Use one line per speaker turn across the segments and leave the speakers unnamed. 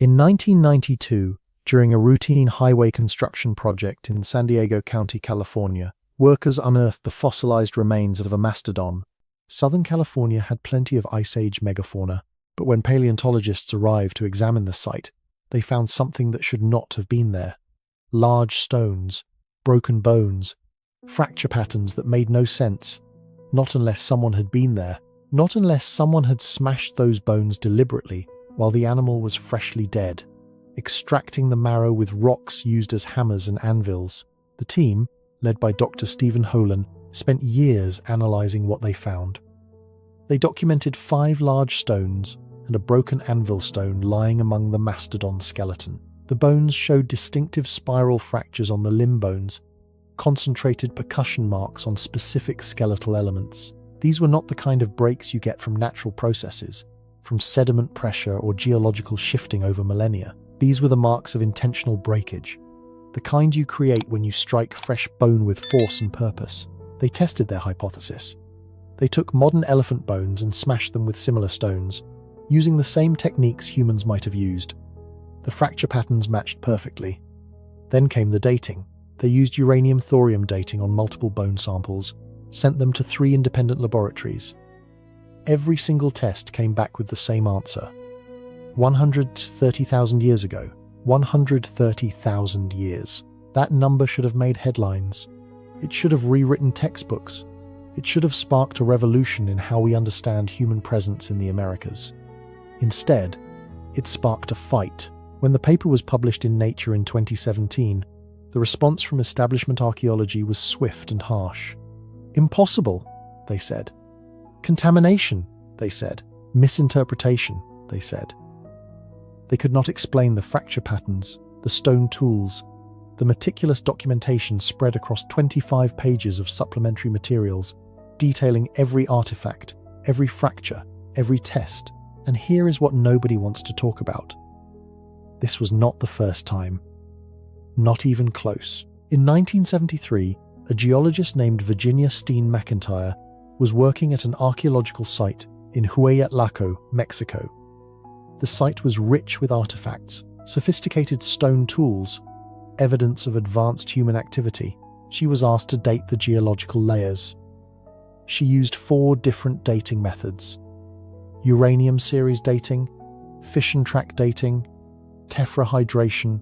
In 1992, during a routine highway construction project in San Diego County, California, workers unearthed the fossilized remains of a mastodon. Southern California had plenty of Ice Age megafauna, but when paleontologists arrived to examine the site, they found something that should not have been there. Large stones, broken bones, fracture patterns that made no sense. Not unless someone had been there. Not unless someone had smashed those bones deliberately while the animal was freshly dead, extracting the marrow with rocks used as hammers and anvils. The team, led by Dr. Stephen Holan, spent years analyzing what they found. They documented 5 large stones and a broken anvil stone lying among the mastodon skeleton. The bones showed distinctive spiral fractures on the limb bones, concentrated percussion marks on specific skeletal elements. These were not the kind of breaks you get from natural processes, from sediment pressure or geological shifting over millennia. These were the marks of intentional breakage, the kind you create when you strike fresh bone with force and purpose. They tested their hypothesis. They took modern elephant bones and smashed them with similar stones, using the same techniques humans might have used. The fracture patterns matched perfectly. Then came the dating. They used uranium-thorium dating on multiple bone samples, sent them to 3 independent laboratories. Every single test came back with the same answer. 130,000 years ago. 130,000 years. That number should have made headlines. It should have rewritten textbooks. It should have sparked a revolution in how we understand human presence in the Americas. Instead, it sparked a fight. When the paper was published in Nature in 2017, the response from establishment archaeology was swift and harsh. Impossible, they said. Contamination, they said. Misinterpretation, they said. They could not explain the fracture patterns, the stone tools, the meticulous documentation spread across 25 pages of supplementary materials, detailing every artifact, every fracture, every test. And here is what nobody wants to talk about. This was not the first time. Not even close. In 1973, a geologist named Virginia Steen McIntyre was working at an archaeological site in Hueyatlaco, Mexico. The site was rich with artifacts, sophisticated stone tools, evidence of advanced human activity. She was asked to date the geological layers. She used 4 different dating methods: uranium series dating, fission track dating, tetrahydration,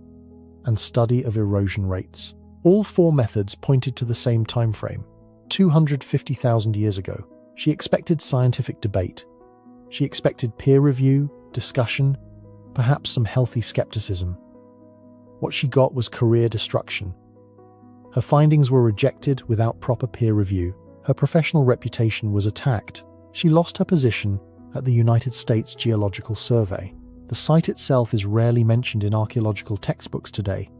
and study of erosion rates. All 4 methods pointed to the same time frame, 250,000 years ago. She expected scientific debate. She expected peer review, discussion, perhaps some healthy skepticism. What she got was career destruction. Her findings were rejected without proper peer review. Her professional reputation was attacked. She lost her position at the United States Geological Survey. The site itself is rarely mentioned in archaeological textbooks today,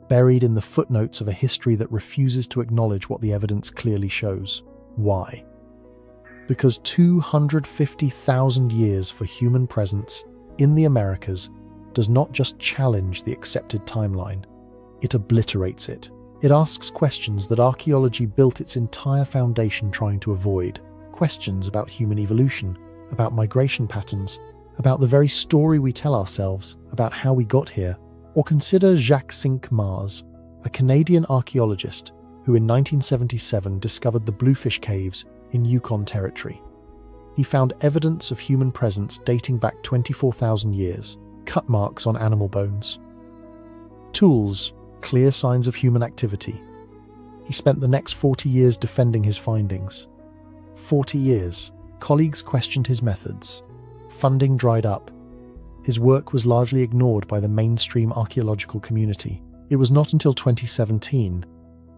buried in the footnotes of a history that refuses to acknowledge what the evidence clearly shows. Why? Because 250,000 years for human presence in the Americas does not just challenge the accepted timeline, it obliterates it. It asks questions that archaeology built its entire foundation trying to avoid. Questions about human evolution, about migration patterns, about the very story we tell ourselves about how we got here. Or consider Jacques Cinq-Mars, a Canadian archaeologist who in 1977 discovered the Bluefish Caves in Yukon Territory. He found evidence of human presence dating back 24,000 years, cut marks on animal bones. Tools, clear signs of human activity. He spent the next 40 years defending his findings. 40 years. Colleagues questioned his methods. Funding dried up. His work was largely ignored by the mainstream archaeological community. It was not until 2017,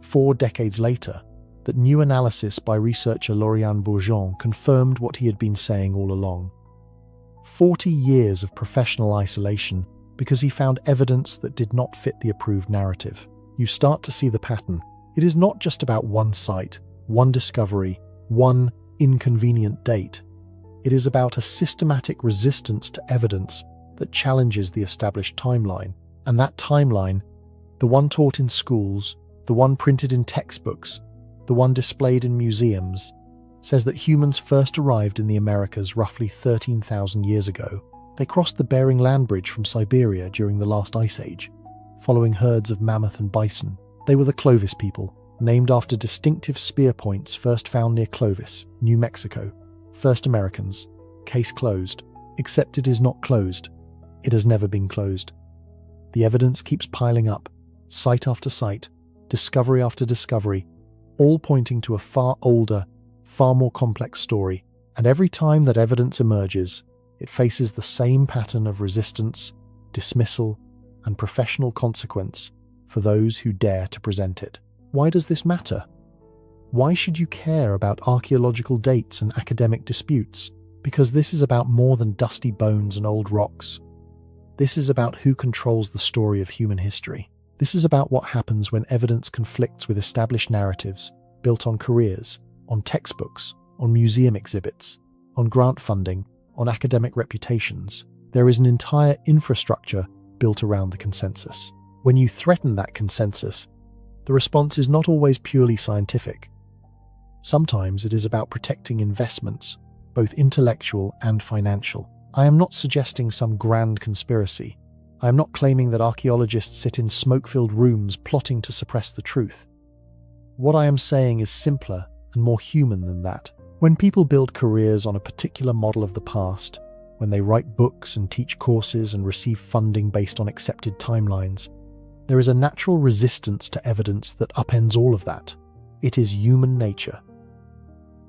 4 decades later, that new analysis by researcher Lauriane Bourgeon confirmed what he had been saying all along. 40 years of professional isolation because he found evidence that did not fit the approved narrative. You start to see the pattern. It is not just about one site, one discovery, one inconvenient date. It is about a systematic resistance to evidence that challenges the established timeline. And that timeline, the one taught in schools, the one printed in textbooks, the one displayed in museums, says that humans first arrived in the Americas roughly 13,000 years ago. They crossed the Bering Land Bridge from Siberia during the last ice age, following herds of mammoth and bison. They were the Clovis people, named after distinctive spear points first found near Clovis, New Mexico. First Americans. Case closed. Except it is not closed. It has never been closed. The evidence keeps piling up, site after site, discovery after discovery, all pointing to a far older, far more complex story. And every time that evidence emerges, it faces the same pattern of resistance, dismissal, and professional consequence for those who dare to present it. Why does this matter? Why should you care about archaeological dates and academic disputes? Because this is about more than dusty bones and old rocks. This is about who controls the story of human history. This is about what happens when evidence conflicts with established narratives built on careers, on textbooks, on museum exhibits, on grant funding, on academic reputations. There is an entire infrastructure built around the consensus. When you threaten that consensus, the response is not always purely scientific. Sometimes it is about protecting investments, both intellectual and financial. I am not suggesting some grand conspiracy. I am not claiming that archaeologists sit in smoke-filled rooms plotting to suppress the truth. What I am saying is simpler and more human than that. When people build careers on a particular model of the past, when they write books and teach courses and receive funding based on accepted timelines, there is a natural resistance to evidence that upends all of that. It is human nature.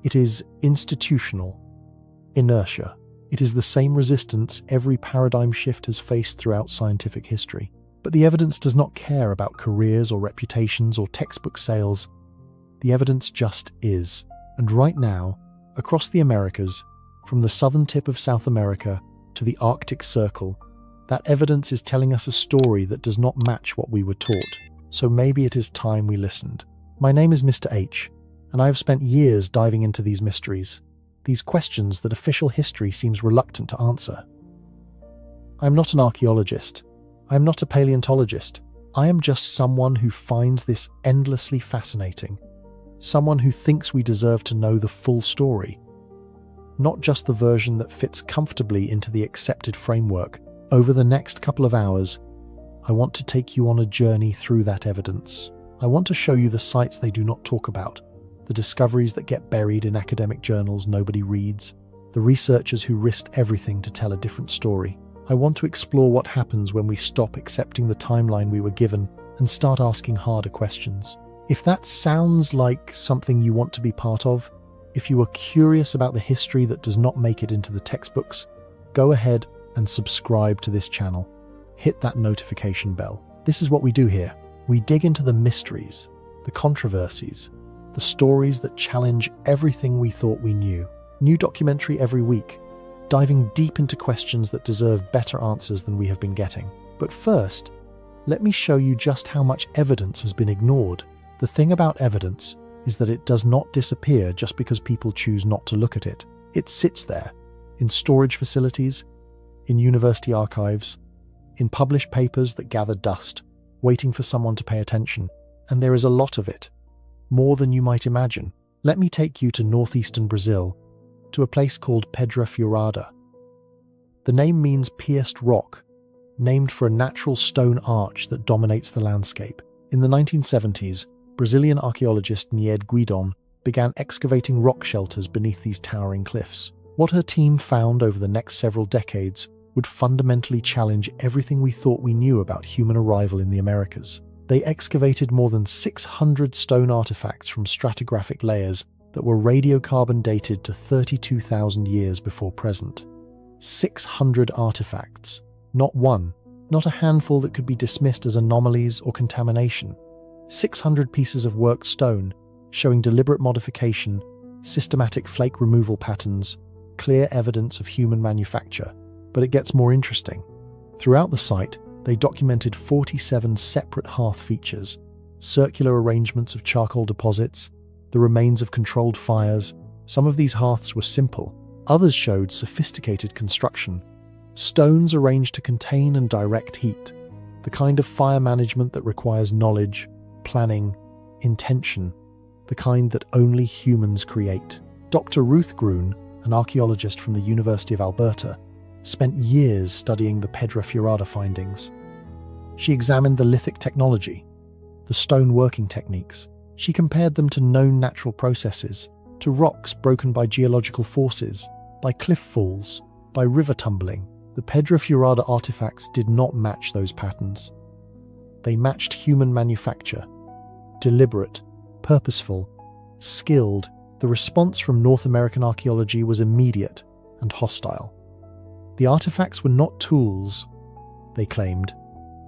It is institutional inertia. It is the same resistance every paradigm shift has faced throughout scientific history. But the evidence does not care about careers or reputations or textbook sales. The evidence just is. And right now, across the Americas, from the southern tip of South America to the Arctic Circle, that evidence is telling us a story that does not match what we were taught. So maybe it is time we listened. My name is Mr. H, and I have spent years diving into these mysteries, these questions that official history seems reluctant to answer. I am not an archaeologist. I am not a paleontologist. I am just someone who finds this endlessly fascinating. Someone who thinks we deserve to know the full story, not just the version that fits comfortably into the accepted framework. Over the next couple of hours, I want to take you on a journey through that evidence. I want to show you the sites they do not talk about, the discoveries that get buried in academic journals nobody reads, the researchers who risked everything to tell a different story. I want to explore what happens when we stop accepting the timeline we were given and start asking harder questions. If that sounds like something you want to be part of, if you are curious about the history that does not make it into the textbooks, go ahead and subscribe to this channel. Hit that notification bell. This is what we do here. We dig into the mysteries, the controversies, the stories that challenge everything we thought we knew. New documentary every week, diving deep into questions that deserve better answers than we have been getting. But first, let me show you just how much evidence has been ignored. The thing about evidence is that it does not disappear just because people choose not to look at it. It sits there, in storage facilities, in university archives, in published papers that gather dust, waiting for someone to pay attention. And there is a lot of it, more than you might imagine. Let me take you to northeastern Brazil, to a place called Pedra Furada. The name means pierced rock, named for a natural stone arch that dominates the landscape. In the 1970s, Brazilian archaeologist Nied Guidon began excavating rock shelters beneath these towering cliffs. What her team found over the next several decades would fundamentally challenge everything we thought we knew about human arrival in the Americas. They excavated more than 600 stone artifacts from stratigraphic layers that were radiocarbon dated to 32,000 years before present. 600 artifacts. Not one, not a handful that could be dismissed as anomalies or contamination. 600 pieces of worked stone, showing deliberate modification, systematic flake removal patterns, clear evidence of human manufacture. But it gets more interesting. Throughout the site, they documented 47 separate hearth features, circular arrangements of charcoal deposits, the remains of controlled fires. Some of these hearths were simple, others showed sophisticated construction. Stones arranged to contain and direct heat, the kind of fire management that requires knowledge, planning, intention, the kind that only humans create. Dr. Ruth Groen, an archaeologist from the University of Alberta, spent years studying the Pedra Furada findings. She examined the lithic technology, the stone working techniques. She compared them to known natural processes, to rocks broken by geological forces, by cliff falls, by river tumbling. The Pedra Furada artifacts did not match those patterns. They matched human manufacture, deliberate, purposeful, skilled. The response from North American archaeology was immediate and hostile. The artifacts were not tools, they claimed,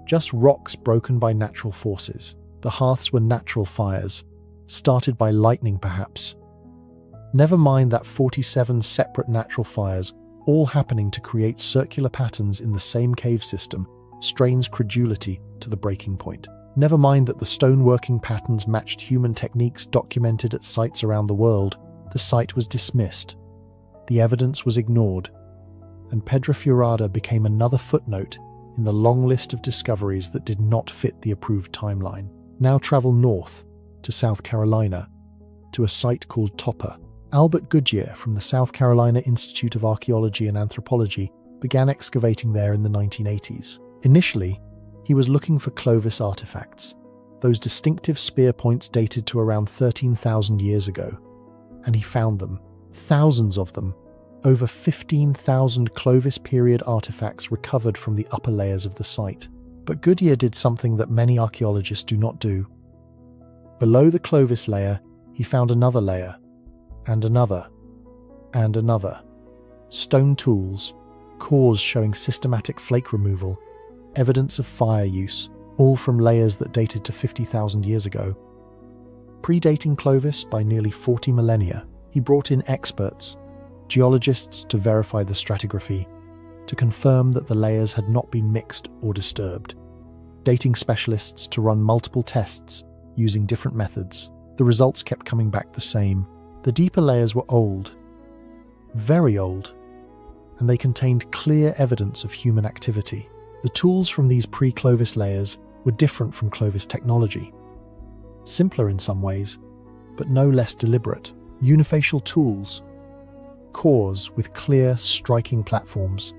just rocks broken by natural forces. The hearths were natural fires, started by lightning perhaps. Never mind that 47 separate natural fires, all happening to create circular patterns in the same cave system, strains credulity to the breaking point. Never mind that the stoneworking patterns matched human techniques documented at sites around the world. The site was dismissed. The evidence was ignored. And Pedra Furada became another footnote in the long list of discoveries that did not fit the approved timeline. Now travel north to South Carolina, to a site called Topper. Albert Goodyear from the South Carolina Institute of Archaeology and Anthropology began excavating there in the 1980s. Initially, he was looking for Clovis artifacts, those distinctive spear points dated to around 13,000 years ago. And he found them, thousands of them, over 15,000 Clovis period artifacts recovered from the upper layers of the site. But Goodyear did something that many archaeologists do not do. Below the Clovis layer, he found another layer, and another, and another. Stone tools, cores showing systematic flake removal, evidence of fire use, all from layers that dated to 50,000 years ago. Predating Clovis by nearly 40 millennia, he brought in experts, geologists to verify the stratigraphy, to confirm that the layers had not been mixed or disturbed, dating specialists to run multiple tests using different methods. The results kept coming back the same. The deeper layers were old, very old, and they contained clear evidence of human activity. The tools from these pre-Clovis layers were different from Clovis technology. Simpler in some ways, but no less deliberate. Unifacial tools, cores with clear, striking platforms,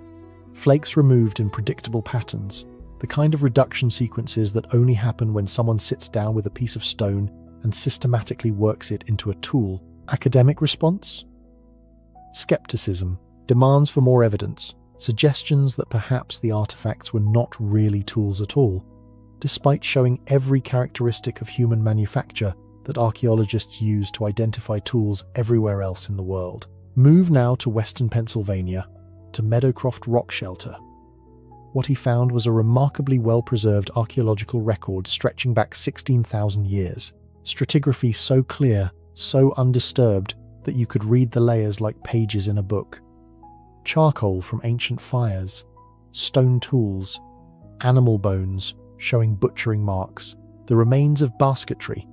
flakes removed in predictable patterns, the kind of reduction sequences that only happen when someone sits down with a piece of stone and systematically works it into a tool. Academic response? Skepticism, demands for more evidence, suggestions that perhaps the artifacts were not really tools at all, despite showing every characteristic of human manufacture that archaeologists use to identify tools everywhere else in the world. Move now to western Pennsylvania, to Meadowcroft Rock Shelter. What he found was a remarkably well-preserved archaeological record stretching back 16,000 years. Stratigraphy so clear, so undisturbed, that you could read the layers like pages in a book. Charcoal from ancient fires, stone tools, animal bones showing butchering marks, the remains of basketry.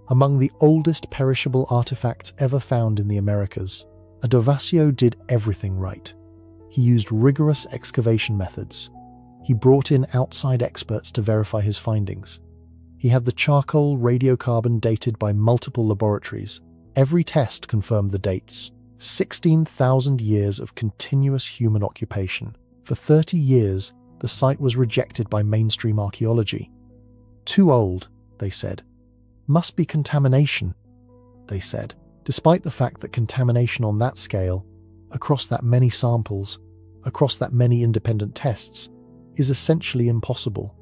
Among the oldest perishable artifacts ever found in the Americas, Adovasio did everything right. He used rigorous excavation methods. He brought in outside experts to verify his findings. He had the charcoal radiocarbon dated by multiple laboratories. Every test confirmed the dates. 16,000 years of continuous human occupation. For 30 years, the site was rejected by mainstream archaeology. Too old, they said. Must be contamination, they said. Despite the fact that contamination on that scale, across that many samples, across that many independent tests, is essentially impossible.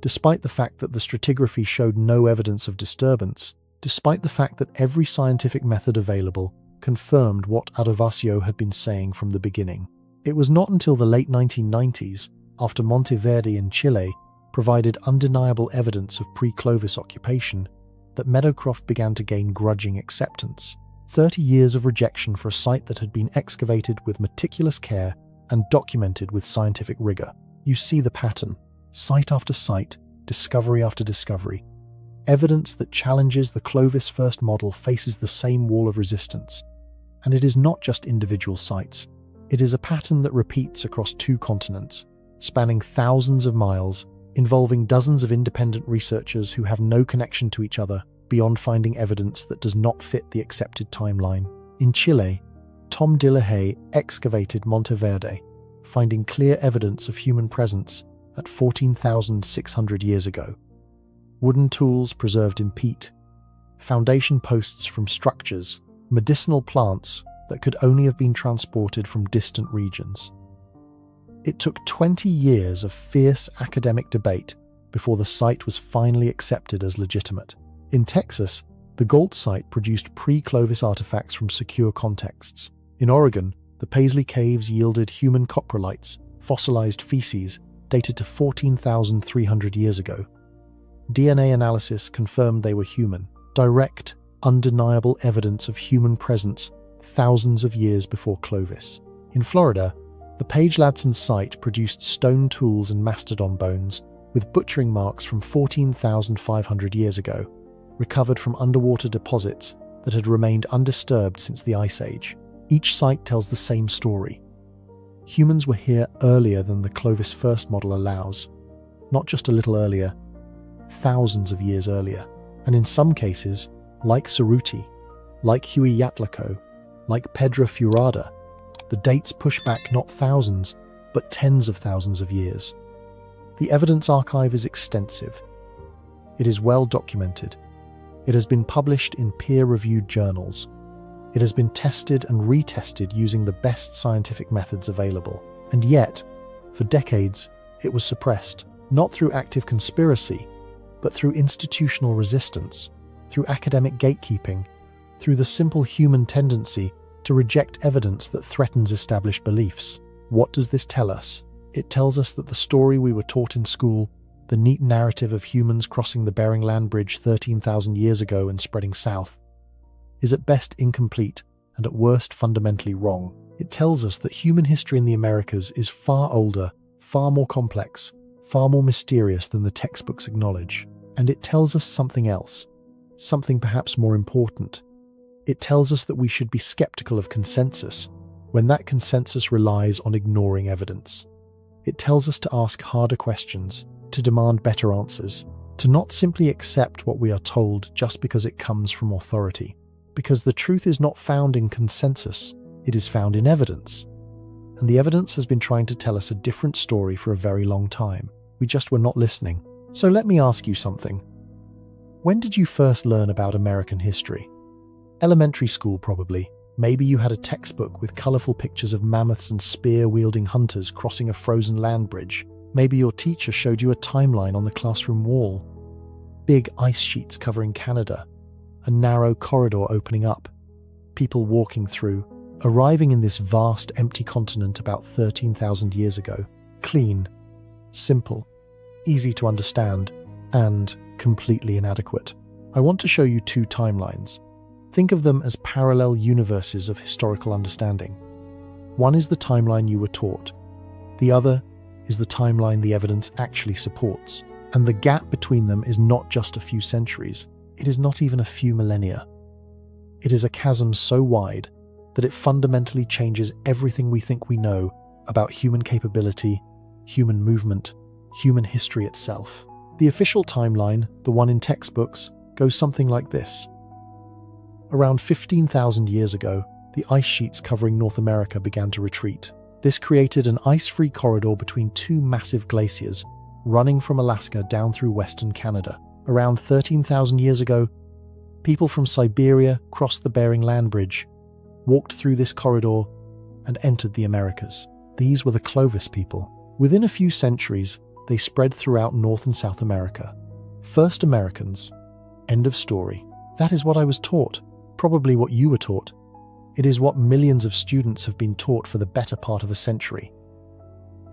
Despite the fact that the stratigraphy showed no evidence of disturbance, despite the fact that every scientific method available confirmed what Adovasio had been saying from the beginning. It was not until the late 1990s, after Monteverde in Chile provided undeniable evidence of pre-Clovis occupation, that Meadowcroft began to gain grudging acceptance. 30 years of rejection for a site that had been excavated with meticulous care and documented with scientific rigor. You see the pattern. Site after site, discovery after discovery. Evidence that challenges the Clovis first model faces the same wall of resistance. And it is not just individual sites. It is a pattern that repeats across 2 continents, spanning thousands of miles, involving dozens of independent researchers who have no connection to each other beyond finding evidence that does not fit the accepted timeline. In Chile, Tom Dillahey excavated Monteverde, finding clear evidence of human presence at 14,600 years ago. Wooden tools preserved in peat, foundation posts from structures, medicinal plants that could only have been transported from distant regions. It took 20 years of fierce academic debate before the site was finally accepted as legitimate. In Texas, the Gault site produced pre-Clovis artifacts from secure contexts. In Oregon, the Paisley Caves yielded human coprolites, fossilized feces, dated to 14,300 years ago. DNA analysis confirmed they were human, direct, undeniable evidence of human presence thousands of years before Clovis. In Florida, the Page-Ladson site produced stone tools and mastodon bones with butchering marks from 14,500 years ago, recovered from underwater deposits that had remained undisturbed since the Ice Age. Each site tells the same story. Humans were here earlier than the Clovis first model allows, not just a little earlier, thousands of years earlier. And in some cases, like Cerruti, like Hueyatlaco, like Pedra Furada, the dates push back not thousands, but tens of thousands of years. The evidence archive is extensive. It is well documented. It has been published in peer-reviewed journals. It has been tested and retested using the best scientific methods available. And yet, for decades, it was suppressed, not through active conspiracy, but through institutional resistance, through academic gatekeeping, through the simple human tendency to reject evidence that threatens established beliefs. What does this tell us? It tells us that the story we were taught in school, the neat narrative of humans crossing the Bering Land Bridge 13,000 years ago and spreading south, is at best incomplete and at worst fundamentally wrong. It tells us that human history in the Americas is far older, far more complex, far more mysterious than the textbooks acknowledge. And it tells us something else, something perhaps more important. It tells us that we should be skeptical of consensus when that consensus relies on ignoring evidence. It tells us to ask harder questions, to demand better answers, to not simply accept what we are told just because it comes from authority. Because the truth is not found in consensus, it is found in evidence. And the evidence has been trying to tell us a different story for a very long time. We just were not listening. So let me ask you something. When did you first learn about American history? Elementary school, probably. Maybe you had a textbook with colorful pictures of mammoths and spear-wielding hunters crossing a frozen land bridge. Maybe your teacher showed you a timeline on the classroom wall. Big ice sheets covering Canada. A narrow corridor opening up. People walking through, arriving in this vast, empty continent about 13,000 years ago. Clean, simple, easy to understand, and completely inadequate. I want to show you two timelines. Think of them as parallel universes of historical understanding. One is the timeline you were taught. The other is the timeline the evidence actually supports. And the gap between them is not just a few centuries. It is not even a few millennia. It is a chasm so wide that it fundamentally changes everything we think we know about human capability, human movement, human history itself. The official timeline, the one in textbooks, goes something like this. Around 15,000 years ago, the ice sheets covering North America began to retreat. This created an ice-free corridor between two massive glaciers, running from Alaska down through western Canada. Around 13,000 years ago, people from Siberia crossed the Bering Land Bridge, walked through this corridor, and entered the Americas. These were the Clovis people. Within a few centuries, they spread throughout North and South America. First Americans. End of story. That is what I was taught. Probably what you were taught. It is what millions of students have been taught for the better part of a century.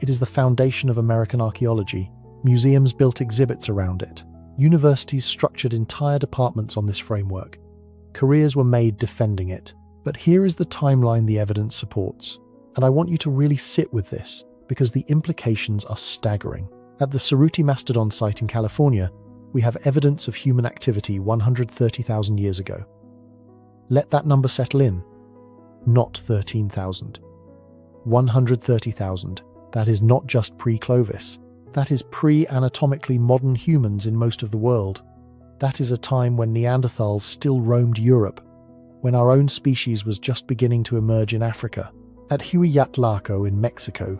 It is the foundation of American archaeology. Museums built exhibits around it. Universities structured entire departments on this framework. Careers were made defending it. But here is the timeline the evidence supports. And I want you to really sit with this, because the implications are staggering. At the Cerruti Mastodon site in California, we have evidence of human activity 130,000 years ago. Let that number settle in. Not 13,000. 130,000. That is not just pre-Clovis. That is pre-anatomically modern humans in most of the world. That is a time when Neanderthals still roamed Europe, when our own species was just beginning to emerge in Africa. At Hueyatlaco in Mexico,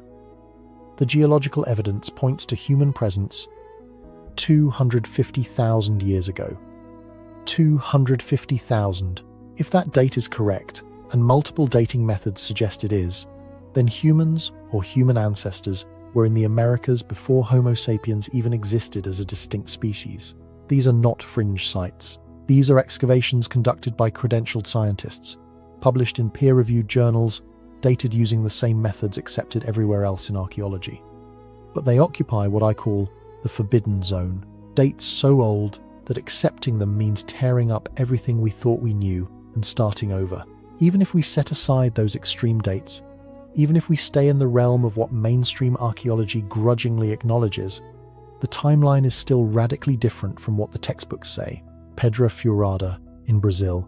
The geological evidence points to human presence 250,000 years ago. 250,000. If that date is correct, and multiple dating methods suggest it is, then humans or human ancestors were in the Americas before Homo sapiens even existed as a distinct species. These are not fringe sites. These are excavations conducted by credentialed scientists, published in peer-reviewed journals, dated using the same methods accepted everywhere else in archaeology. But they occupy what I call the forbidden zone, dates so old that accepting them means tearing up everything we thought we knew and starting over. Even if we set aside those extreme dates, even if we stay in the realm of what mainstream archaeology grudgingly acknowledges, the timeline is still radically different from what the textbooks say. Pedra Furada in Brazil,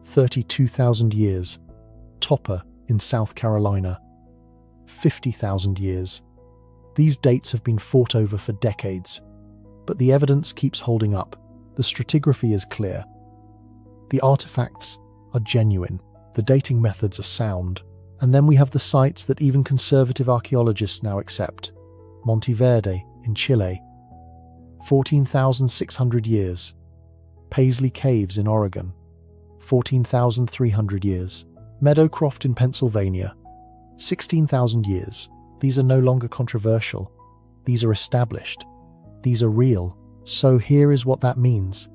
32,000 years. Topper in South Carolina, 50,000 years. These dates have been fought over for decades, but the evidence keeps holding up. The stratigraphy is clear. The artifacts are genuine. The dating methods are sound. And then we have the sites that even conservative archaeologists now accept. Monteverde in Chile, 14,600 years. Paisley Caves in Oregon, 14,300 years. Meadowcroft in Pennsylvania, 16,000 years. These are no longer controversial. These are established. These are real. So here is what that means.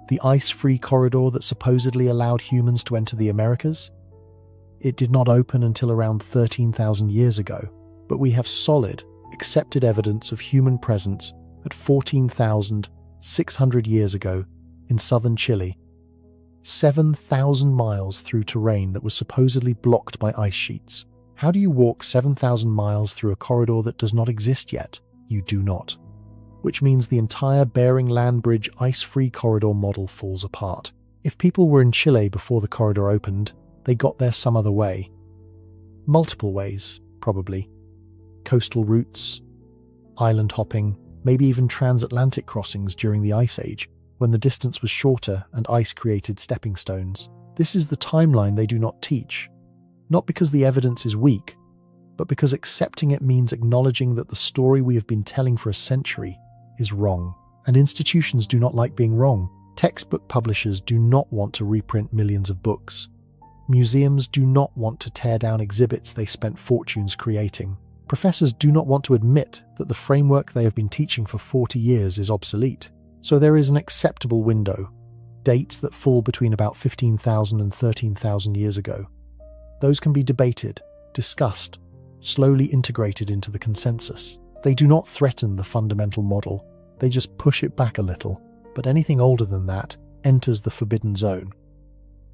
The ice-free corridor that supposedly allowed humans to enter the Americas? It did not open until around 13,000 years ago, but we have solid, accepted evidence of human presence at 14,600 years ago in southern Chile, 7,000 miles through terrain that was supposedly blocked by ice sheets. How do you walk 7,000 miles through a corridor that does not exist yet? You do not. Which means the entire Bering Land Bridge ice-free corridor model falls apart. If people were in Chile before the corridor opened, they got there some other way. Multiple ways, probably. Coastal routes, island hopping, maybe even transatlantic crossings during the Ice Age, when the distance was shorter and ice created stepping stones. This is the timeline they do not teach. Not because the evidence is weak, but because accepting it means acknowledging that the story we have been telling for a century is wrong. And institutions do not like being wrong. Textbook publishers do not want to reprint millions of books. Museums do not want to tear down exhibits they spent fortunes creating. Professors do not want to admit that the framework they have been teaching for 40 years is obsolete. So there is an acceptable window, dates that fall between about 15,000 and 13,000 years ago. Those can be debated, discussed, slowly integrated into the consensus. They do not threaten the fundamental model, they just push it back a little. But anything older than that enters the forbidden zone.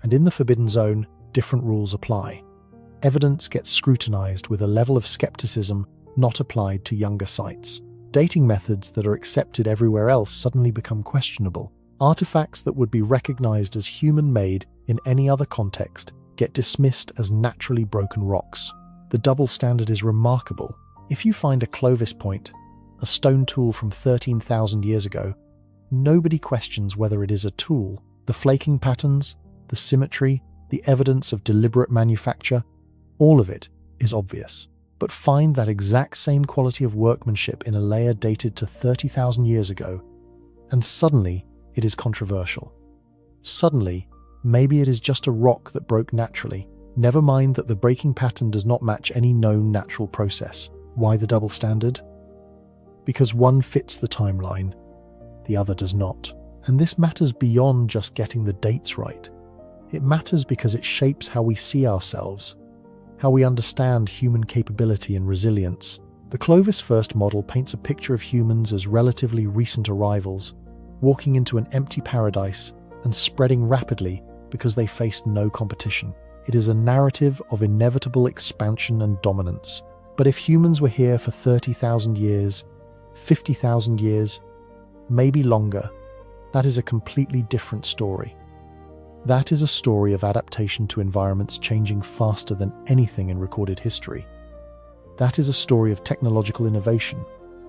And in the forbidden zone, different rules apply. Evidence gets scrutinized with a level of skepticism not applied to younger sites. Dating methods that are accepted everywhere else suddenly become questionable. Artifacts that would be recognized as human-made in any other context get dismissed as naturally broken rocks. The double standard is remarkable. If you find a Clovis point, a stone tool from 13,000 years ago, nobody questions whether it is a tool. The flaking patterns, the symmetry, the evidence of deliberate manufacture, all of it is obvious. But find that exact same quality of workmanship in a layer dated to 30,000 years ago, and suddenly it is controversial. Suddenly, maybe it is just a rock that broke naturally. Never mind that the breaking pattern does not match any known natural process. Why the double standard? Because one fits the timeline, the other does not. And this matters beyond just getting the dates right. It matters because it shapes how we see ourselves, how we understand human capability and resilience. The Clovis first model paints a picture of humans as relatively recent arrivals, walking into an empty paradise and spreading rapidly because they faced no competition. It is a narrative of inevitable expansion and dominance. But if humans were here for 30,000 years, 50,000 years, maybe longer, that is a completely different story. That is a story of adaptation to environments changing faster than anything in recorded history. That is a story of technological innovation,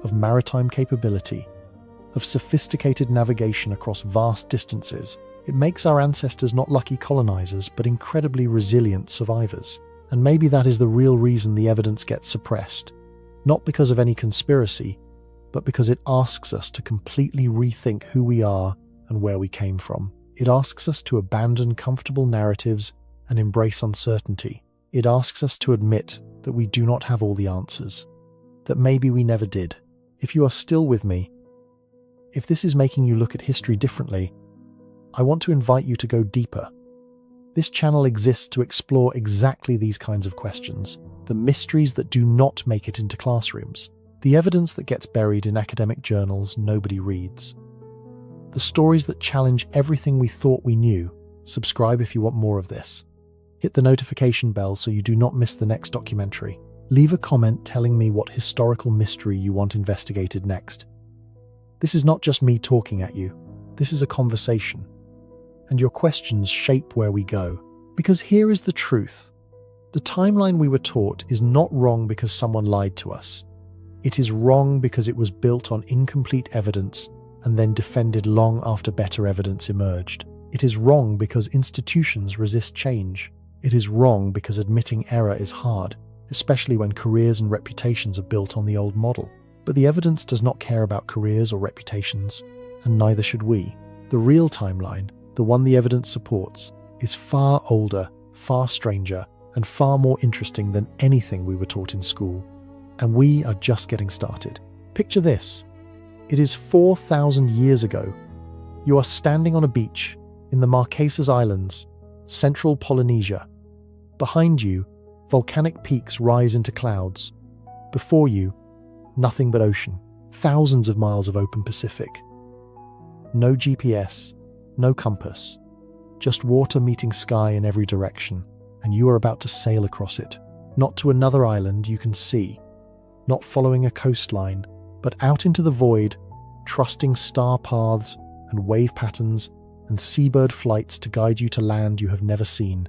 of maritime capability, of sophisticated navigation across vast distances. It makes our ancestors not lucky colonizers, but incredibly resilient survivors. And maybe that is the real reason the evidence gets suppressed. Not because of any conspiracy, but because it asks us to completely rethink who we are and where we came from. It asks us to abandon comfortable narratives and embrace uncertainty. It asks us to admit that we do not have all the answers, that maybe we never did. If you are still with me, if this is making you look at history differently, I want to invite you to go deeper. This channel exists to explore exactly these kinds of questions, the mysteries that do not make it into classrooms, the evidence that gets buried in academic journals nobody reads, the stories that challenge everything we thought we knew. Subscribe if you want more of this. Hit the notification bell so you do not miss the next documentary. Leave a comment telling me what historical mystery you want investigated next. This is not just me talking at you. This is a conversation. And your questions shape where we go. Because here is the truth. The timeline we were taught is not wrong because someone lied to us. It is wrong because it was built on incomplete evidence and then defended long after better evidence emerged. It is wrong because institutions resist change. It is wrong because admitting error is hard, especially when careers and reputations are built on the old model. But the evidence does not care about careers or reputations, and neither should we. The real timeline, the one the evidence supports, is far older, far stranger, and far more interesting than anything we were taught in school. And we are just getting started. Picture this. It is 4,000 years ago. You are standing on a beach in the Marquesas Islands, central Polynesia. Behind you, volcanic peaks rise into clouds. Before you, nothing but ocean. Thousands of miles of open Pacific. No GPS, no compass. Just water meeting sky in every direction, and you are about to sail across it. Not to another island you can see. Not following a coastline, but out into the void, trusting star paths and wave patterns and seabird flights to guide you to land you have never seen.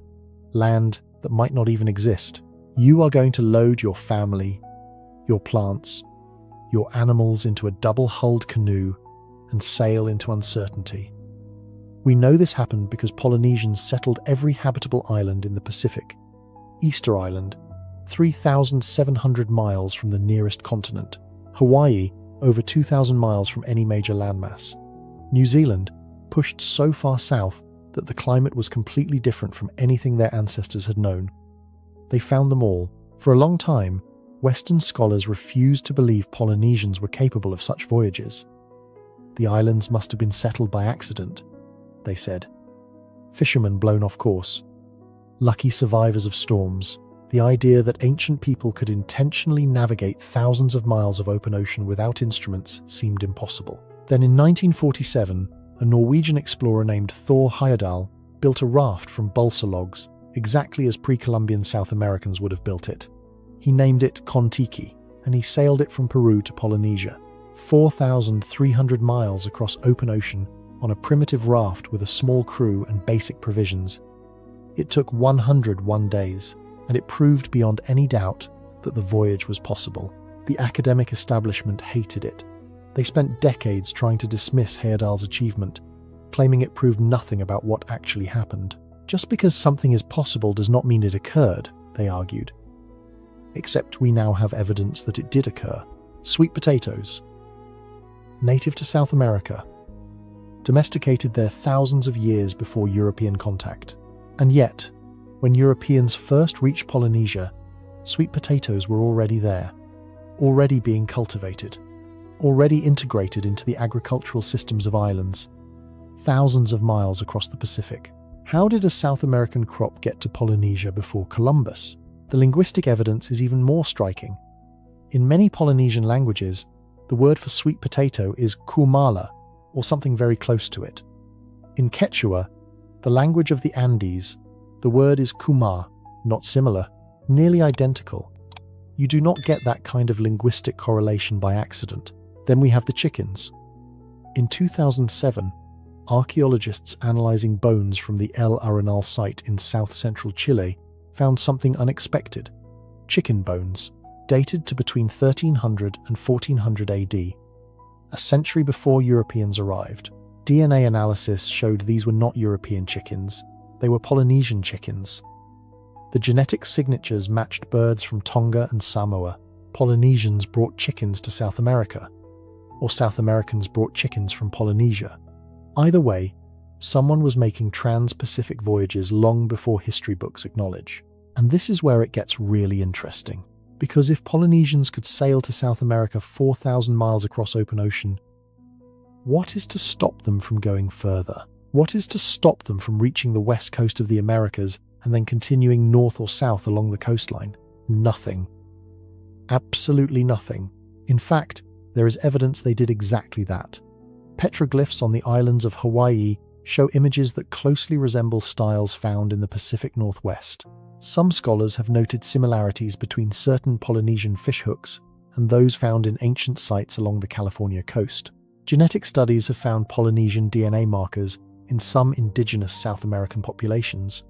Land that might not even exist. You are going to load your family, your plants, your animals into a double-hulled canoe and sail into uncertainty. We know this happened because Polynesians settled every habitable island in the Pacific. Easter Island, 3,700 miles from the nearest continent. Hawaii, over 2,000 miles from any major landmass. New Zealand, pushed so far south that the climate was completely different from anything their ancestors had known. They found them all. For a long time, Western scholars refused to believe Polynesians were capable of such voyages. The islands must have been settled by accident, they said. Fishermen blown off course. Lucky survivors of storms. The idea that ancient people could intentionally navigate thousands of miles of open ocean without instruments seemed impossible. Then in 1947, a Norwegian explorer named Thor Heyerdahl built a raft from balsa logs, exactly as pre-Columbian South Americans would have built it. He named it Kon-Tiki, and he sailed it from Peru to Polynesia, 4,300 miles across open ocean on a primitive raft with a small crew and basic provisions. It took 101 days, and it proved beyond any doubt that the voyage was possible. The academic establishment hated it. They spent decades trying to dismiss Heyerdahl's achievement, claiming it proved nothing about what actually happened. Just because something is possible does not mean it occurred, they argued. Except we now have evidence that it did occur. Sweet potatoes. Native to South America. Domesticated there thousands of years before European contact. And yet, when Europeans first reached Polynesia, sweet potatoes were already there, already being cultivated, already integrated into the agricultural systems of islands, thousands of miles across the Pacific. How did a South American crop get to Polynesia before Columbus? The linguistic evidence is even more striking. In many Polynesian languages, the word for sweet potato is kumala, or something very close to it. In Quechua, the language of the Andes, the word is kumar, not similar, nearly identical. You do not get that kind of linguistic correlation by accident. Then we have the chickens. In 2007, archaeologists analyzing bones from the El Arenal site in south-central Chile found something unexpected. Chicken bones, dated to between 1300 and 1400 AD, a century before Europeans arrived. DNA analysis showed these were not European chickens, they were Polynesian chickens. The genetic signatures matched birds from Tonga and Samoa, Polynesians brought chickens to South America, or South Americans brought chickens from Polynesia. Either way, someone was making trans-Pacific voyages long before history books acknowledge. And this is where it gets really interesting. Because if Polynesians could sail to South America 4,000 miles across open ocean, what is to stop them from going further? What is to stop them from reaching the west coast of the Americas and then continuing north or south along the coastline? Nothing. Absolutely nothing. In fact, there is evidence they did exactly that. Petroglyphs on the islands of Hawaii show images that closely resemble styles found in the Pacific Northwest. Some scholars have noted similarities between certain Polynesian fishhooks and those found in ancient sites along the California coast. Genetic studies have found Polynesian DNA markers in some indigenous South American populations,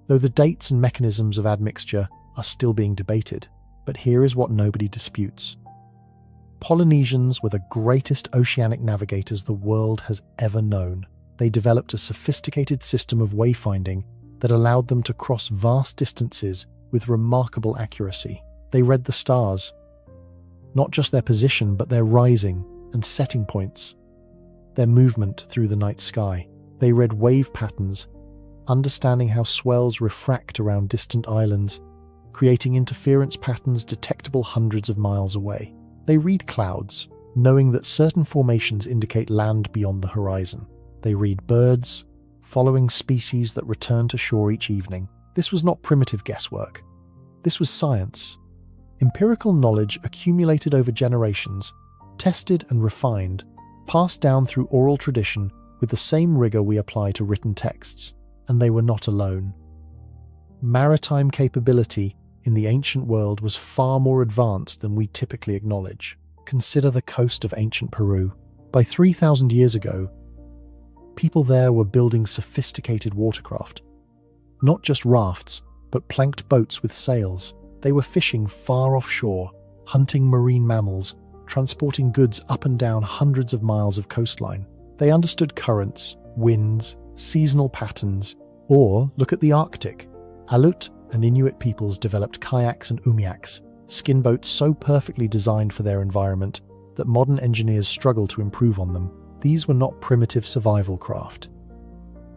though the dates and mechanisms of admixture are still being debated. But here is what nobody disputes. Polynesians were the greatest oceanic navigators the world has ever known. They developed a sophisticated system of wayfinding that allowed them to cross vast distances with remarkable accuracy. They read the stars, not just their position, but their rising and setting points, their movement through the night sky. They read wave patterns, understanding how swells refract around distant islands, creating interference patterns detectable hundreds of miles away. They read clouds, knowing that certain formations indicate land beyond the horizon. They read birds, following species that return to shore each evening. This was not primitive guesswork. This was science. Empirical knowledge accumulated over generations, tested and refined, passed down through oral tradition with the same rigor we apply to written texts. And they were not alone. Maritime capability in the ancient world was far more advanced than we typically acknowledge. Consider the coast of ancient Peru. By 3,000 years ago, people there were building sophisticated watercraft. Not just rafts, but planked boats with sails. They were fishing far offshore, hunting marine mammals, transporting goods up and down hundreds of miles of coastline. They understood currents, winds, seasonal patterns, or look at the Arctic. Aleut and Inuit peoples developed kayaks and umiaks, skin boats so perfectly designed for their environment that modern engineers struggle to improve on them. These were not primitive survival craft.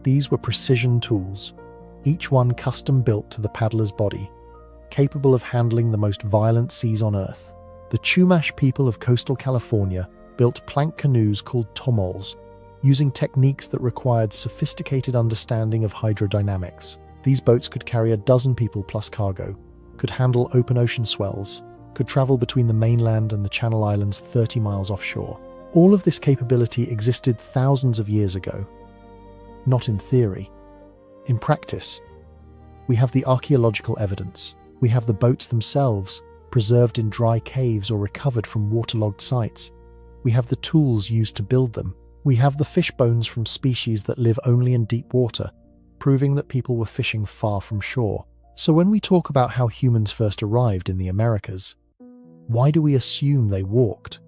These were precision tools, each one custom built to the paddler's body, capable of handling the most violent seas on Earth. The Chumash people of coastal California built plank canoes called tomols, using techniques that required sophisticated understanding of hydrodynamics. These boats could carry a dozen people plus cargo, could handle open ocean swells, could travel between the mainland and the Channel Islands 30 miles offshore. All of this capability existed thousands of years ago. Not in theory. In practice, we have the archaeological evidence. We have the boats themselves, preserved in dry caves or recovered from waterlogged sites. We have the tools used to build them. We have the fish bones from species that live only in deep water, proving that people were fishing far from shore. So when we talk about how humans first arrived in the Americas, why do we assume they walked?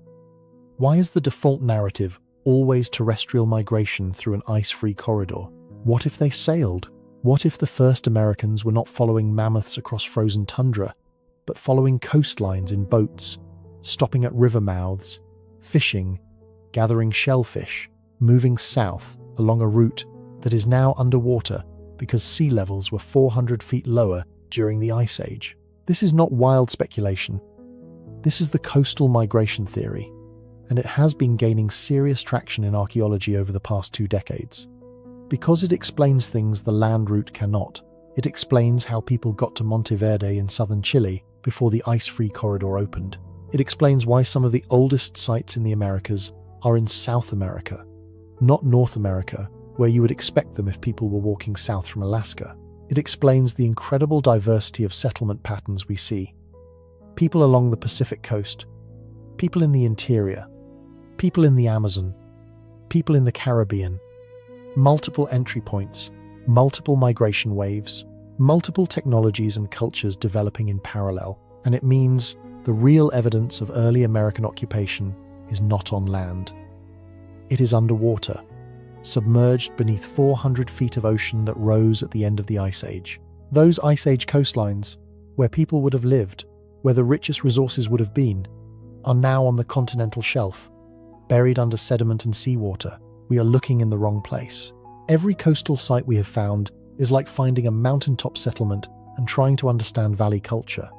Why is the default narrative always terrestrial migration through an ice-free corridor? What if they sailed? What if the first Americans were not following mammoths across frozen tundra, but following coastlines in boats, stopping at river mouths, fishing, gathering shellfish, moving south along a route that is now underwater because sea levels were 400 feet lower during the Ice Age? This is not wild speculation. This is the coastal migration theory, and it has been gaining serious traction in archaeology over the past 2 decades. Because it explains things the land route cannot. It explains how people got to Monteverde in southern Chile before the ice-free corridor opened. It explains why some of the oldest sites in the Americas are in South America, not North America, where you would expect them if people were walking south from Alaska. It explains the incredible diversity of settlement patterns we see. People along the Pacific coast, people in the interior, people in the Amazon, people in the Caribbean, multiple entry points, multiple migration waves, multiple technologies and cultures developing in parallel. And it means the real evidence of early American occupation is not on land. It is underwater, submerged beneath 400 feet of ocean that rose at the end of the Ice Age. Those Ice Age coastlines, where people would have lived, where the richest resources would have been, are now on the continental shelf, buried under sediment and seawater. We are looking in the wrong place. Every coastal site we have found is like finding a mountaintop settlement and trying to understand valley culture.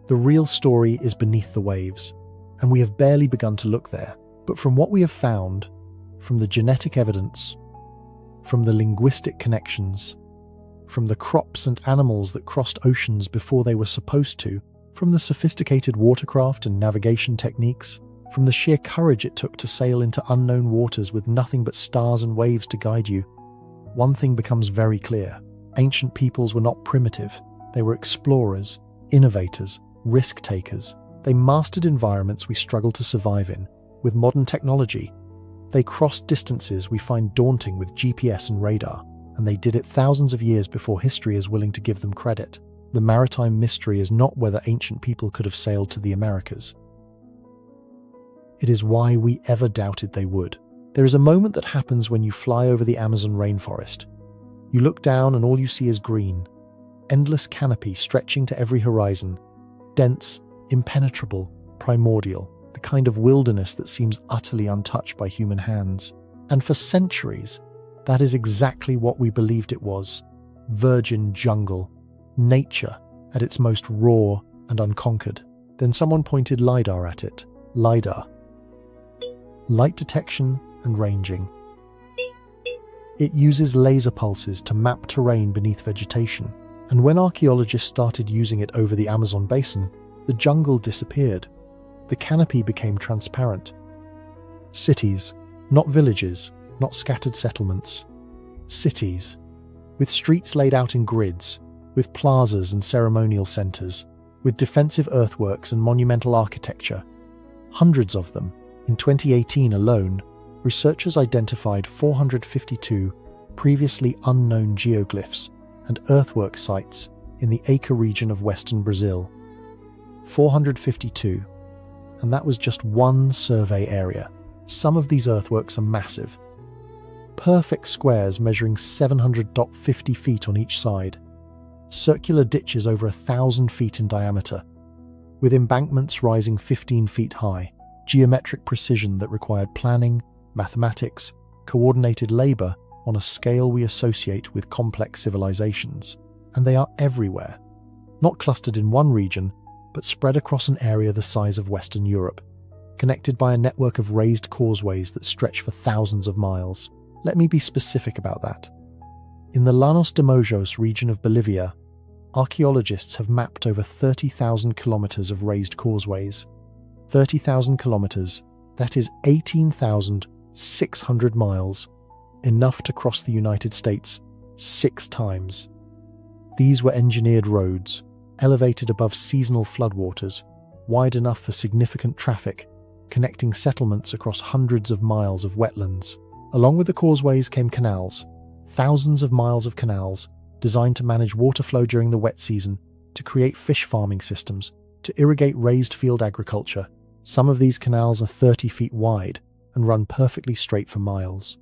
The real story is beneath the waves, and we have barely begun to look there. But from what we have found, from the genetic evidence, from the linguistic connections, from the crops and animals that crossed oceans before they were supposed to, from the sophisticated watercraft and navigation techniques, from the sheer courage it took to sail into unknown waters with nothing but stars and waves to guide you, one thing becomes very clear. Ancient peoples were not primitive. They were explorers, innovators, risk-takers. They mastered environments we struggle to survive in. With modern technology, they crossed distances we find daunting with GPS and radar, and they did it thousands of years before history is willing to give them credit. The maritime mystery is not whether ancient people could have sailed to the Americas. It is why we ever doubted they would. There is a moment that happens when you fly over the Amazon rainforest. You look down and all you see is green, endless canopy stretching to every horizon, dense, impenetrable, primordial, the kind of wilderness that seems utterly untouched by human hands. And for centuries, that is exactly what we believed it was. Virgin jungle, nature at its most raw and unconquered. Then someone pointed LiDAR at it. LiDAR. Light detection and ranging. It uses laser pulses to map terrain beneath vegetation. And when archaeologists started using it over the Amazon basin, the jungle disappeared. The canopy became transparent. Cities, not villages, not scattered settlements. Cities, with streets laid out in grids, with plazas and ceremonial centers, with defensive earthworks and monumental architecture. Hundreds of them. In 2018 alone, researchers identified 452 previously unknown geoglyphs and earthwork sites in the Acre region of western Brazil. 452. And that was just one survey area. Some of these earthworks are massive. Perfect squares measuring 750 feet on each side. Circular ditches over 1,000 feet in diameter, with embankments rising 15 feet high. Geometric precision that required planning, mathematics, coordinated labor on a scale we associate with complex civilizations. And they are everywhere. Not clustered in one region, but spread across an area the size of Western Europe, connected by a network of raised causeways that stretch for thousands of miles. Let me be specific about that. In the Llanos de Mojos region of Bolivia, archaeologists have mapped over 30,000 kilometers of raised causeways. 30,000 kilometers, that is 18,600 miles, enough to cross the United States 6 times. These were engineered roads, elevated above seasonal floodwaters, wide enough for significant traffic, connecting settlements across hundreds of miles of wetlands. Along with the causeways came canals, thousands of miles of canals, designed to manage water flow during the wet season, to create fish farming systems, to irrigate raised field agriculture. Some of these canals are 30 feet wide and run perfectly straight for miles.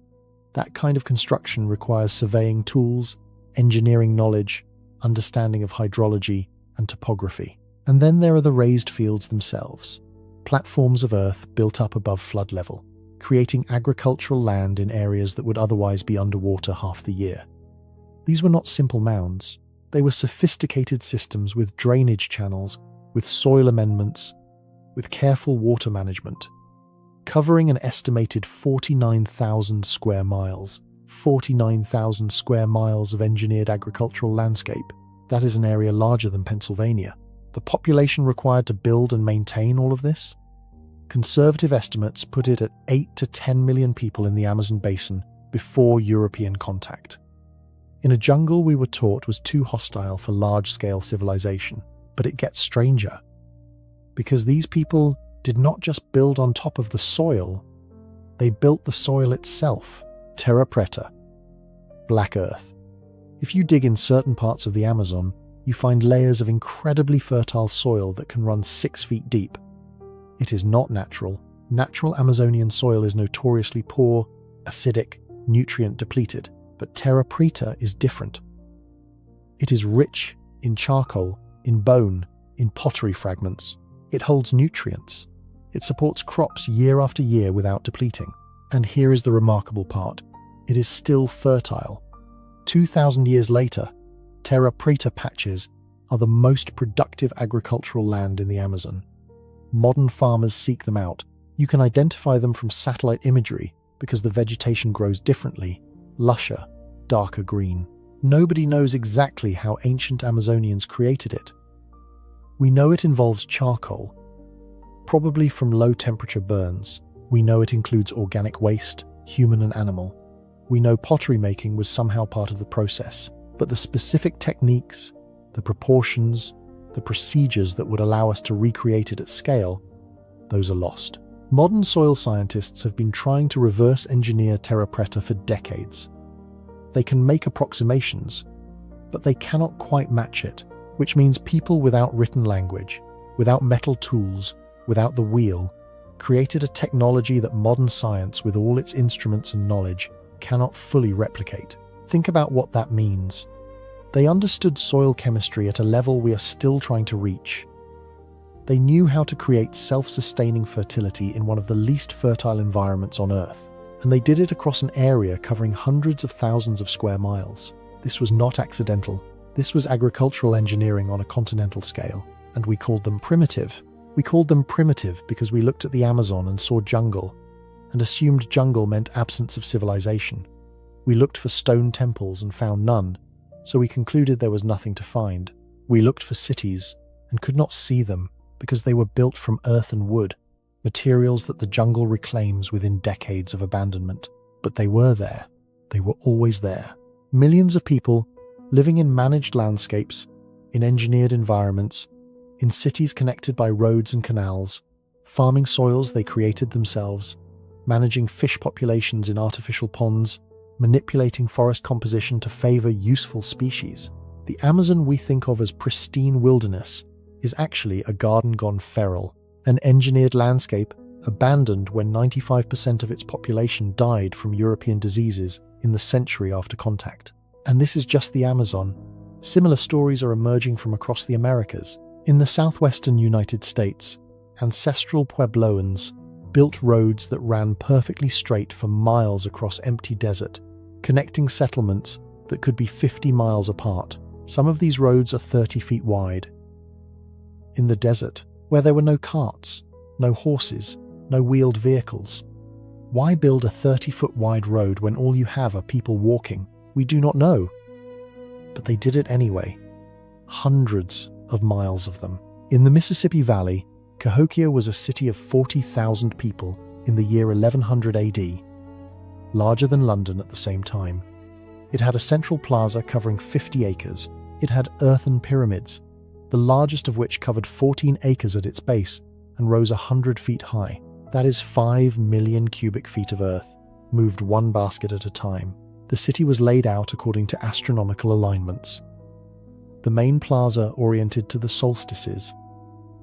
That kind of construction requires surveying tools, engineering knowledge, understanding of hydrology and topography. And then there are the raised fields themselves, platforms of earth built up above flood level, creating agricultural land in areas that would otherwise be underwater half the year. These were not simple mounds. They were sophisticated systems with drainage channels, with soil amendments, with careful water management, covering an estimated 49,000 square miles. 49,000 square miles of engineered agricultural landscape. That is an area larger than Pennsylvania. The population required to build and maintain all of this? Conservative estimates put it at 8 to 10 million people in the Amazon basin before European contact. In a jungle we were taught was too hostile for large-scale civilization. But it gets stranger. Because these people did not just build on top of the soil, they built the soil itself. Terra preta. Black earth. If you dig in certain parts of the Amazon, you find layers of incredibly fertile soil that can run 6 feet deep. It is not natural. Natural Amazonian soil is notoriously poor, acidic, nutrient depleted, but terra preta is different. It is rich in charcoal, in bone, in pottery fragments. It holds nutrients. It supports crops year after year without depleting. And here is the remarkable part. It is still fertile. 2,000 years later, terra preta patches are the most productive agricultural land in the Amazon. Modern farmers seek them out. You can identify them from satellite imagery because the vegetation grows differently, lusher, darker green. Nobody knows exactly how ancient Amazonians created it. We know it involves charcoal, probably from low-temperature burns. We know it includes organic waste, human and animal. We know pottery making was somehow part of the process, but the specific techniques, the proportions, the procedures that would allow us to recreate it at scale, those are lost. Modern soil scientists have been trying to reverse engineer terra preta for decades. They can make approximations, but they cannot quite match it, which means people without written language, without metal tools, without the wheel, created a technology that modern science, with all its instruments and knowledge, cannot fully replicate. Think about what that means. They understood soil chemistry at a level we are still trying to reach. They knew how to create self-sustaining fertility in one of the least fertile environments on Earth, and they did it across an area covering hundreds of thousands of square miles. This was not accidental. This was agricultural engineering on a continental scale, and we called them primitive. We called them primitive because we looked at the Amazon and saw jungle, and assumed jungle meant absence of civilization. We looked for stone temples and found none, so we concluded there was nothing to find. We looked for cities and could not see them because they were built from earth and wood, materials that the jungle reclaims within decades of abandonment. But they were there. They were always there. Millions of people living in managed landscapes, in engineered environments, in cities connected by roads and canals, farming soils they created themselves, managing fish populations in artificial ponds, manipulating forest composition to favor useful species. The Amazon we think of as pristine wilderness is actually a garden gone feral, an engineered landscape abandoned when 95% of its population died from European diseases in the century after contact. And this is just the Amazon. Similar stories are emerging from across the Americas. In the southwestern United States, ancestral Puebloans built roads that ran perfectly straight for miles across empty desert, connecting settlements that could be 50 miles apart. Some of these roads are 30 feet wide. In the desert, where there were no carts, no horses, no wheeled vehicles. Why build a 30-foot wide road when all you have are people walking? We do not know. But they did it anyway. Hundreds of miles of them. In the Mississippi Valley, Cahokia was a city of 40,000 people in the year 1100 AD, larger than London at the same time. It had a central plaza covering 50 acres. It had earthen pyramids, the largest of which covered 14 acres at its base and rose 100 feet high. That is 5 million cubic feet of earth, moved one basket at a time. The city was laid out according to astronomical alignments. The main plaza oriented to the solstices,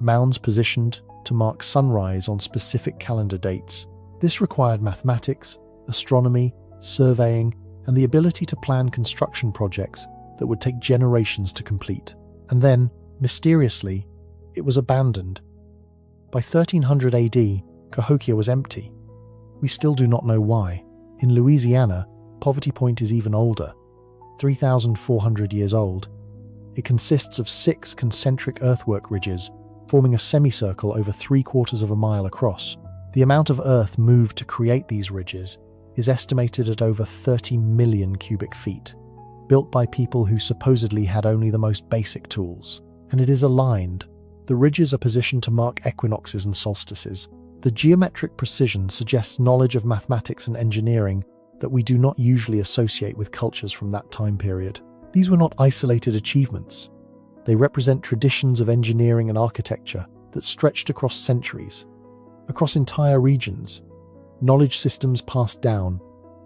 mounds positioned to mark sunrise on specific calendar dates. This required mathematics, astronomy, surveying, and the ability to plan construction projects that would take generations to complete. And then, mysteriously, it was abandoned. By 1300 AD, Cahokia was empty. We still do not know why. In Louisiana, Poverty Point is even older, 3,400 years old. It consists of 6 concentric earthwork ridges, forming a semicircle over 3/4 of a mile across. The amount of earth moved to create these ridges is estimated at over 30 million cubic feet, built by people who supposedly had only the most basic tools. And it is aligned. The ridges are positioned to mark equinoxes and solstices. The geometric precision suggests knowledge of mathematics and engineering that we do not usually associate with cultures from that time period. These were not isolated achievements. They represent traditions of engineering and architecture that stretched across centuries, across entire regions. Knowledge systems passed down,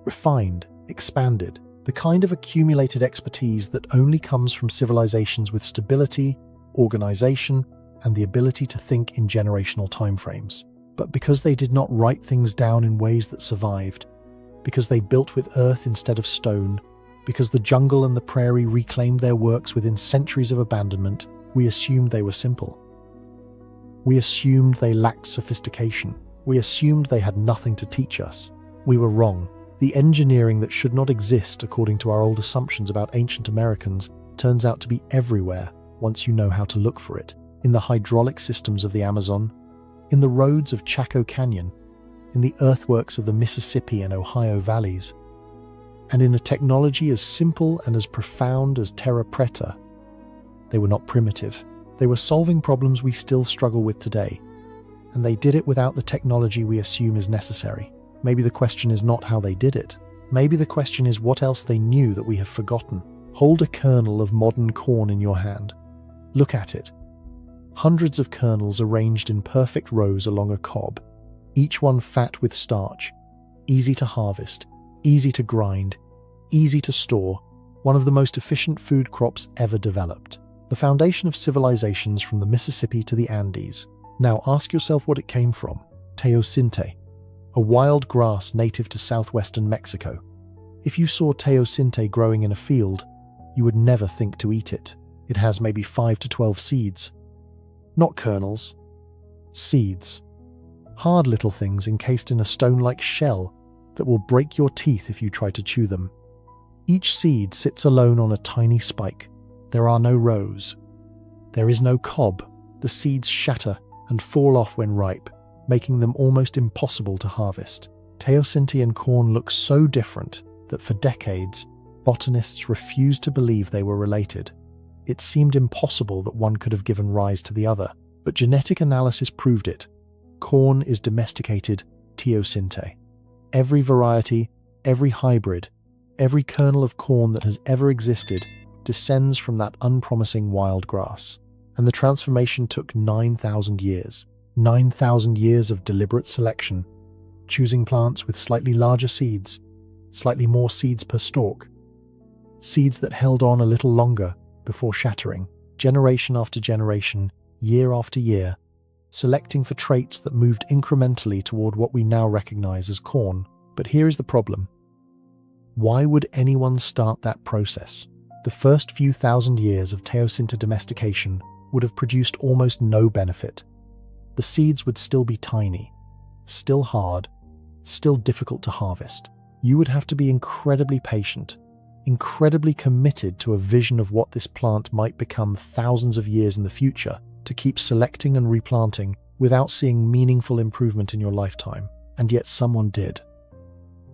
refined, expanded, the kind of accumulated expertise that only comes from civilizations with stability, organization, and the ability to think in generational timeframes. But because they did not write things down in ways that survived, because they built with earth instead of stone, because the jungle and the prairie reclaimed their works within centuries of abandonment, We assumed they were simple. We assumed they lacked sophistication. We assumed they had nothing to teach us. We were wrong. The engineering that should not exist according to our old assumptions about ancient Americans turns out to be everywhere once you know how to look for it. In the hydraulic systems of the Amazon, in the roads of Chaco Canyon, in the earthworks of the Mississippi and Ohio valleys, and in a technology as simple and as profound as terra preta. They were not primitive. They were solving problems we still struggle with today, and they did it without the technology we assume is necessary. Maybe the question is not how they did it. Maybe the question is what else they knew that we have forgotten. Hold a kernel of modern corn in your hand. Look at it. Hundreds of kernels arranged in perfect rows along a cob, each one fat with starch, easy to harvest, easy to grind, easy to store, one of the most efficient food crops ever developed. The foundation of civilizations from the Mississippi to the Andes. Now ask yourself what it came from. Teosinte, a wild grass native to southwestern Mexico. If you saw teosinte growing in a field, you would never think to eat it. It has maybe 5 to 12 seeds. Not kernels. Seeds. Hard little things encased in a stone-like shell that will break your teeth if you try to chew them. Each seed sits alone on a tiny spike. There are no rows. There is no cob. The seeds shatter and fall off when ripe, making them almost impossible to harvest. Teosinte and corn look so different that for decades, botanists refused to believe they were related. It seemed impossible that one could have given rise to the other, but genetic analysis proved it. Corn is domesticated teosinte. Every variety, every hybrid, every kernel of corn that has ever existed descends from that unpromising wild grass. And the transformation took 9,000 years. 9,000 years of deliberate selection, choosing plants with slightly larger seeds, slightly more seeds per stalk, seeds that held on a little longer before shattering, generation after generation, year after year, selecting for traits that moved incrementally toward what we now recognize as corn. But here is the problem. Why would anyone start that process? The first few thousand years of teosinte domestication would have produced almost no benefit. The seeds would still be tiny, still hard, still difficult to harvest. You would have to be incredibly patient, incredibly committed to a vision of what this plant might become thousands of years in the future to keep selecting and replanting without seeing meaningful improvement in your lifetime. And yet someone did.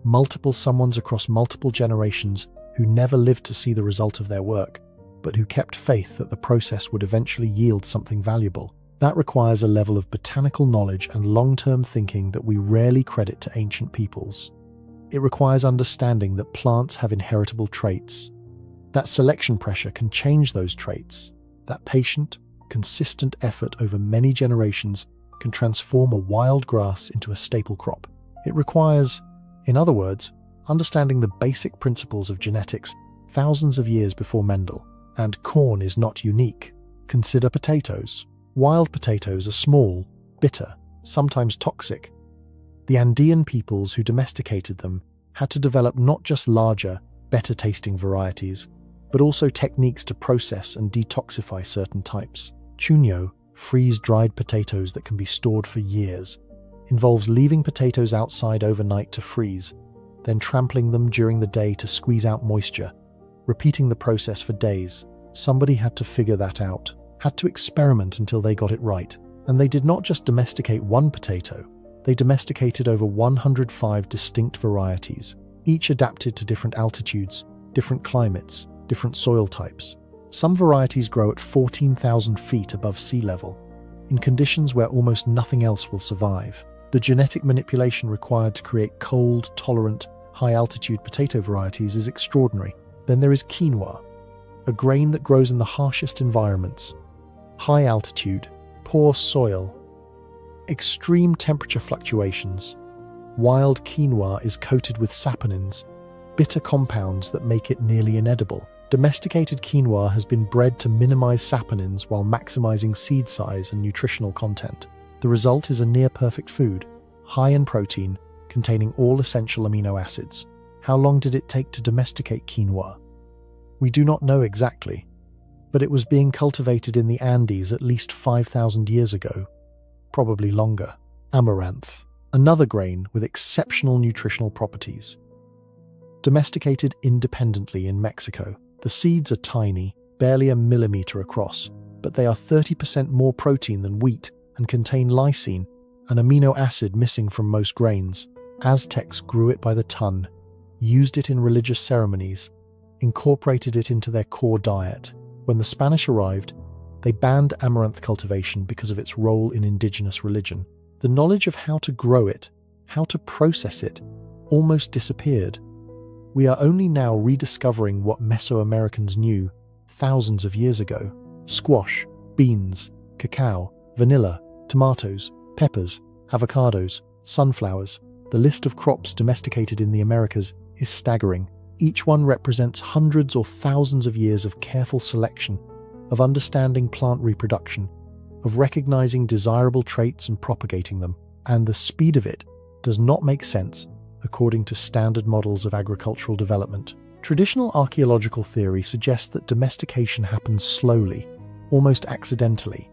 Multiple someones across multiple generations who never lived to see the result of their work, but who kept faith that the process would eventually yield something valuable. That requires a level of botanical knowledge and long-term thinking that we rarely credit to ancient peoples. It requires understanding that plants have inheritable traits, that selection pressure can change those traits, that patient, consistent effort over many generations can transform a wild grass into a staple crop. It requires, in other words, understanding the basic principles of genetics thousands of years before Mendel. And corn is not unique. Consider potatoes. Wild potatoes are small, bitter, sometimes toxic. The Andean peoples who domesticated them had to develop not just larger, better-tasting varieties, but also techniques to process and detoxify certain types. Chuño, freeze-dried potatoes that can be stored for years, involves leaving potatoes outside overnight to freeze, then trampling them during the day to squeeze out moisture, repeating the process for days. Somebody had to figure that out, had to experiment until they got it right. And they did not just domesticate one potato, they domesticated over 105 distinct varieties, each adapted to different altitudes, different climates, different soil types. Some varieties grow at 14,000 feet above sea level, in conditions where almost nothing else will survive. The genetic manipulation required to create cold-tolerant, high-altitude potato varieties is extraordinary. Then there is quinoa, a grain that grows in the harshest environments. High altitude, poor soil, extreme temperature fluctuations. Wild quinoa is coated with saponins, bitter compounds that make it nearly inedible. Domesticated quinoa has been bred to minimize saponins while maximizing seed size and nutritional content. The result is a near-perfect food, high in protein, containing all essential amino acids. How long did it take to domesticate quinoa? We do not know exactly, but it was being cultivated in the Andes at least 5,000 years ago, probably longer. Amaranth, another grain with exceptional nutritional properties. Domesticated independently in Mexico, the seeds are tiny, barely a millimeter across, but they are 30% more protein than wheat and contain lysine, an amino acid missing from most grains. Aztecs grew it by the ton, used it in religious ceremonies, incorporated it into their core diet. When the Spanish arrived, they banned amaranth cultivation because of its role in indigenous religion. The knowledge of how to grow it, how to process it, almost disappeared. We are only now rediscovering what Mesoamericans knew thousands of years ago. Squash, beans, cacao, vanilla, tomatoes, peppers, avocados, sunflowers. The list of crops domesticated in the Americas is staggering. Each one represents hundreds or thousands of years of careful selection, of understanding plant reproduction, of recognizing desirable traits and propagating them. And the speed of it does not make sense according to standard models of agricultural development. Traditional archaeological theory suggests that domestication happens slowly, almost accidentally.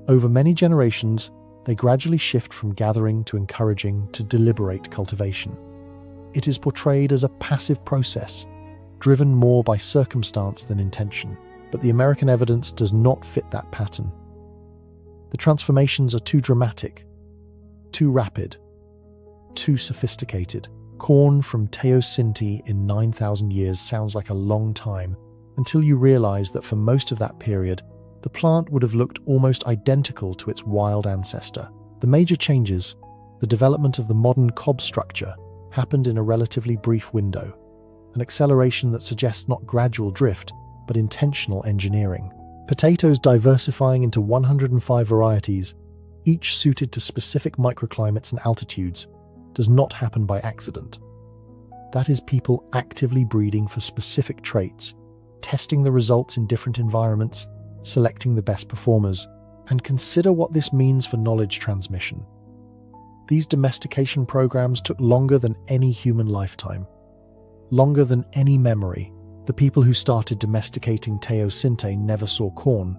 Over many generations, they gradually shift from gathering to encouraging to deliberate cultivation. It is portrayed as a passive process, driven more by circumstance than intention, but the American evidence does not fit that pattern. The transformations are too dramatic, too rapid, too sophisticated. Corn from Teosinte in 9,000 years sounds like a long time, until you realize that for most of that period, the plant would have looked almost identical to its wild ancestor. The major changes, the development of the modern cob structure, happened in a relatively brief window, an acceleration that suggests not gradual drift, but intentional engineering. Potatoes diversifying into 105 varieties, each suited to specific microclimates and altitudes, does not happen by accident. That is people actively breeding for specific traits, testing the results in different environments, selecting the best performers, and consider what this means for knowledge transmission. These domestication programs took longer than any human lifetime, longer than any memory. The people who started domesticating Teosinte never saw corn.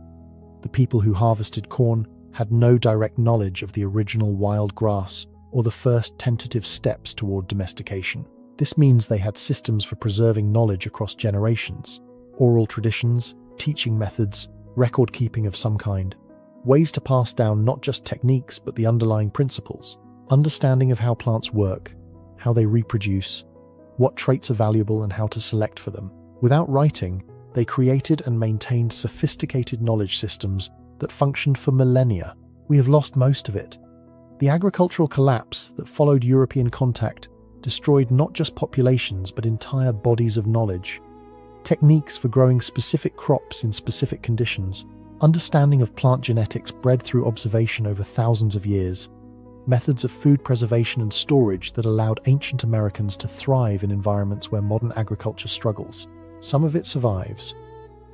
The people who harvested corn had no direct knowledge of the original wild grass or the first tentative steps toward domestication. This means they had systems for preserving knowledge across generations, oral traditions, teaching methods, record keeping of some kind, ways to pass down not just techniques but the underlying principles, understanding of how plants work, how they reproduce, what traits are valuable and how to select for them. Without writing, they created and maintained sophisticated knowledge systems that functioned for millennia. We have lost most of it. The agricultural collapse that followed European contact destroyed not just populations but entire bodies of knowledge. Techniques for growing specific crops in specific conditions, understanding of plant genetics bred through observation over thousands of years, methods of food preservation and storage that allowed ancient Americans to thrive in environments where modern agriculture struggles. Some of it survives.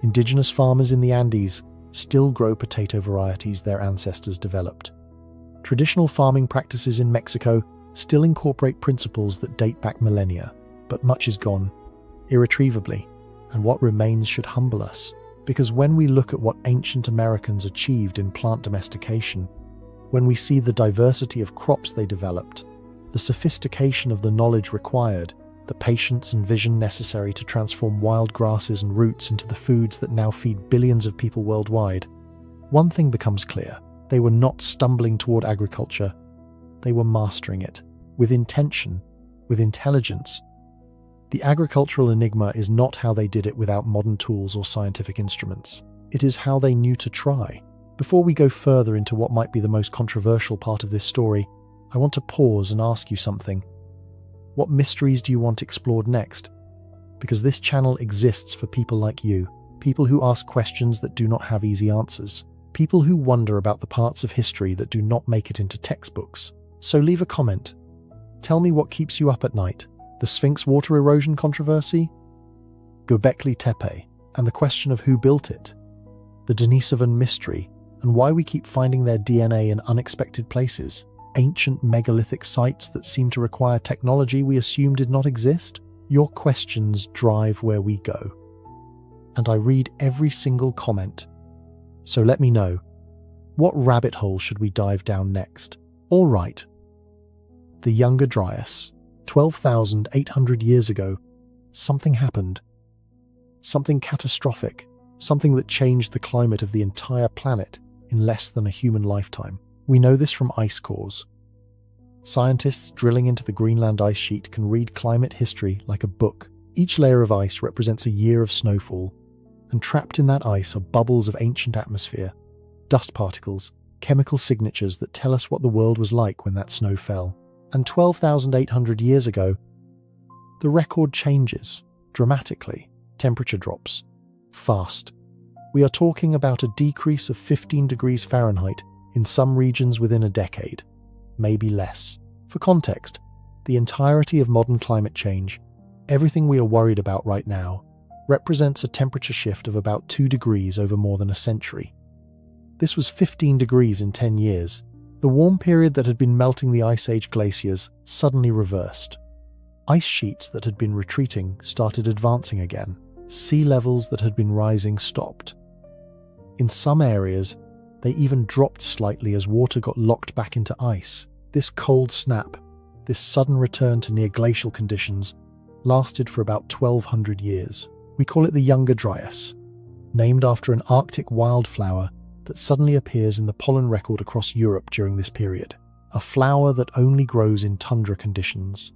Indigenous farmers in the Andes still grow potato varieties their ancestors developed. Traditional farming practices in Mexico still incorporate principles that date back millennia, but much is gone, irretrievably, and what remains should humble us. Because when we look at what ancient Americans achieved in plant domestication, when we see the diversity of crops they developed, the sophistication of the knowledge required, the patience and vision necessary to transform wild grasses and roots into the foods that now feed billions of people worldwide, one thing becomes clear. They were not stumbling toward agriculture. They were mastering it, with intention, with intelligence. The agricultural enigma is not how they did it without modern tools or scientific instruments. It is how they knew to try. Before we go further into what might be the most controversial part of this story, I want to pause and ask you something. What mysteries do you want explored next? Because this channel exists for people like you, people who ask questions that do not have easy answers, people who wonder about the parts of history that do not make it into textbooks. So leave a comment. Tell me what keeps you up at night. The Sphinx water erosion controversy? Göbekli Tepe, and the question of who built it? The Denisovan mystery, and why we keep finding their DNA in unexpected places? Ancient megalithic sites that seem to require technology we assume did not exist? Your questions drive where we go. and I read every single comment. So let me know, what rabbit hole should we dive down next? All right. The Younger Dryas. 12,800 years ago, something happened. Something catastrophic. Something that changed the climate of the entire planet in less than a human lifetime. We know this from ice cores. Scientists drilling into the Greenland ice sheet can read climate history like a book. Each layer of ice represents a year of snowfall, and trapped in that ice are bubbles of ancient atmosphere, dust particles, chemical signatures that tell us what the world was like when that snow fell. And 12,800 years ago, the record changes dramatically. Temperature drops fast. We are talking about a decrease of 15 degrees Fahrenheit in some regions within a decade, maybe less. For context, the entirety of modern climate change, everything we are worried about right now, represents a temperature shift of about 2 degrees over more than a century. This was 15 degrees in 10 years. The warm period that had been melting the Ice Age glaciers suddenly reversed. Ice sheets that had been retreating started advancing again. Sea levels that had been rising stopped. In some areas, they even dropped slightly as water got locked back into ice. This cold snap, this sudden return to near glacial conditions, lasted for about 1,200 years. We call it the Younger Dryas, named after an Arctic wildflower that suddenly appears in the pollen record across Europe during this period, a flower that only grows in tundra conditions.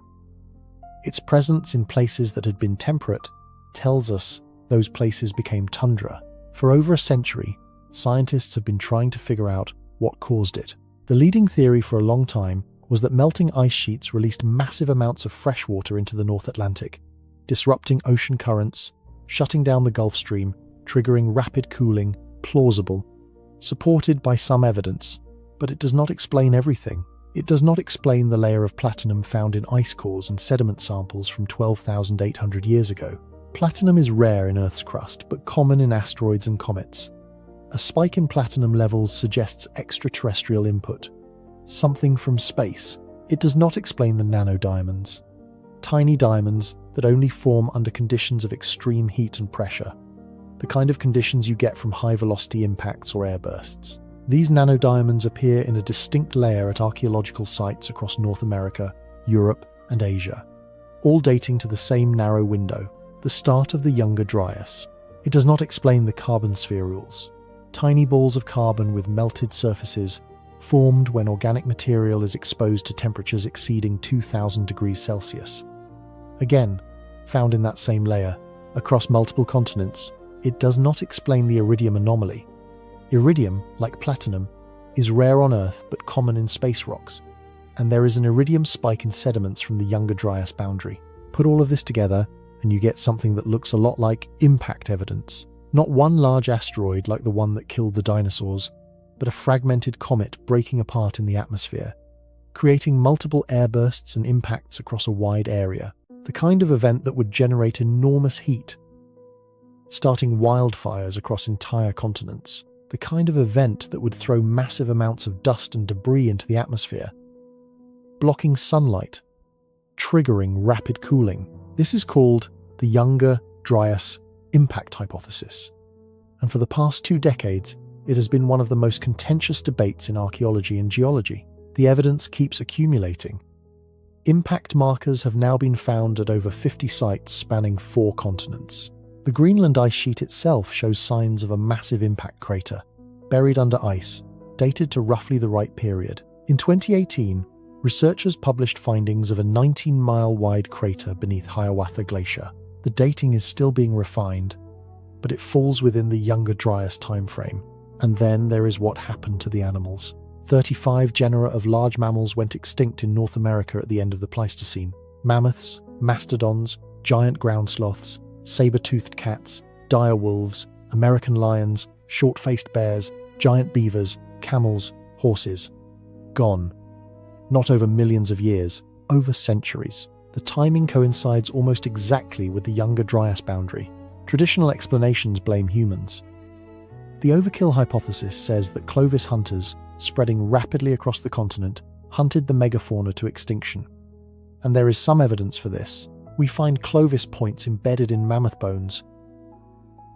Its presence in places that had been temperate tells us those places became tundra. For over a century, scientists have been trying to figure out what caused it. The leading theory for a long time was that melting ice sheets released massive amounts of fresh water into the North Atlantic, disrupting ocean currents, shutting down the Gulf Stream, triggering rapid cooling. Plausible, supported by some evidence, but it does not explain everything. It does not explain the layer of platinum found in ice cores and sediment samples from 12,800 years ago. Platinum is rare in Earth's crust, but common in asteroids and comets. A spike in platinum levels suggests extraterrestrial input, something from space. It does not explain the nanodiamonds, tiny diamonds that only form under conditions of extreme heat and pressure, the kind of conditions you get from high-velocity impacts or airbursts. These nanodiamonds appear in a distinct layer at archaeological sites across North America, Europe, and Asia, all dating to the same narrow window, the start of the Younger Dryas. It does not explain the carbon sphere rules. Tiny balls of carbon with melted surfaces formed when organic material is exposed to temperatures exceeding 2,000 degrees Celsius. Again, found in that same layer, across multiple continents. It does not explain the iridium anomaly. Iridium, like platinum, is rare on Earth but common in space rocks, and there is an iridium spike in sediments from the Younger Dryas boundary. Put all of this together, and you get something that looks a lot like impact evidence. Not one large asteroid like the one that killed the dinosaurs, but a fragmented comet breaking apart in the atmosphere, creating multiple airbursts and impacts across a wide area. The kind of event that would generate enormous heat, starting wildfires across entire continents. The kind of event that would throw massive amounts of dust and debris into the atmosphere, blocking sunlight, triggering rapid cooling. This is called the Younger Dryas impact hypothesis. And for the past 2 decades, it has been one of the most contentious debates in archaeology and geology. The evidence keeps accumulating. Impact markers have now been found at over 50 sites spanning 4 continents. The Greenland ice sheet itself shows signs of a massive impact crater, buried under ice, dated to roughly the right period. In 2018, researchers published findings of a 19-mile-wide crater beneath Hiawatha Glacier. The dating is still being refined, but it falls within the Younger Dryas timeframe. And then there is what happened to the animals. 35 genera of large mammals went extinct in North America at the end of the Pleistocene. Mammoths, mastodons, giant ground sloths, saber-toothed cats, dire wolves, American lions, short-faced bears, giant beavers, camels, horses. Gone. Not over millions of years, over centuries. The timing coincides almost exactly with the Younger Dryas boundary. Traditional explanations blame humans. The overkill hypothesis says that Clovis hunters, spreading rapidly across the continent, hunted the megafauna to extinction. And there is some evidence for this. We find Clovis points embedded in mammoth bones,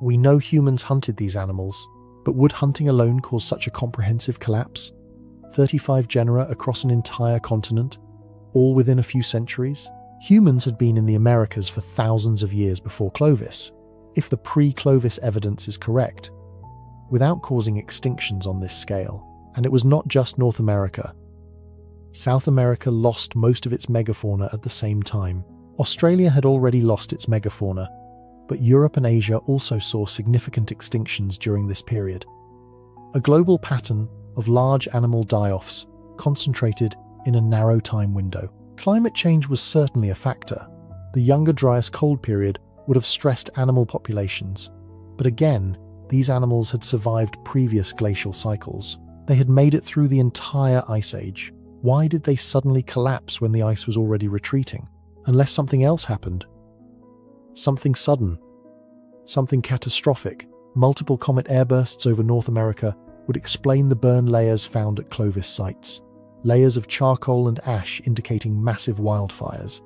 We know humans hunted these animals, but would hunting alone cause such a comprehensive collapse? 35 genera across an entire continent, all within a few centuries? Humans had been in the Americas for thousands of years before Clovis, if the pre-Clovis evidence is correct, without causing extinctions on this scale. And it was not just North America. South America lost most of its megafauna at the same time. Australia had already lost its megafauna, but Europe and Asia also saw significant extinctions during this period. A global pattern of large animal die-offs concentrated in a narrow time window. Climate change was certainly a factor. The Younger Dryas cold period would have stressed animal populations, but again, these animals had survived previous glacial cycles. They had made it through the entire ice age. Why did they suddenly collapse when the ice was already retreating? Unless something else happened. Something sudden. Something catastrophic. Multiple comet airbursts over North America would explain the burn layers found at Clovis sites. Layers of charcoal and ash indicating massive wildfires.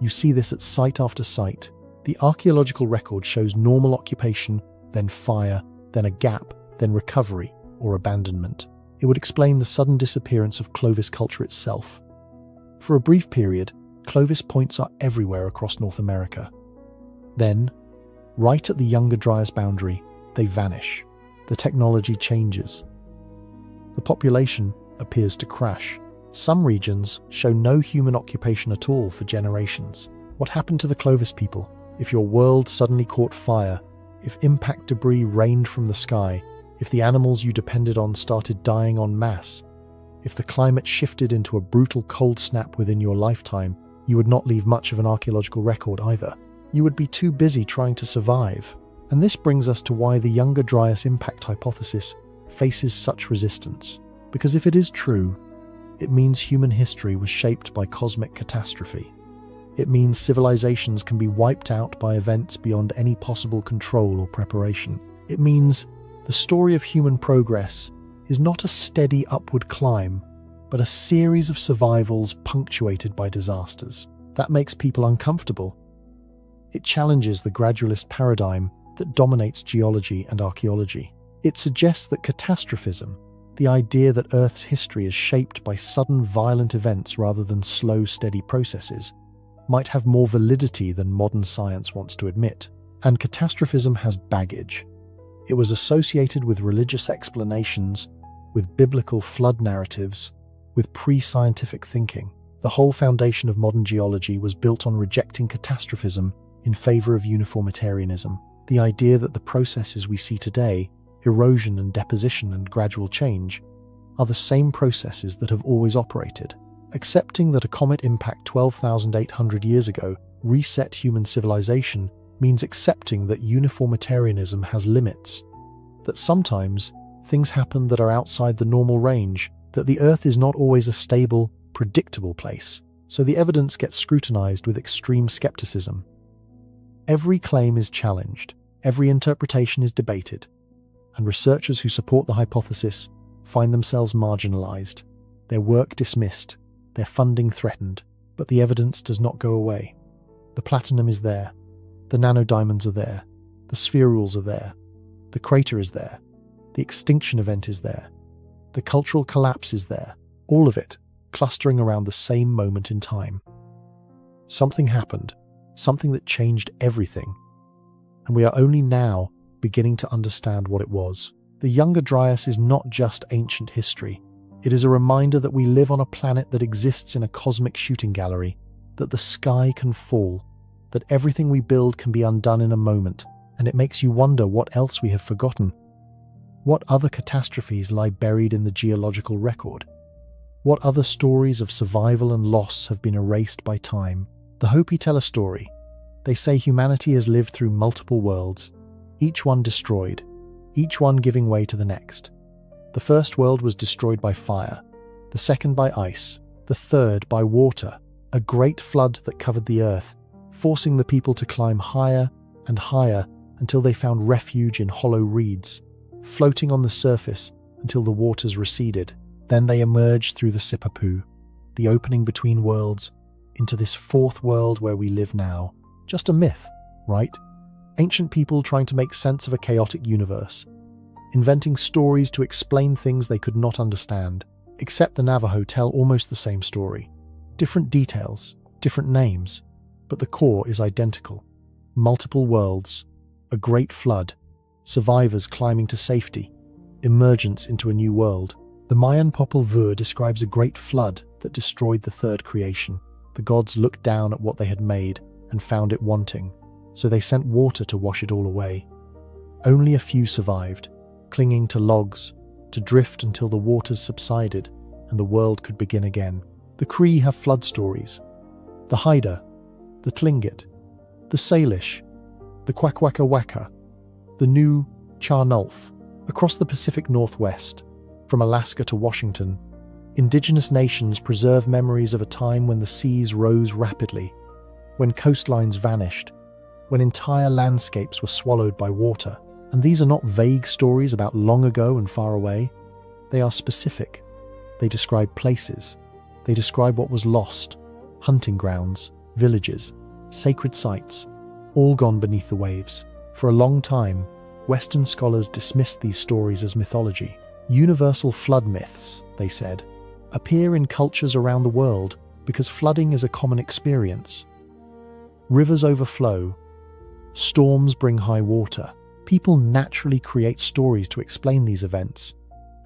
You see this at site after site. The archaeological record shows normal occupation, then fire, then a gap, then recovery or abandonment. It would explain the sudden disappearance of Clovis culture itself. For a brief period, Clovis points are everywhere across North America. Then, right at the Younger Dryas boundary, they vanish. The technology changes. The population appears to crash. Some regions show no human occupation at all for generations. What happened to the Clovis people? If your world suddenly caught fire, if impact debris rained from the sky, if the animals you depended on started dying en masse, if the climate shifted into a brutal cold snap within your lifetime, you would not leave much of an archaeological record either. You would be too busy trying to survive. And this brings us to why the Younger Dryas impact hypothesis faces such resistance. Because if it is true, it means human history was shaped by cosmic catastrophe. It means civilizations can be wiped out by events beyond any possible control or preparation. It means the story of human progress is not a steady upward climb, but a series of survivals punctuated by disasters. That makes people uncomfortable. It challenges the gradualist paradigm that dominates geology and archaeology. It suggests that catastrophism, the idea that Earth's history is shaped by sudden violent events rather than slow, steady processes, might have more validity than modern science wants to admit. And catastrophism has baggage. It was associated with religious explanations, with biblical flood narratives, with pre-scientific thinking. The whole foundation of modern geology was built on rejecting catastrophism in favor of uniformitarianism. The idea that the processes we see today, erosion and deposition and gradual change, are the same processes that have always operated. Accepting that a comet impact 12,800 years ago reset human civilization means accepting that uniformitarianism has limits, that sometimes things happen that are outside the normal range, that the Earth is not always a stable, predictable place, so the evidence gets scrutinized with extreme skepticism. Every claim is challenged, every interpretation is debated, and researchers who support the hypothesis find themselves marginalized, their work dismissed, their funding threatened, but the evidence does not go away. The platinum is there, the nanodiamonds are there, the spherules are there, the crater is there, the extinction event is there, the cultural collapse is there, all of it clustering around the same moment in time. Something happened, something that changed everything, and we are only now beginning to understand what it was. The Younger Dryas is not just ancient history. It is a reminder that we live on a planet that exists in a cosmic shooting gallery, that the sky can fall, that everything we build can be undone in a moment, and it makes you wonder what else we have forgotten. What other catastrophes lie buried in the geological record? What other stories of survival and loss have been erased by time? The Hopi tell a story. They say humanity has lived through multiple worlds, each one destroyed, each one giving way to the next. The first world was destroyed by fire, the second by ice, the third by water, a great flood that covered the earth, forcing the people to climb higher and higher until they found refuge in hollow reeds, floating on the surface until the waters receded. Then they emerged through the Sipapu, the opening between worlds, into this fourth world where we live now. Just a myth, right? Ancient people trying to make sense of a chaotic universe, inventing stories to explain things they could not understand. Except the Navajo tell almost the same story. Different details, different names, but the core is identical. Multiple worlds, a great flood, survivors climbing to safety, emergence into a new world. The Mayan Popol Vuh describes a great flood that destroyed the third creation. The gods looked down at what they had made and found it wanting, so they sent water to wash it all away. Only a few survived, clinging to logs, to drift until the waters subsided and the world could begin again. The Cree have flood stories. The Haida, the Tlingit, the Salish, the Kwakwaka'wakw, the New Charnulf. Across the Pacific Northwest, from Alaska to Washington, indigenous nations preserve memories of a time when the seas rose rapidly, when coastlines vanished, when entire landscapes were swallowed by water. And these are not vague stories about long ago and far away. They are specific. They describe places. They describe what was lost, hunting grounds, villages, sacred sites, all gone beneath the waves. For a long time, Western scholars dismissed these stories as mythology. Universal flood myths, they said, appear in cultures around the world because flooding is a common experience. Rivers overflow. Storms bring high water. People naturally create stories to explain these events,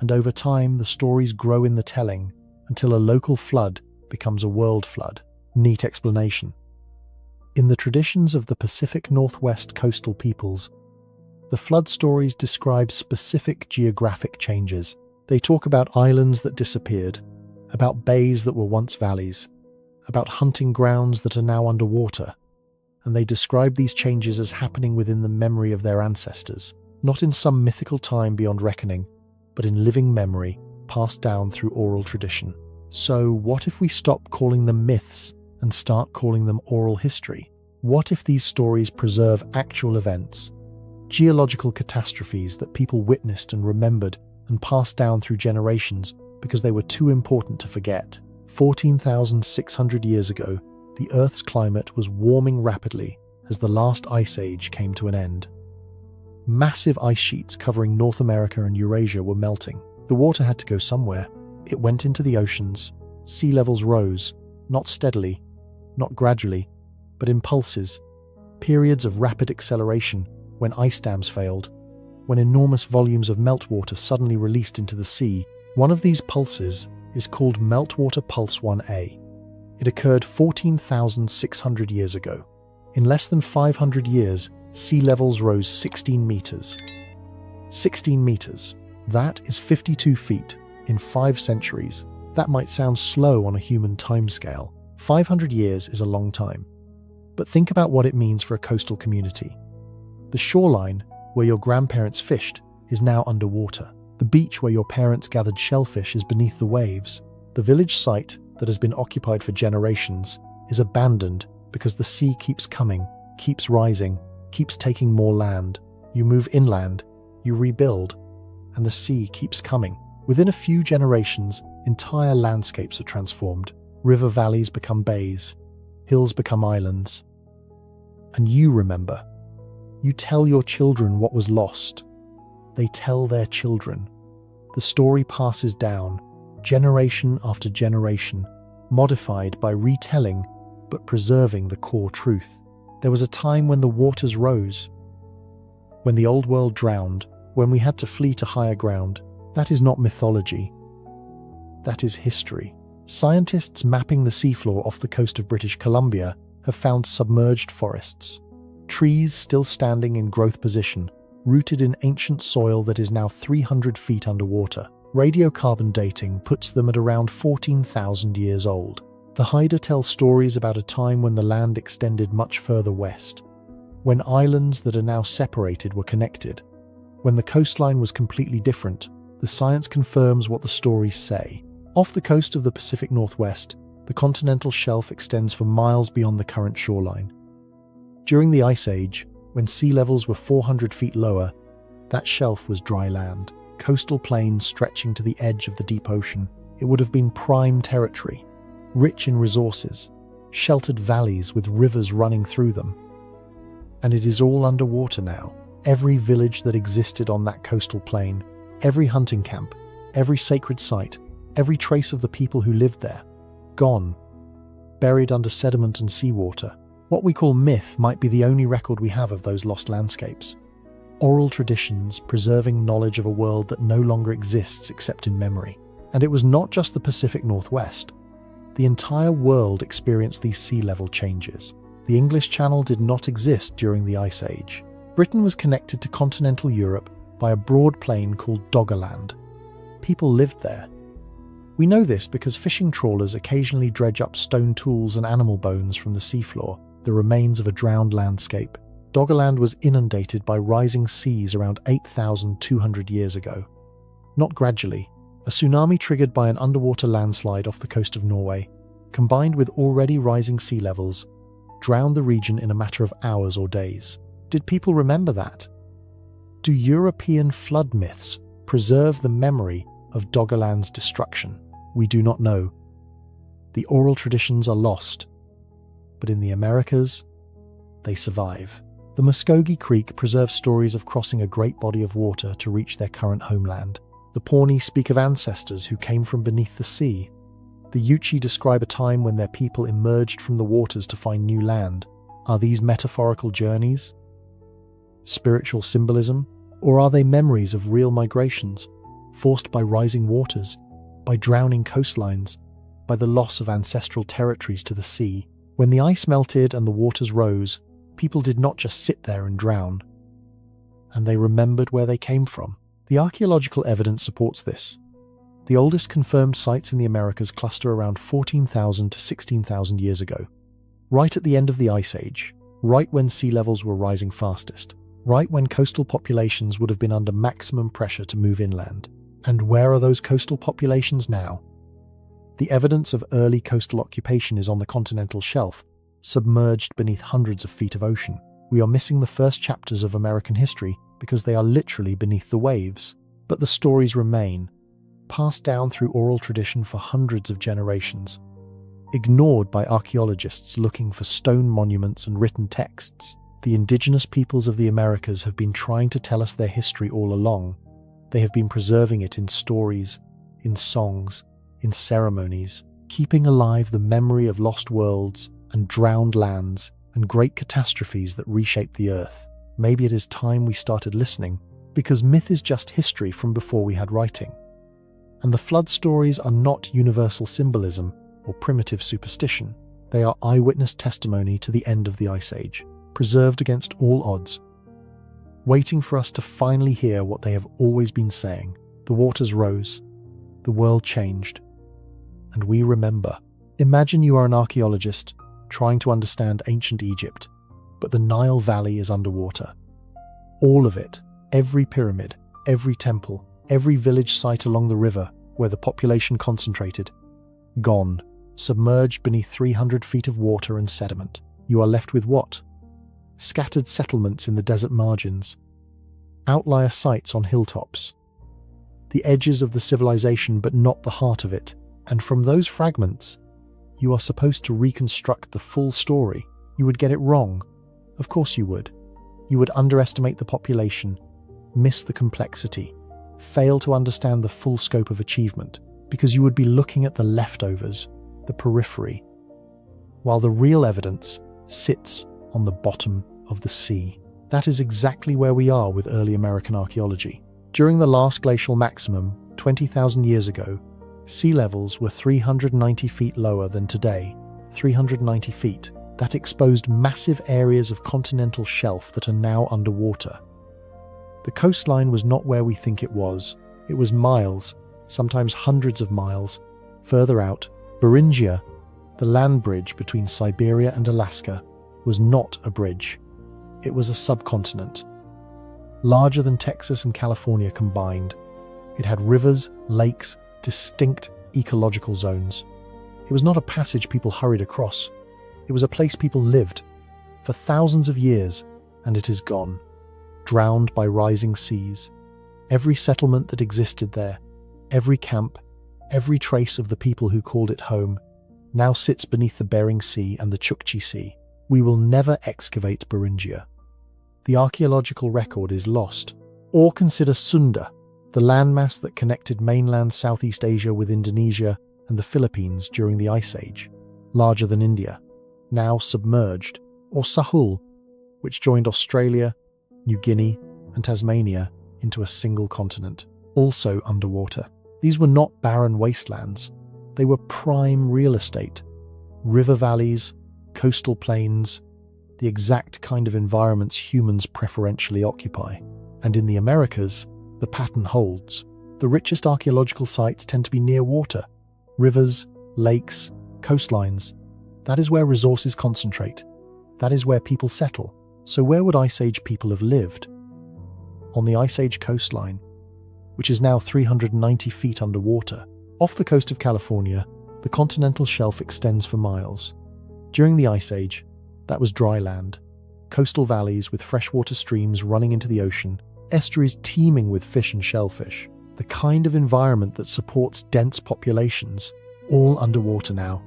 and over time the stories grow in the telling until a local flood becomes a world flood. Neat explanation. In the traditions of the Pacific Northwest coastal peoples, the flood stories describe specific geographic changes. They talk about islands that disappeared, about bays that were once valleys, about hunting grounds that are now underwater, and they describe these changes as happening within the memory of their ancestors, not in some mythical time beyond reckoning, but in living memory passed down through oral tradition. So what if we stop calling them myths and start calling them oral history? What if these stories preserve actual events, geological catastrophes that people witnessed and remembered and passed down through generations because they were too important to forget? 14,600 years ago, the Earth's climate was warming rapidly as the last ice age came to an end. Massive ice sheets covering North America and Eurasia were melting. The water had to go somewhere. It went into the oceans. Sea levels rose, not steadily, not gradually, but in pulses, periods of rapid acceleration when ice dams failed, when enormous volumes of meltwater suddenly released into the sea. One of these pulses is called Meltwater Pulse 1A. It occurred 14,600 years ago. In less than 500 years, sea levels rose 16 meters. 16 meters. That is 52 feet in 5 centuries. That might sound slow on a human timescale. 500 years is a long time. But think about what it means for a coastal community. The shoreline, where your grandparents fished, is now underwater. The beach where your parents gathered shellfish is beneath the waves. The village site that has been occupied for generations is abandoned because the sea keeps coming, keeps rising, keeps taking more land. You move inland, you rebuild, and the sea keeps coming. Within a few generations, entire landscapes are transformed. River valleys become bays, hills become islands. And you remember. You tell your children what was lost. They tell their children. The story passes down, generation after generation, modified by retelling but preserving the core truth. There was a time when the waters rose, when the old world drowned, when we had to flee to higher ground. That is not mythology. That is history. Scientists mapping the seafloor off the coast of British Columbia have found submerged forests, trees still standing in growth position, rooted in ancient soil that is now 300 feet underwater. Radiocarbon dating puts them at around 14,000 years old. The Haida tell stories about a time when the land extended much further west, when islands that are now separated were connected, when the coastline was completely different. The science confirms what the stories say. Off the coast of the Pacific Northwest, the continental shelf extends for miles beyond the current shoreline. During the Ice Age, when sea levels were 400 feet lower, that shelf was dry land, coastal plains stretching to the edge of the deep ocean. It would have been prime territory, rich in resources, sheltered valleys with rivers running through them. And it is all underwater now. Every village that existed on that coastal plain, every hunting camp, every sacred site, every trace of the people who lived there, gone, buried under sediment and seawater. What we call myth might be the only record we have of those lost landscapes. Oral traditions preserving knowledge of a world that no longer exists except in memory. And it was not just the Pacific Northwest. The entire world experienced these sea level changes. The English Channel did not exist during the Ice Age. Britain was connected to continental Europe by a broad plain called Doggerland. People lived there. We know this because fishing trawlers occasionally dredge up stone tools and animal bones from the seafloor, the remains of a drowned landscape. Doggerland was inundated by rising seas around 8,200 years ago. Not gradually. A tsunami triggered by an underwater landslide off the coast of Norway, combined with already rising sea levels, drowned the region in a matter of hours or days. Did people remember that? Do European flood myths preserve the memory of Doggerland's destruction? We do not know. The oral traditions are lost, but in the Americas, they survive. The Muskogee Creek preserves stories of crossing a great body of water to reach their current homeland. The Pawnee speak of ancestors who came from beneath the sea. The Yuchi describe a time when their people emerged from the waters to find new land. Are these metaphorical journeys? Spiritual symbolism? Or are they memories of real migrations, forced by rising waters, by drowning coastlines, by the loss of ancestral territories to the sea? When the ice melted and the waters rose, people did not just sit there and drown. And they remembered where they came from. The archaeological evidence supports this. The oldest confirmed sites in the Americas cluster around 14,000 to 16,000 years ago, right at the end of the Ice Age, right when sea levels were rising fastest, right when coastal populations would have been under maximum pressure to move inland. And where are those coastal populations now? The evidence of early coastal occupation is on the continental shelf, submerged beneath hundreds of feet of ocean. We are missing the first chapters of American history because they are literally beneath the waves. But the stories remain, passed down through oral tradition for hundreds of generations, ignored by archaeologists looking for stone monuments and written texts. The indigenous peoples of the Americas have been trying to tell us their history all along. They have been preserving it in stories, in songs, in ceremonies, keeping alive the memory of lost worlds and drowned lands and great catastrophes that reshaped the earth. Maybe it is time we started listening, because myth is just history from before we had writing. And the flood stories are not universal symbolism or primitive superstition. They are eyewitness testimony to the end of the Ice Age, preserved against all odds, waiting for us to finally hear what they have always been saying. The waters rose, the world changed, and we remember. Imagine you are an archaeologist trying to understand ancient Egypt, but the Nile Valley is underwater. All of it, every pyramid, every temple, every village site along the river where the population concentrated, gone, submerged beneath 300 feet of water and sediment. You are left with what? Scattered settlements in the desert margins, outlier sites on hilltops, the edges of the civilization but not the heart of it. And from those fragments, you are supposed to reconstruct the full story. You would get it wrong. Of course you would. You would underestimate the population, miss the complexity, fail to understand the full scope of achievement, because you would be looking at the leftovers, the periphery, while the real evidence sits on the bottom of the sea. That is exactly where we are with early American archaeology. During the last glacial maximum, 20,000 years ago, sea levels were 390 feet lower than today. 390 feet. That exposed massive areas of continental shelf that are now underwater. The coastline was not where we think it was. It was miles, sometimes hundreds of miles, further out. Beringia, the land bridge between Siberia and Alaska, was not a bridge. It was a subcontinent, larger than Texas and California combined. It had rivers, lakes, distinct ecological zones. It was not a passage people hurried across. It was a place people lived for thousands of years, and it is gone, drowned by rising seas. Every settlement that existed there, every camp, every trace of the people who called it home, now sits beneath the Bering Sea and the Chukchi Sea. We will never excavate Beringia. the archaeological record is lost. Or consider Sunda, the landmass that connected mainland Southeast Asia with Indonesia and the Philippines during the Ice Age, larger than India, now submerged. Or Sahul, which joined Australia, New Guinea, and Tasmania into a single continent, also underwater. These were not barren wastelands. They were prime real estate. River valleys, coastal plains, the exact kind of environments humans preferentially occupy. And in the Americas, the pattern holds. The richest archaeological sites tend to be near water. Rivers, lakes, coastlines. That is where resources concentrate. That is where people settle. So where would Ice Age people have lived? On the Ice Age coastline, which is now 390 feet underwater. Off the coast of California, the continental shelf extends for miles. During the Ice Age, that was dry land. Coastal valleys with freshwater streams running into the ocean, estuaries teeming with fish and shellfish. The kind of environment that supports dense populations, all underwater now.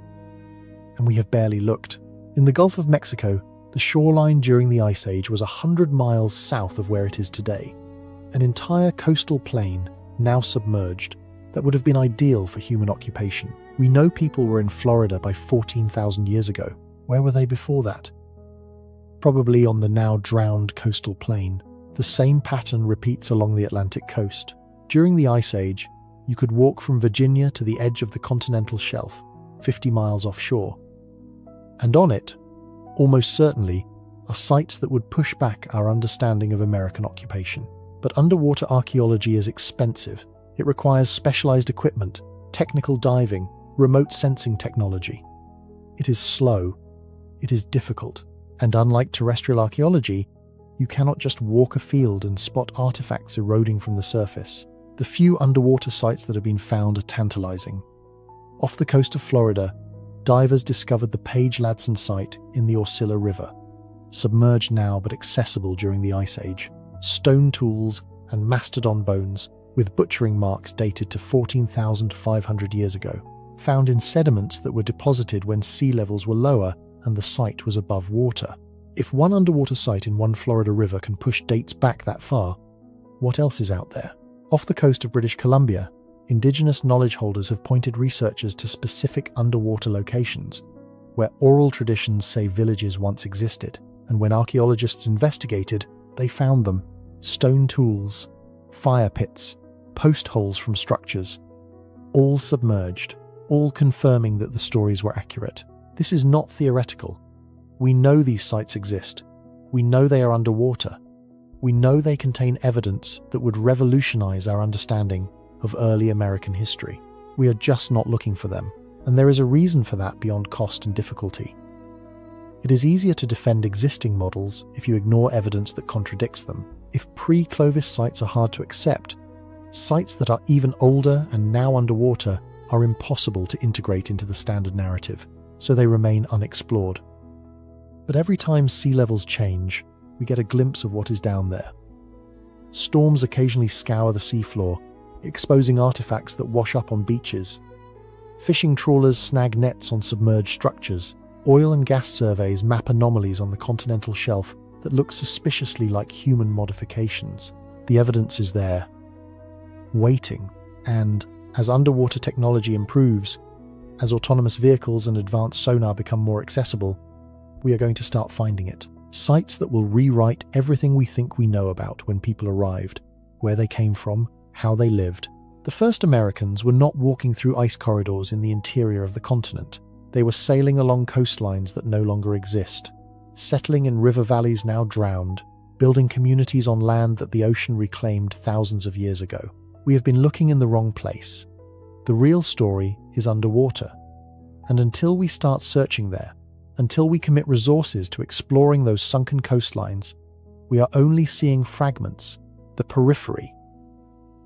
And we have barely looked. In the Gulf of Mexico, the shoreline during the Ice Age was 100 miles south of where it is today. An entire coastal plain, now submerged, that would have been ideal for human occupation. We know people were in Florida by 14,000 years ago. Where were they before that? Probably on the now drowned coastal plain. The same pattern repeats along the Atlantic coast. During the Ice Age, you could walk from Virginia to the edge of the continental shelf, 50 miles offshore. And on it, almost certainly, are sites that would push back our understanding of American occupation. But underwater archaeology is expensive. It requires specialized equipment, technical diving, remote sensing technology. It is slow. It is difficult. And unlike terrestrial archaeology, you cannot just walk a field and spot artifacts eroding from the surface. The few underwater sites that have been found are tantalizing. Off the coast of Florida, divers discovered the Page Ladson site in the Orcilla River, submerged now but accessible during the Ice Age. Stone tools and mastodon bones with butchering marks dated to 14,500 years ago, found in sediments that were deposited when sea levels were lower and the site was above water. If one underwater site in one Florida river can push dates back that far, what else is out there? Off the coast of British Columbia, indigenous knowledge holders have pointed researchers to specific underwater locations where oral traditions say villages once existed, and when archaeologists investigated, they found them. Stone tools, fire pits, post holes from structures, all submerged, all confirming that the stories were accurate. This is not theoretical. We know these sites exist. We know they are underwater. We know they contain evidence that would revolutionize our understanding of early American history. We are just not looking for them, and there is a reason for that beyond cost and difficulty. It is easier to defend existing models if you ignore evidence that contradicts them. If pre-Clovis sites are hard to accept, sites that are even older and now underwater are impossible to integrate into the standard narrative, so they remain unexplored. But every time sea levels change, we get a glimpse of what is down there. Storms occasionally scour the seafloor, exposing artifacts that wash up on beaches. Fishing trawlers snag nets on submerged structures. Oil and gas surveys map anomalies on the continental shelf that look suspiciously like human modifications. The evidence is there, waiting, and as underwater technology improves, as autonomous vehicles and advanced sonar become more accessible, we are going to start finding it. Sites that will rewrite everything we think we know about when people arrived, where they came from, how they lived. The first Americans were not walking through ice corridors in the interior of the continent. They were sailing along coastlines that no longer exist, settling in river valleys now drowned, building communities on land that the ocean reclaimed thousands of years ago. We have been looking in the wrong place. The real story is underwater. And until we start searching there, until we commit resources to exploring those sunken coastlines, we are only seeing fragments, the periphery,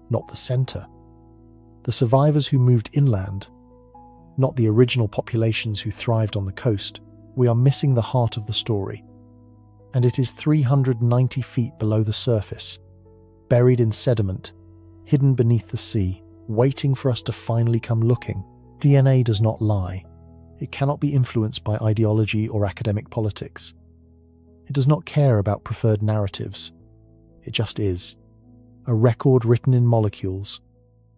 not the center. The survivors who moved inland, not the original populations who thrived on the coast. We are missing the heart of the story. And it is 390 feet below the surface, buried in sediment, hidden beneath the sea, waiting for us to finally come looking. DNA does not lie. It cannot be influenced by ideology or academic politics. It does not care about preferred narratives. It just is. A record written in molecules,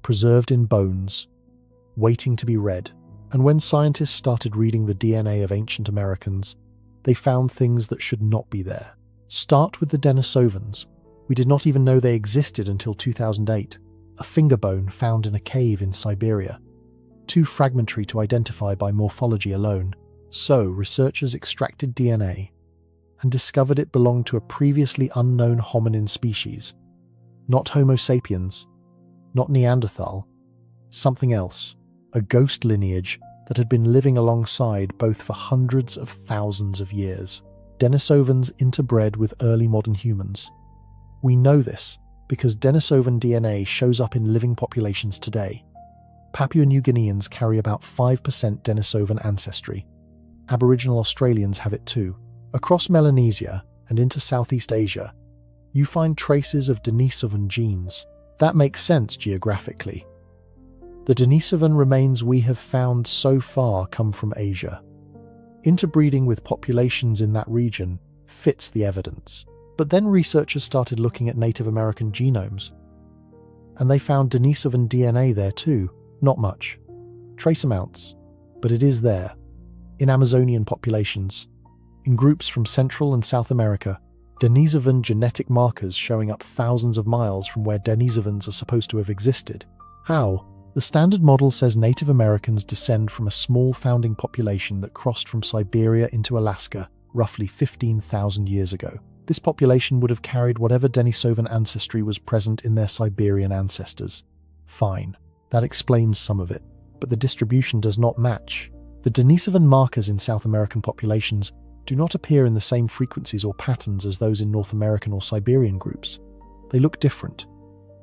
preserved in bones, waiting to be read. And when scientists started reading the DNA of ancient Americans, they found things that should not be there. Start with the Denisovans. We did not even know they existed until 2008, a finger bone found in a cave in Siberia. Too fragmentary to identify by morphology alone. So, researchers extracted DNA and discovered it belonged to a previously unknown hominin species. Not Homo sapiens, not Neanderthal, something else, a ghost lineage that had been living alongside both for hundreds of thousands of years. Denisovans interbred with early modern humans. We know this because Denisovan DNA shows up in living populations today. Papua New Guineans carry about 5% Denisovan ancestry. Aboriginal Australians have it too. Across Melanesia and into Southeast Asia, you find traces of Denisovan genes. That makes sense geographically. The Denisovan remains we have found so far come from Asia. Interbreeding with populations in that region fits the evidence. But then researchers started looking at Native American genomes, and they found Denisovan DNA there too. Not much. Trace amounts, but it is there. In Amazonian populations, in groups from Central and South America, Denisovan genetic markers showing up thousands of miles from where Denisovans are supposed to have existed. How? The standard model says Native Americans descend from a small founding population that crossed from Siberia into Alaska roughly 15,000 years ago. This population would have carried whatever Denisovan ancestry was present in their Siberian ancestors. Fine, that explains some of it, but the distribution does not match. The Denisovan markers in South American populations do not appear in the same frequencies or patterns as those in North American or Siberian groups. They look different,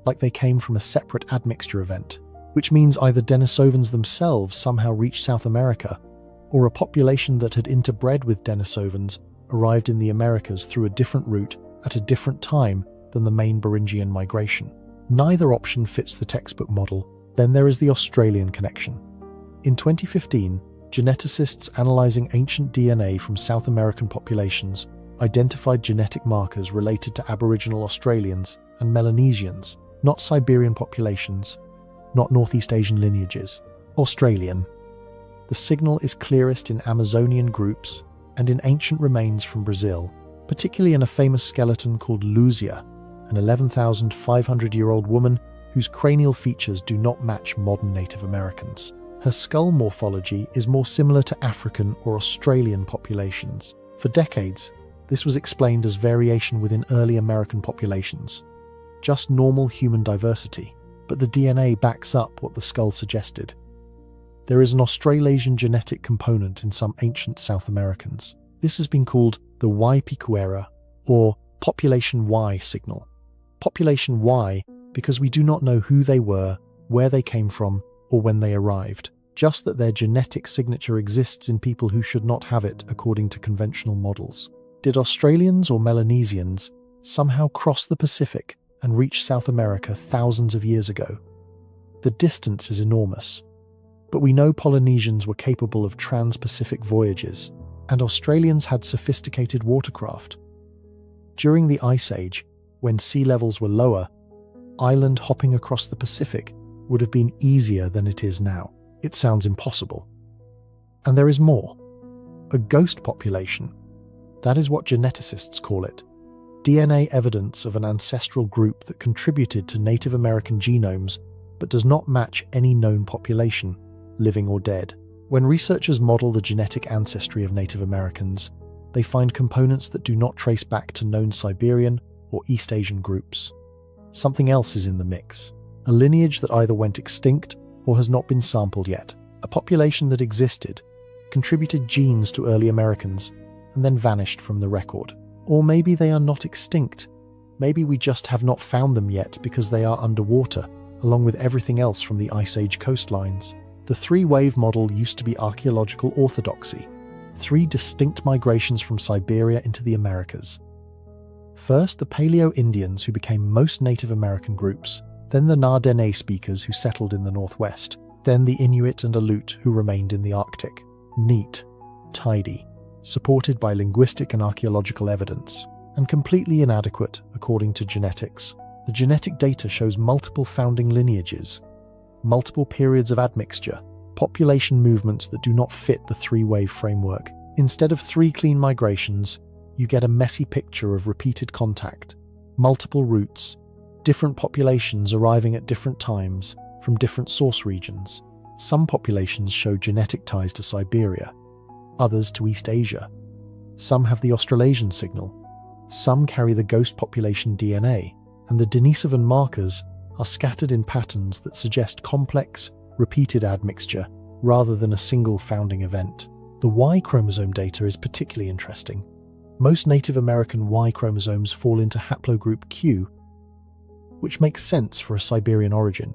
like they came from a separate admixture event, which means either Denisovans themselves somehow reached South America, or a population that had interbred with Denisovans arrived in the Americas through a different route at a different time than the main Beringian migration. Neither option fits the textbook model. Then there is the Australian connection. In 2015, geneticists analysing ancient DNA from South American populations identified genetic markers related to Aboriginal Australians and Melanesians, not Siberian populations, not Northeast Asian lineages. Australian. The signal is clearest in Amazonian groups and in ancient remains from Brazil, particularly in a famous skeleton called Luzia, an 11,500-year-old woman whose cranial features do not match modern Native Americans. Her skull morphology is more similar to African or Australian populations. For decades, this was explained as variation within early American populations, just normal human diversity, but the DNA backs up what the skull suggested. There is an Australasian genetic component in some ancient South Americans. This has been called the Y-Picuera, or population Y signal. Population Y because we do not know who they were, where they came from, or when they arrived, just that their genetic signature exists in people who should not have it according to conventional models. Did Australians or Melanesians somehow cross the Pacific and reach South America thousands of years ago? The distance is enormous, but we know Polynesians were capable of trans-Pacific voyages, and Australians had sophisticated watercraft. During the Ice Age, when sea levels were lower, island hopping across the Pacific would have been easier than it is now. It sounds impossible. And there is more. A ghost population. That is what geneticists call it. DNA evidence of an ancestral group that contributed to Native American genomes but does not match any known population, living or dead. When researchers model the genetic ancestry of Native Americans, they find components that do not trace back to known Siberian or East Asian groups. Something else is in the mix. A lineage that either went extinct or has not been sampled yet. A population that existed, contributed genes to early Americans, and then vanished from the record. Or maybe they are not extinct. Maybe we just have not found them yet because they are underwater, along with everything else from the Ice Age coastlines. The three-wave model used to be archaeological orthodoxy. 3 distinct migrations from Siberia into the Americas. First, the Paleo-Indians who became most Native American groups, then the Na-Dene speakers who settled in the northwest, then the Inuit and Aleut who remained in the Arctic. Neat, tidy, supported by linguistic and archaeological evidence, and completely inadequate according to genetics. The genetic data shows multiple founding lineages, multiple periods of admixture, population movements that do not fit the three-wave framework. Instead of 3 clean migrations, you get a messy picture of repeated contact, multiple routes, different populations arriving at different times from different source regions. Some populations show genetic ties to Siberia, others to East Asia. Some have the Australasian signal. Some carry the ghost population DNA, and the Denisovan markers are scattered in patterns that suggest complex, repeated admixture rather than a single founding event. The Y chromosome data is particularly interesting. Most Native American Y chromosomes fall into haplogroup Q, which makes sense for a Siberian origin.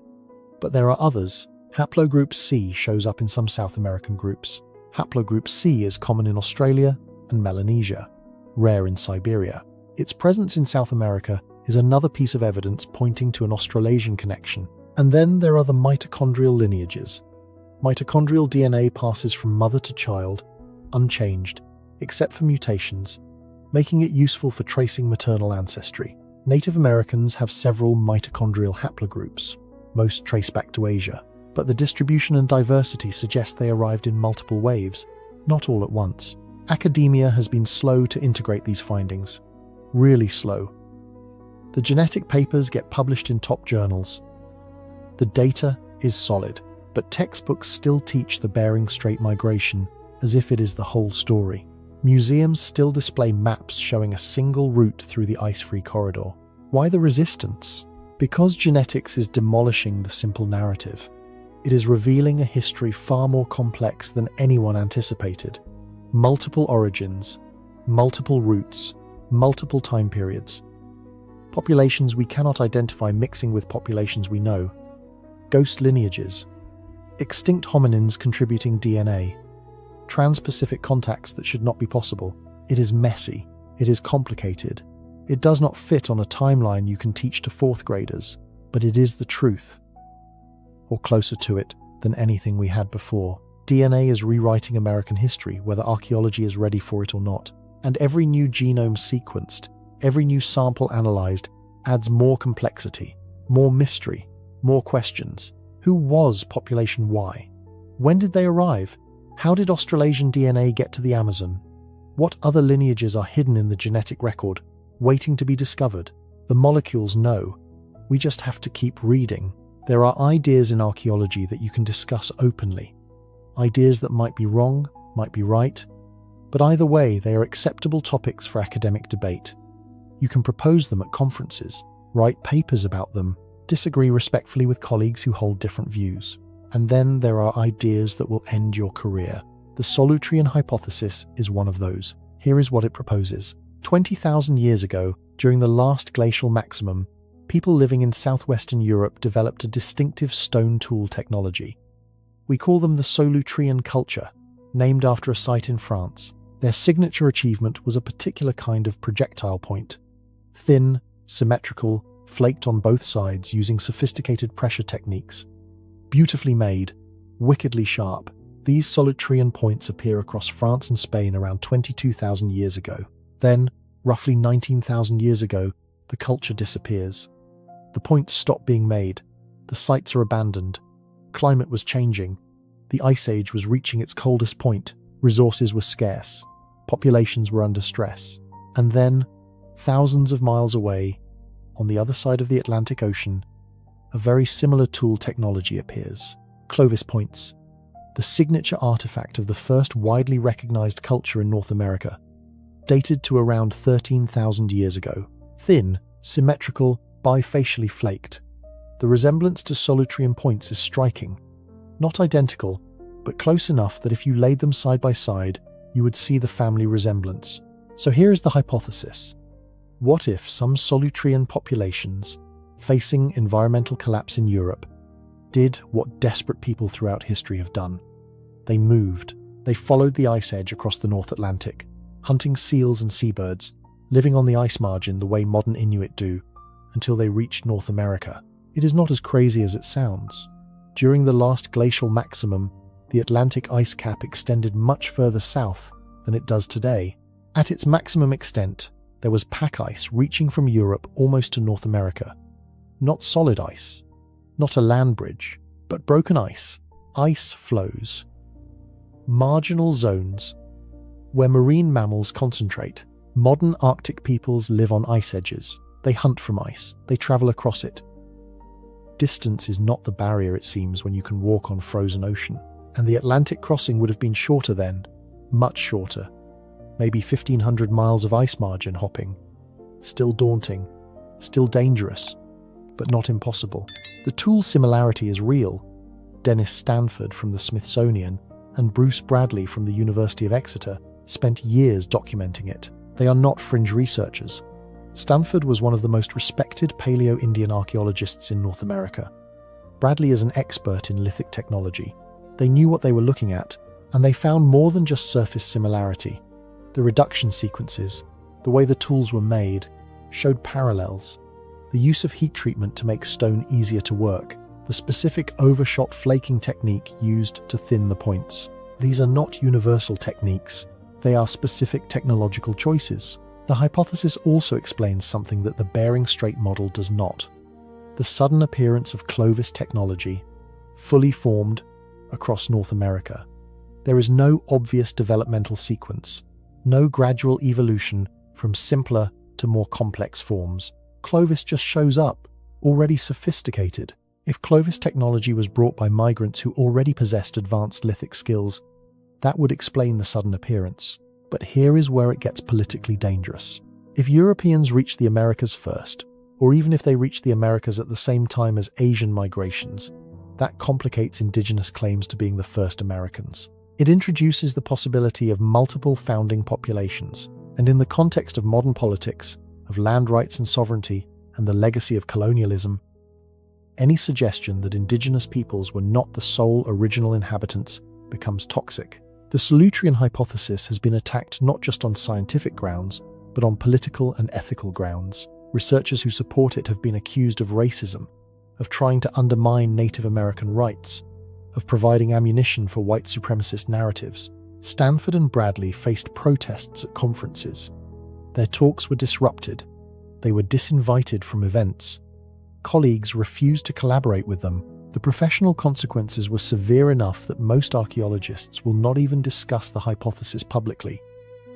But there are others. Haplogroup C shows up in some South American groups. Haplogroup C is common in Australia and Melanesia, rare in Siberia. Its presence in South America is another piece of evidence pointing to an Australasian connection. And then there are the mitochondrial lineages. Mitochondrial DNA passes from mother to child, unchanged, except for mutations, making it useful for tracing maternal ancestry. Native Americans have several mitochondrial haplogroups, most trace back to Asia, but the distribution and diversity suggest they arrived in multiple waves, not all at once. Academia has been slow to integrate these findings, really slow. The genetic papers get published in top journals. The data is solid, but textbooks still teach the Bering Strait migration as if it is the whole story. Museums still display maps showing a single route through the ice-free corridor. Why the resistance? Because genetics is demolishing the simple narrative. It is revealing a history far more complex than anyone anticipated. Multiple origins, multiple routes, multiple time periods. Populations we cannot identify mixing with populations we know. Ghost lineages. Extinct hominins contributing DNA. Trans-Pacific contacts that should not be possible. It is messy. It is complicated. It does not fit on a timeline you can teach to 4th graders, but it is the truth. Or closer to it than anything we had before. DNA is rewriting American history, whether archaeology is ready for it or not. And every new genome sequenced, every new sample analyzed, adds more complexity, more mystery, more questions. Who was population Y? When did they arrive? How did Australasian DNA get to the Amazon? What other lineages are hidden in the genetic record, waiting to be discovered? The molecules know. We just have to keep reading. There are ideas in archaeology that you can discuss openly. Ideas that might be wrong, might be right, but either way, they are acceptable topics for academic debate. You can propose them at conferences, write papers about them, disagree respectfully with colleagues who hold different views. And then there are ideas that will end your career. The Solutrean hypothesis is one of those. Here is what it proposes. 20,000 years ago, during the last glacial maximum, people living in southwestern Europe developed a distinctive stone tool technology. We call them the Solutrean culture, named after a site in France. Their signature achievement was a particular kind of projectile point. Thin, symmetrical, flaked on both sides using sophisticated pressure techniques. Beautifully made, wickedly sharp, these Solutrean points appear across France and Spain around 22,000 years ago. Then, roughly 19,000 years ago, the culture disappears. The points stop being made. The sites are abandoned. Climate was changing. The Ice Age was reaching its coldest point. Resources were scarce. Populations were under stress. And then, thousands of miles away, on the other side of the Atlantic Ocean, a very similar tool technology appears. Clovis points, the signature artifact of the first widely recognized culture in North America, dated to around 13,000 years ago. Thin, symmetrical, bifacially flaked. The resemblance to Solutrean points is striking. Not identical, but close enough that if you laid them side by side, you would see the family resemblance. So here is the hypothesis. What if some Solutrean populations, facing environmental collapse in Europe, did what desperate people throughout history have done? They moved. They followed the ice edge across the North Atlantic, hunting seals and seabirds, living on the ice margin the way modern Inuit do, until they reached North America. It is not as crazy as it sounds. During the last glacial maximum, the Atlantic ice cap extended much further south than it does today. At its maximum extent, there was pack ice reaching from Europe almost to North America. Not solid ice, not a land bridge, but broken ice, ice flows. Marginal zones where marine mammals concentrate. Modern Arctic peoples live on ice edges. They hunt from ice. They travel across it. Distance is not the barrier, it seems, when you can walk on frozen ocean. And the Atlantic crossing would have been shorter then, much shorter. Maybe 1,500 miles of ice margin hopping. Still daunting, still dangerous, but not impossible. The tool similarity is real. Dennis Stanford from the Smithsonian and Bruce Bradley from the University of Exeter spent years documenting it. They are not fringe researchers. Stanford was one of the most respected Paleo-Indian archaeologists in North America. Bradley is an expert in lithic technology. They knew what they were looking at, and they found more than just surface similarity. The reduction sequences, the way the tools were made, showed parallels. The use of heat treatment to make stone easier to work, the specific overshot flaking technique used to thin the points. These are not universal techniques. They are specific technological choices. The hypothesis also explains something that the Bering Strait model does not. The sudden appearance of Clovis technology, fully formed across North America. There is no obvious developmental sequence, no gradual evolution from simpler to more complex forms. Clovis just shows up, already sophisticated. If Clovis technology was brought by migrants who already possessed advanced lithic skills, that would explain the sudden appearance. But here is where it gets politically dangerous. If Europeans reach the Americas first, or even if they reach the Americas at the same time as Asian migrations, that complicates indigenous claims to being the first Americans. It introduces the possibility of multiple founding populations, and in the context of modern politics, of land rights and sovereignty, and the legacy of colonialism, any suggestion that indigenous peoples were not the sole original inhabitants becomes toxic. The Solutrean hypothesis has been attacked not just on scientific grounds, but on political and ethical grounds. Researchers who support it have been accused of racism, of trying to undermine Native American rights, of providing ammunition for white supremacist narratives. Stanford and Bradley faced protests at conferences. Their talks were disrupted. They were disinvited from events. Colleagues refused to collaborate with them. The professional consequences were severe enough that most archaeologists will not even discuss the hypothesis publicly,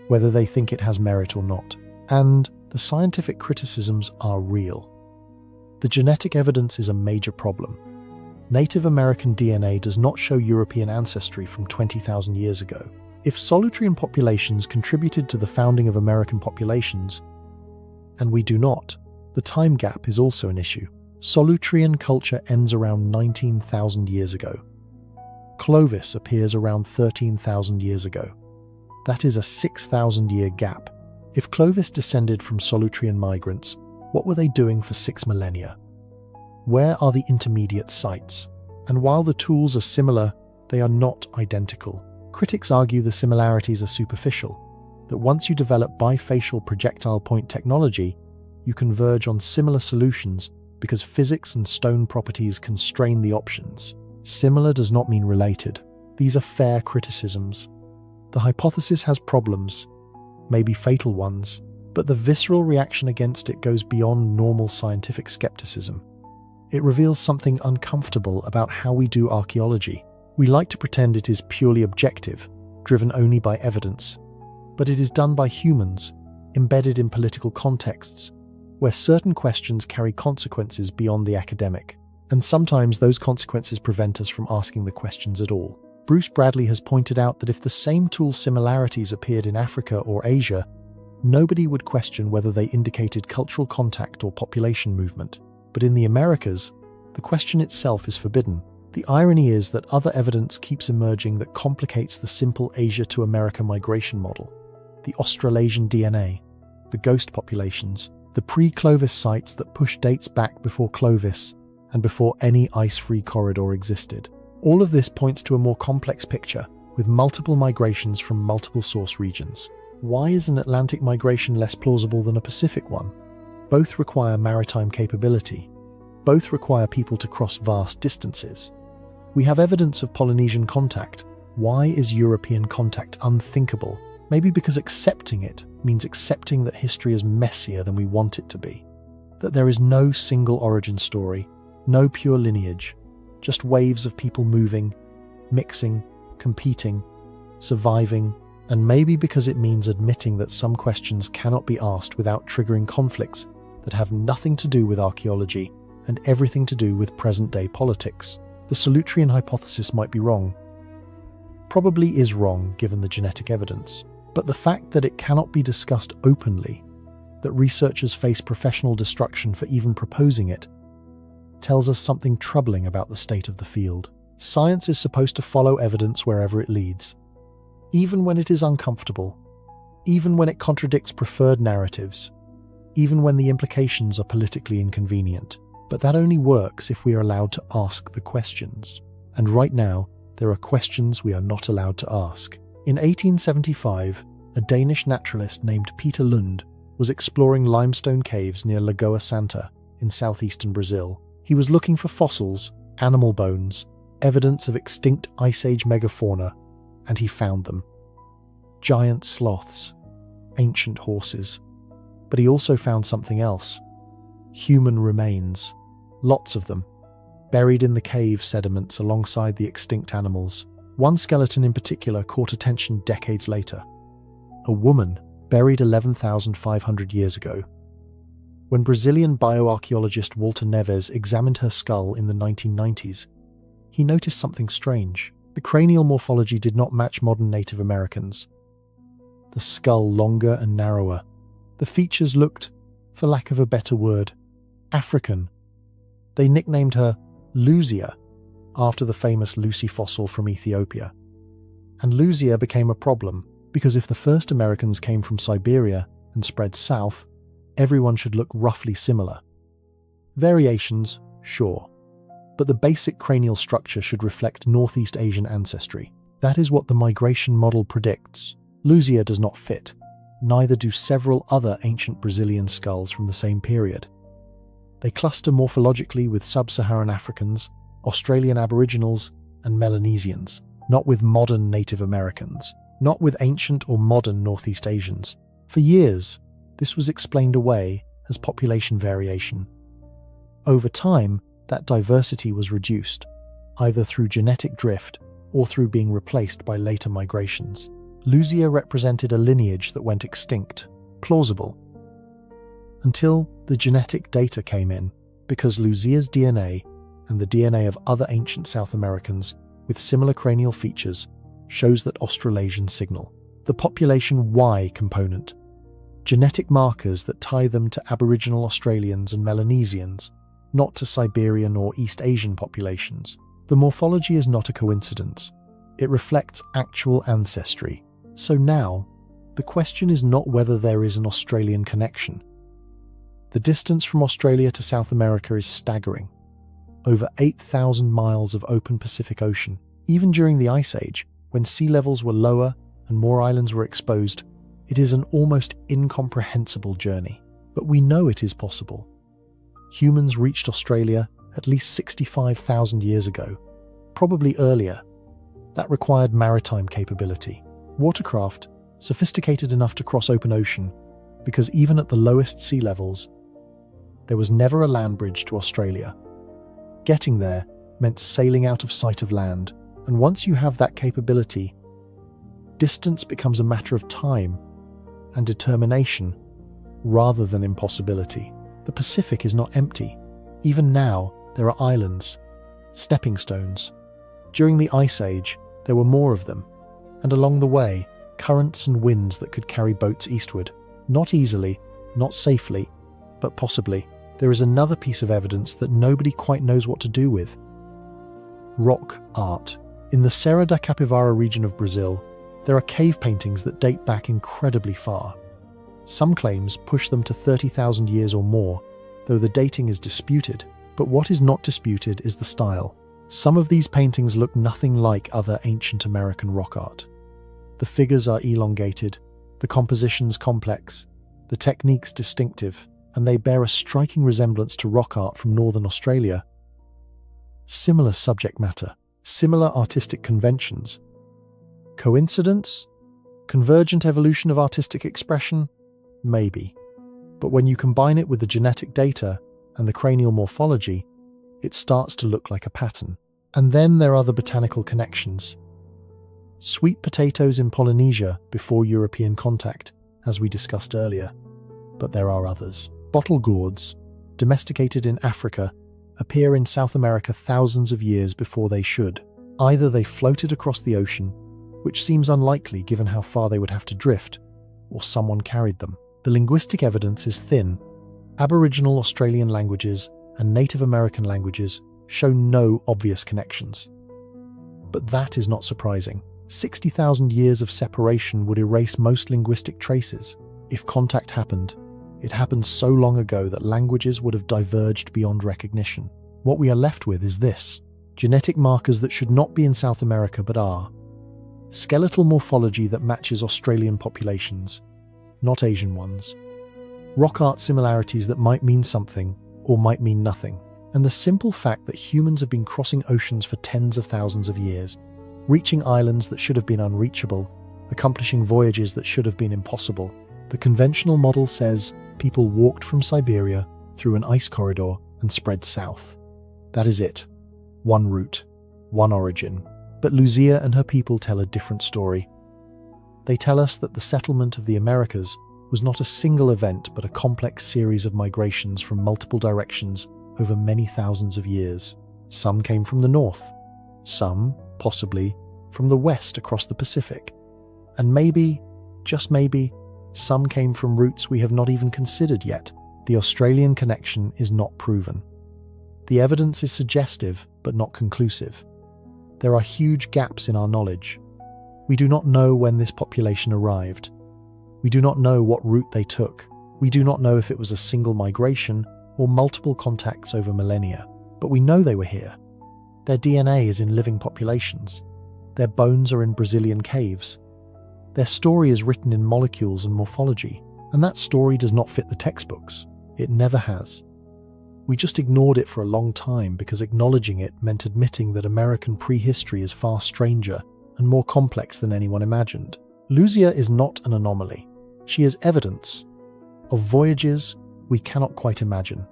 whether they think it has merit or not. And the scientific criticisms are real. The genetic evidence is a major problem. Native American DNA does not show European ancestry from 20,000 years ago. If Solutrean populations contributed to the founding of American populations, and we do not, the time gap is also an issue. Solutrean culture ends around 19,000 years ago. Clovis appears around 13,000 years ago. That is a 6,000-year gap. If Clovis descended from Solutrean migrants, what were they doing for 6 millennia? Where are the intermediate sites? And while the tools are similar, they are not identical. Critics argue the similarities are superficial, that once you develop bifacial projectile point technology, you converge on similar solutions because physics and stone properties constrain the options. Similar does not mean related. These are fair criticisms. The hypothesis has problems, maybe fatal ones, but the visceral reaction against it goes beyond normal scientific skepticism. It reveals something uncomfortable about how we do archaeology. We like to pretend it is purely objective, driven only by evidence, but it is done by humans, embedded in political contexts, where certain questions carry consequences beyond the academic, and sometimes those consequences prevent us from asking the questions at all. Bruce Bradley has pointed out that if the same tool similarities appeared in Africa or Asia, nobody would question whether they indicated cultural contact or population movement. But in the Americas, the question itself is forbidden. The irony is that other evidence keeps emerging that complicates the simple Asia to America migration model. The Australasian DNA, the ghost populations, the pre-Clovis sites that push dates back before Clovis and before any ice-free corridor existed. All of this points to a more complex picture, with multiple migrations from multiple source regions. Why is an Atlantic migration less plausible than a Pacific one? Both require maritime capability. Both require people to cross vast distances. We have evidence of Polynesian contact. Why is European contact unthinkable? Maybe because accepting it means accepting that history is messier than we want it to be. That there is no single origin story, no pure lineage, just waves of people moving, mixing, competing, surviving, and maybe because it means admitting that some questions cannot be asked without triggering conflicts that have nothing to do with archaeology and everything to do with present-day politics. The Solutrean hypothesis might be wrong. Probably is wrong given the genetic evidence. But the fact that it cannot be discussed openly, that researchers face professional destruction for even proposing it, tells us something troubling about the state of the field. Science is supposed to follow evidence wherever it leads, even when it is uncomfortable, even when it contradicts preferred narratives, even when the implications are politically inconvenient. But that only works if we are allowed to ask the questions. And right now, there are questions we are not allowed to ask. In 1875, a Danish naturalist named Peter Lund was exploring limestone caves near Lagoa Santa in southeastern Brazil. He was looking for fossils, animal bones, evidence of extinct Ice Age megafauna, and he found them. Giant sloths, ancient horses. But he also found something else. Human remains. Lots of them, buried in the cave sediments alongside the extinct animals. One skeleton in particular caught attention decades later. A woman buried 11,500 years ago. When Brazilian bioarchaeologist Walter Neves examined her skull in the 1990s, he noticed something strange. The cranial morphology did not match modern Native Americans. The skull longer and narrower. The features looked, for lack of a better word, African. They nicknamed her Luzia, after the famous Lucy fossil from Ethiopia. And Luzia became a problem, because if the first Americans came from Siberia and spread south, everyone should look roughly similar. Variations, sure, but the basic cranial structure should reflect Northeast Asian ancestry. That is what the migration model predicts. Luzia does not fit. Neither do several other ancient Brazilian skulls from the same period. They cluster morphologically with sub-Saharan Africans, Australian Aboriginals, and Melanesians, not with modern Native Americans, not with ancient or modern Northeast Asians. For years, this was explained away as population variation. Over time, that diversity was reduced, either through genetic drift or through being replaced by later migrations. Luzia represented a lineage that went extinct, plausible, until the genetic data came in, because Luzia's DNA and the DNA of other ancient South Americans with similar cranial features shows that Australasian signal. The population Y component, genetic markers that tie them to Aboriginal Australians and Melanesians, not to Siberian or East Asian populations. The morphology is not a coincidence. It reflects actual ancestry. So now, the question is not whether there is an Australian connection. The distance from Australia to South America is staggering. Over 8,000 miles of open Pacific Ocean. Even during the Ice Age, when sea levels were lower and more islands were exposed, it is an almost incomprehensible journey. But we know it is possible. Humans reached Australia at least 65,000 years ago, probably earlier. That required maritime capability. Watercraft, sophisticated enough to cross open ocean, because even at the lowest sea levels, there was never a land bridge to Australia. Getting there meant sailing out of sight of land, and once you have that capability, distance becomes a matter of time and determination rather than impossibility. The Pacific is not empty. Even now, there are islands, stepping stones. During the Ice Age, there were more of them, and along the way, currents and winds that could carry boats eastward. Not easily, not safely, but possibly. There is another piece of evidence that nobody quite knows what to do with. Rock art. In the Serra da Capivara region of Brazil, there are cave paintings that date back incredibly far. Some claims push them to 30,000 years or more, though the dating is disputed. But what is not disputed is the style. Some of these paintings look nothing like other ancient American rock art. The figures are elongated, the compositions complex, the techniques distinctive, and they bear a striking resemblance to rock art from northern Australia. Similar subject matter, similar artistic conventions. Coincidence? Convergent evolution of artistic expression? Maybe. But when you combine it with the genetic data and the cranial morphology, it starts to look like a pattern. And then there are the botanical connections. Sweet potatoes in Polynesia before European contact, as we discussed earlier. But there are others. Bottle gourds, domesticated in Africa, appear in South America thousands of years before they should. Either they floated across the ocean, which seems unlikely given how far they would have to drift, or someone carried them. The linguistic evidence is thin. Aboriginal Australian languages and Native American languages show no obvious connections. But that is not surprising. 60,000 years of separation would erase most linguistic traces. If contact happened, it happened so long ago that languages would have diverged beyond recognition. What we are left with is this: genetic markers that should not be in South America but are. Skeletal morphology that matches Australian populations, not Asian ones. Rock art similarities that might mean something or might mean nothing. And the simple fact that humans have been crossing oceans for tens of thousands of years, reaching islands that should have been unreachable, accomplishing voyages that should have been impossible. The conventional model says people walked from Siberia through an ice corridor and spread south. That is it. One route, one origin. But Lucia and her people tell a different story. They tell us that the settlement of the Americas was not a single event but a complex series of migrations from multiple directions over many thousands of years. Some came from the north, some, possibly, from the west across the Pacific. And maybe, just maybe, some came from routes we have not even considered yet. The Australian connection is not proven. The evidence is suggestive but not conclusive. There are huge gaps in our knowledge. We do not know when this population arrived. We do not know what route they took. We do not know if it was a single migration or multiple contacts over millennia. But we know they were here. Their DNA is in living populations. Their bones are in Brazilian caves. Their story is written in molecules and morphology, and that story does not fit the textbooks. It never has. We just ignored it for a long time because acknowledging it meant admitting that American prehistory is far stranger and more complex than anyone imagined. Lucia is not an anomaly. She is evidence of voyages we cannot quite imagine,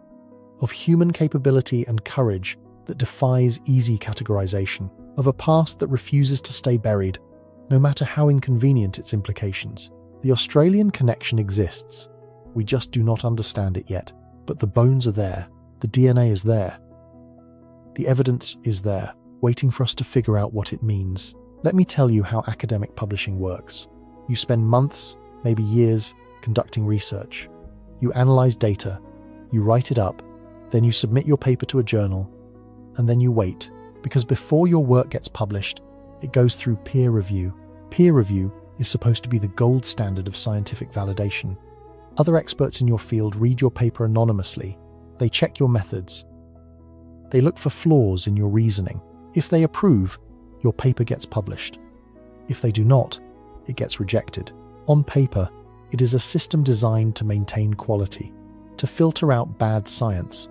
of human capability and courage that defies easy categorization, of a past that refuses to stay buried, no matter how inconvenient its implications. The Australian connection exists. We just do not understand it yet. But the bones are there. The DNA is there. The evidence is there, waiting for us to figure out what it means. Let me tell you how academic publishing works. You spend months, maybe years, conducting research. You analyze data, you write it up, then you submit your paper to a journal, and then you wait, because before your work gets published, it goes through peer review. Peer review is supposed to be the gold standard of scientific validation. Other experts in your field read your paper anonymously. They check your methods. They look for flaws in your reasoning. If they approve, your paper gets published. If they do not, it gets rejected. On paper, it is a system designed to maintain quality, to filter out bad science,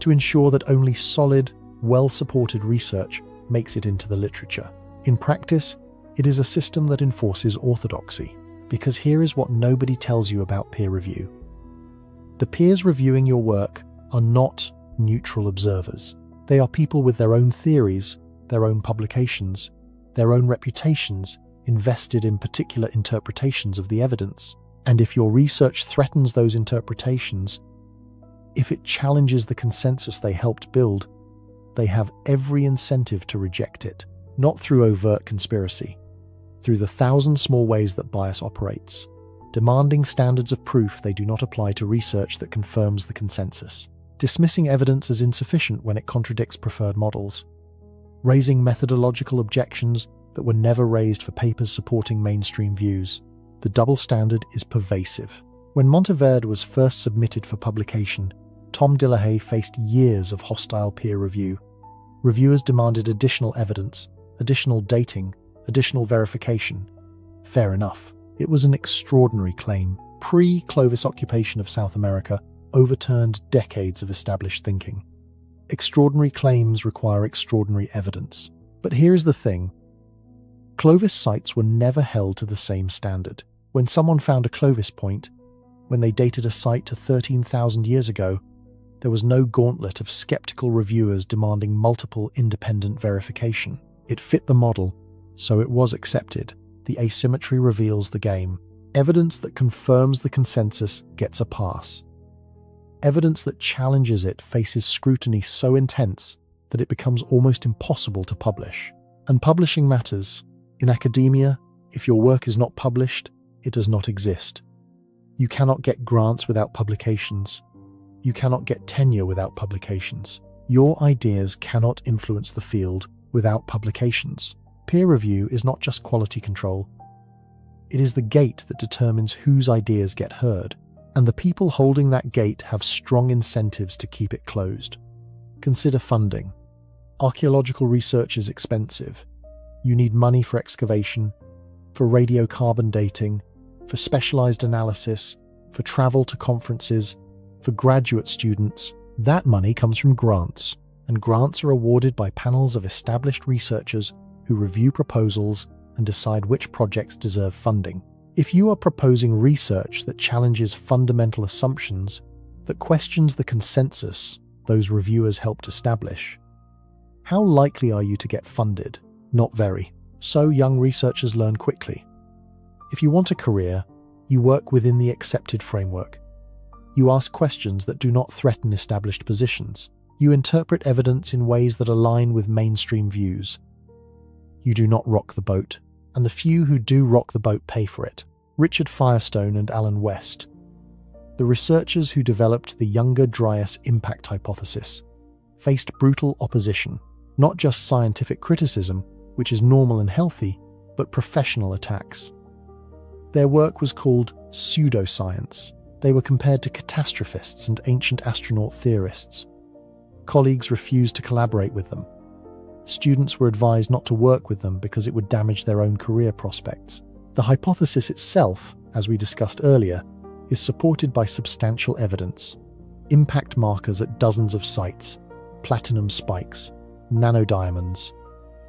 to ensure that only solid, well-supported research makes it into the literature. In practice, it is a system that enforces orthodoxy, because here is what nobody tells you about peer review. The peers reviewing your work are not neutral observers. They are people with their own theories, their own publications, their own reputations invested in particular interpretations of the evidence. And if your research threatens those interpretations, if it challenges the consensus they helped build, they have every incentive to reject it, not through overt conspiracy, through the thousand small ways that bias operates, demanding standards of proof they do not apply to research that confirms the consensus, dismissing evidence as insufficient when it contradicts preferred models, raising methodological objections that were never raised for papers supporting mainstream views. The double standard is pervasive. When Monteverde was first submitted for publication, Tom Dillahay faced years of hostile peer review. Reviewers demanded additional evidence, additional dating, additional verification. Fair enough. It was an extraordinary claim. Pre-Clovis occupation of South America overturned decades of established thinking. Extraordinary claims require extraordinary evidence. But here is the thing. Clovis sites were never held to the same standard. When someone found a Clovis point, when they dated a site to 13,000 years ago, there was no gauntlet of skeptical reviewers demanding multiple independent verification. It fit the model, so it was accepted. The asymmetry reveals the game. Evidence that confirms the consensus gets a pass. Evidence that challenges it faces scrutiny so intense that it becomes almost impossible to publish. And publishing matters. In academia, if your work is not published, it does not exist. You cannot get grants without publications. You cannot get tenure without publications. Your ideas cannot influence the field without publications. Peer review is not just quality control. It is the gate that determines whose ideas get heard, and the people holding that gate have strong incentives to keep it closed. Consider funding. Archaeological research is expensive. You need money for excavation, for radiocarbon dating, for specialized analysis, for travel to conferences, for graduate students. That money comes from grants, and grants are awarded by panels of established researchers who review proposals and decide which projects deserve funding. If you are proposing research that challenges fundamental assumptions, that questions the consensus those reviewers helped establish, how likely are you to get funded? Not very. So young researchers learn quickly. If you want a career, you work within the accepted framework. You ask questions that do not threaten established positions. You interpret evidence in ways that align with mainstream views. You do not rock the boat, and the few who do rock the boat pay for it. Richard Firestone and Alan West, the researchers who developed the Younger Dryas impact hypothesis, faced brutal opposition, not just scientific criticism, which is normal and healthy, but professional attacks. Their work was called pseudoscience. They were compared to catastrophists and ancient astronaut theorists. Colleagues refused to collaborate with them. Students were advised not to work with them because it would damage their own career prospects. The hypothesis itself, as we discussed earlier, is supported by substantial evidence. Impact markers at dozens of sites, platinum spikes, nanodiamonds,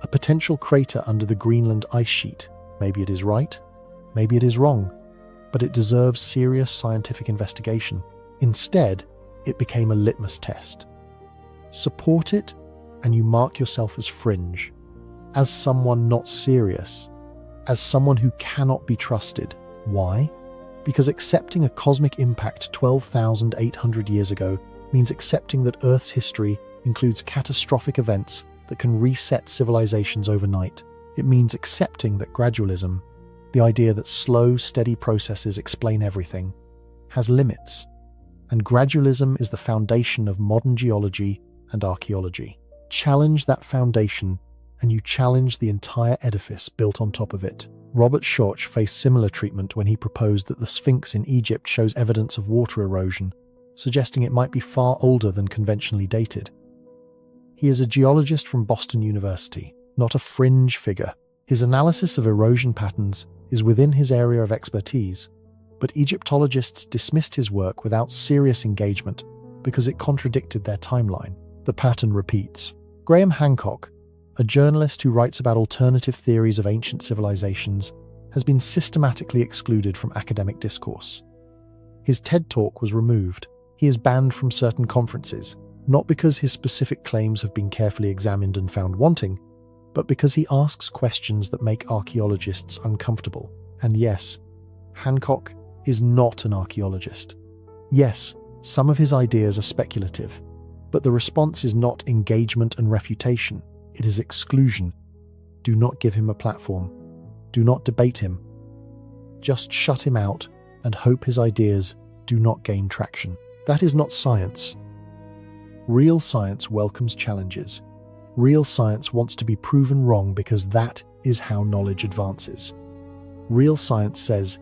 a potential crater under the Greenland ice sheet. Maybe it is right, maybe it is wrong, but it deserves serious scientific investigation. Instead, it became a litmus test. Support it, and you mark yourself as fringe, as someone not serious, as someone who cannot be trusted. Why? Because accepting a cosmic impact 12,800 years ago means accepting that Earth's history includes catastrophic events that can reset civilizations overnight. It means accepting that gradualism, the idea that slow, steady processes explain everything, has limits. And gradualism is the foundation of modern geology and archaeology. Challenge that foundation, and you challenge the entire edifice built on top of it. Robert Schoch faced similar treatment when he proposed that the Sphinx in Egypt shows evidence of water erosion, suggesting it might be far older than conventionally dated. He is a geologist from Boston University, not a fringe figure. His analysis of erosion patterns is within his area of expertise, but Egyptologists dismissed his work without serious engagement because it contradicted their timeline. The pattern repeats. Graham Hancock, a journalist who writes about alternative theories of ancient civilizations, has been systematically excluded from academic discourse. His TED Talk was removed. He is banned from certain conferences, not because his specific claims have been carefully examined and found wanting, but because he asks questions that make archaeologists uncomfortable. And yes, Hancock is not an archaeologist. Yes, some of his ideas are speculative, but the response is not engagement and refutation. It is exclusion. Do not give him a platform. Do not debate him. Just shut him out and hope his ideas do not gain traction. That is not science. Real science welcomes challenges. Real science wants to be proven wrong because that is how knowledge advances. Real science says,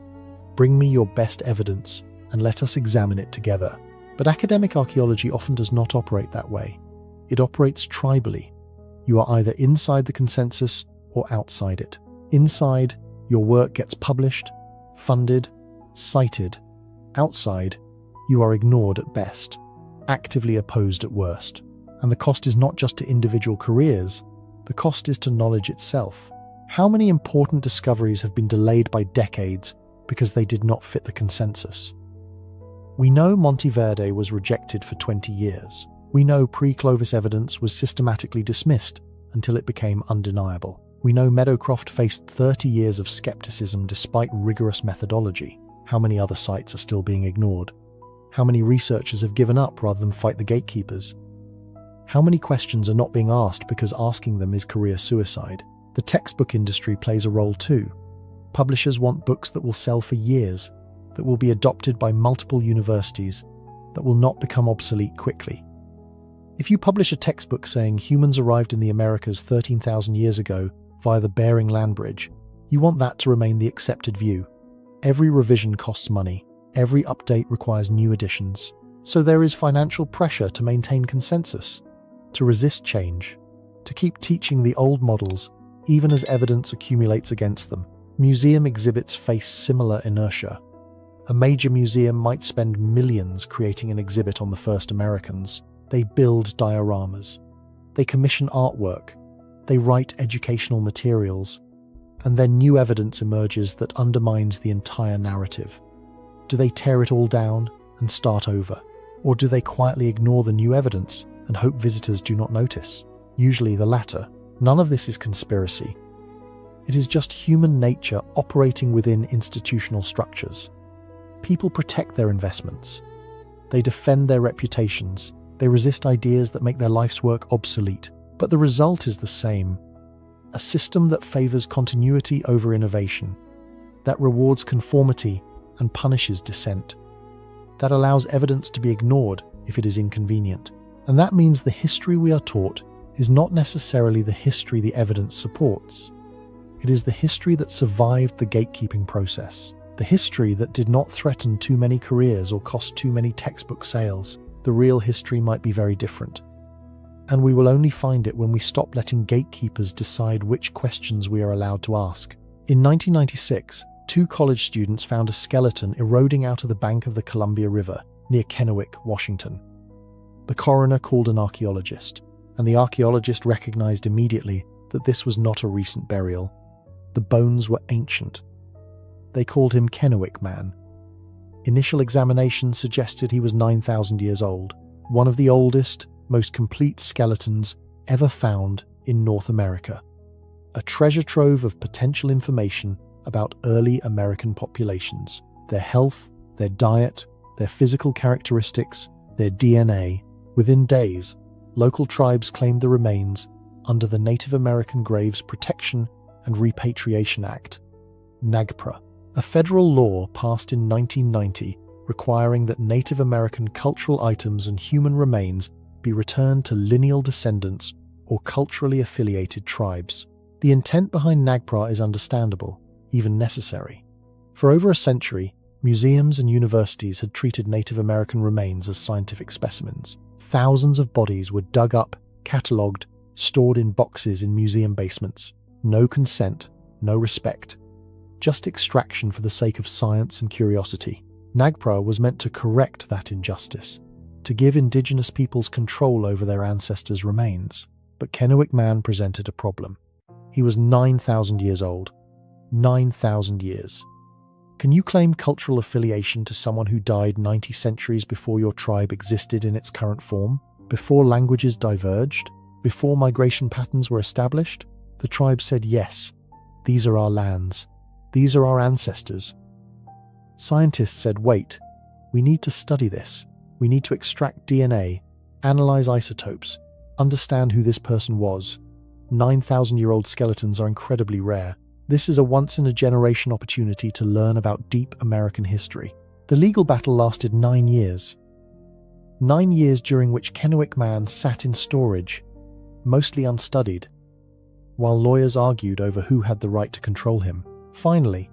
bring me your best evidence and let us examine it together. But academic archaeology often does not operate that way. It operates tribally. You are either inside the consensus or outside it. Inside, your work gets published, funded, cited. Outside, you are ignored at best, actively opposed at worst. And the cost is not just to individual careers, the cost is to knowledge itself. How many important discoveries have been delayed by decades because they did not fit the consensus? We know Monteverde was rejected for 20 years. We know pre-Clovis evidence was systematically dismissed until it became undeniable. We know Meadowcroft faced 30 years of skepticism despite rigorous methodology. How many other sites are still being ignored? How many researchers have given up rather than fight the gatekeepers? How many questions are not being asked because asking them is career suicide? The textbook industry plays a role too. Publishers want books that will sell for years, that will be adopted by multiple universities, that will not become obsolete quickly. If you publish a textbook saying humans arrived in the Americas 13,000 years ago via the Bering Land Bridge, you want that to remain the accepted view. Every revision costs money. Every update requires new editions. So there is financial pressure to maintain consensus, to resist change, to keep teaching the old models even as evidence accumulates against them. Museum exhibits face similar inertia. A major museum might spend millions creating an exhibit on the first Americans. They build dioramas. They commission artwork. They write educational materials. And then new evidence emerges that undermines the entire narrative. Do they tear it all down and start over? Or do they quietly ignore the new evidence and hope visitors do not notice? Usually the latter. None of this is conspiracy. It is just human nature operating within institutional structures. People protect their investments. They defend their reputations. They resist ideas that make their life's work obsolete. But the result is the same. A system that favors continuity over innovation, that rewards conformity and punishes dissent, that allows evidence to be ignored if it is inconvenient. And that means the history we are taught is not necessarily the history the evidence supports. It is the history that survived the gatekeeping process, the history that did not threaten too many careers or cost too many textbook sales. The real history might be very different. And we will only find it when we stop letting gatekeepers decide which questions we are allowed to ask. In 1996, 2 college students found a skeleton eroding out of the bank of the Columbia River near Kennewick, Washington. The coroner called an archaeologist, and the archaeologist recognized immediately that this was not a recent burial. The bones were ancient. They called him Kennewick Man. Initial examination suggested he was 9,000 years old, one of the oldest, most complete skeletons ever found in North America. A treasure trove of potential information about early American populations, their health, their diet, their physical characteristics, their DNA. Within days, local tribes claimed the remains under the Native American Graves Protection and Repatriation Act, NAGPRA, a federal law passed in 1990 requiring that Native American cultural items and human remains be returned to lineal descendants or culturally affiliated tribes. The intent behind NAGPRA is understandable, even necessary. For over a century, museums and universities had treated Native American remains as scientific specimens. Thousands of bodies were dug up, catalogued, stored in boxes in museum basements. No consent, no respect. Just extraction for the sake of science and curiosity. NAGPRA was meant to correct that injustice, to give indigenous peoples control over their ancestors' remains. But Kennewick Man presented a problem. He was 9,000 years old. 9,000 years. Can you claim cultural affiliation to someone who died 90 centuries before your tribe existed in its current form? Before languages diverged? Before migration patterns were established? The tribe said yes. These are our lands. These are our ancestors. Scientists said, wait, we need to study this. We need to extract DNA, analyze isotopes, understand who this person was. 9,000-year-old skeletons are incredibly rare. This is a once-in-a-generation opportunity to learn about deep American history. The legal battle lasted 9 years. 9 years during which Kennewick Man sat in storage, mostly unstudied, while lawyers argued over who had the right to control him. Finally,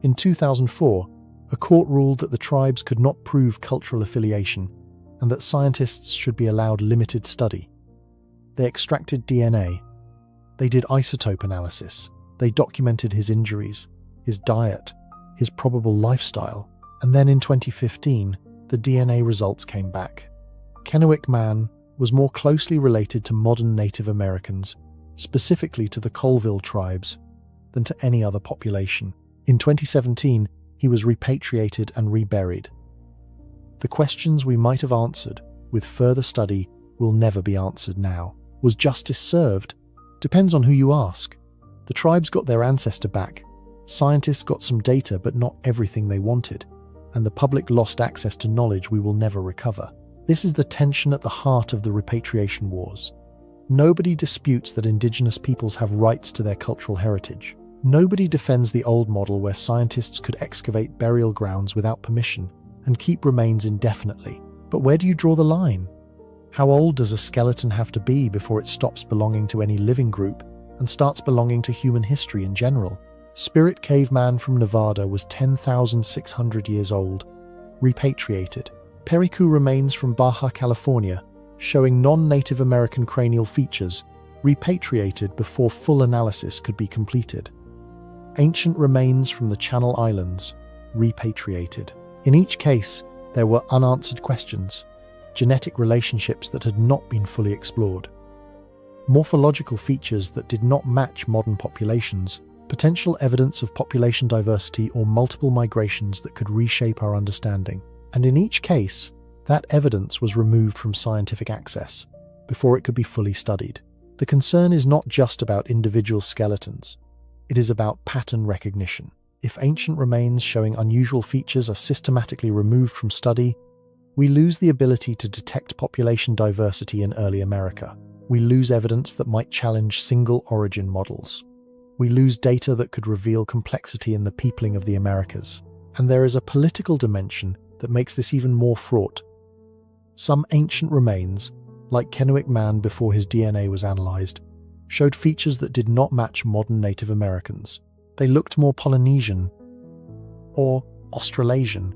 in 2004, a court ruled that the tribes could not prove cultural affiliation and that scientists should be allowed limited study. They extracted DNA. They did isotope analysis. They documented his injuries, his diet, his probable lifestyle. And then in 2015, the DNA results came back. Kennewick Man was more closely related to modern Native Americans, specifically to the Colville tribes, than to any other population. In 2017, he was repatriated and reburied. The questions we might have answered with further study will never be answered now. Was justice served? Depends on who you ask. The tribes got their ancestor back. Scientists got some data, but not everything they wanted. And the public lost access to knowledge we will never recover. This is the tension at the heart of the repatriation wars. Nobody disputes that indigenous peoples have rights to their cultural heritage. Nobody defends the old model where scientists could excavate burial grounds without permission and keep remains indefinitely. But where do you draw the line? How old does a skeleton have to be before it stops belonging to any living group and starts belonging to human history in general? Spirit Caveman from Nevada was 10,600 years old, repatriated. Periku remains from Baja California, showing non-Native American cranial features, repatriated before full analysis could be completed. Ancient remains from the Channel Islands, repatriated. In each case, there were unanswered questions, genetic relationships that had not been fully explored, morphological features that did not match modern populations, potential evidence of population diversity or multiple migrations that could reshape our understanding. And in each case, that evidence was removed from scientific access before it could be fully studied. The concern is not just about individual skeletons. It is about pattern recognition. If ancient remains showing unusual features are systematically removed from study, we lose the ability to detect population diversity in early America. We lose evidence that might challenge single origin models. We lose data that could reveal complexity in the peopling of the Americas. And there is a political dimension that makes this even more fraught. Some ancient remains, like Kennewick Man before his DNA was analyzed, showed features that did not match modern Native Americans. They looked more Polynesian, or Australasian,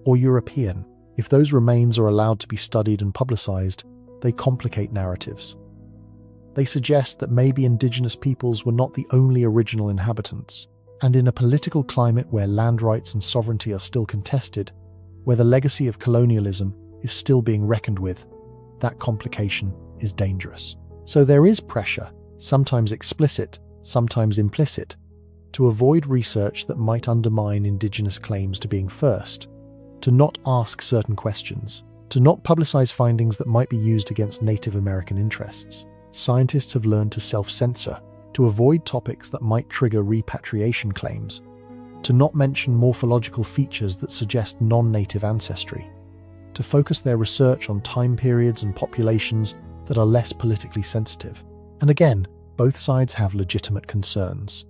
or European. If those remains are allowed to be studied and publicized, they complicate narratives. They suggest that maybe indigenous peoples were not the only original inhabitants, and in a political climate where land rights and sovereignty are still contested, where the legacy of colonialism is still being reckoned with, that complication is dangerous. So there is pressure, sometimes explicit, sometimes implicit, to avoid research that might undermine indigenous claims to being first, to not ask certain questions, to not publicize findings that might be used against Native American interests. Scientists have learned to self-censor, to avoid topics that might trigger repatriation claims, to not mention morphological features that suggest non-native ancestry, to focus their research on time periods and populations that are less politically sensitive. And again, both sides have legitimate concerns.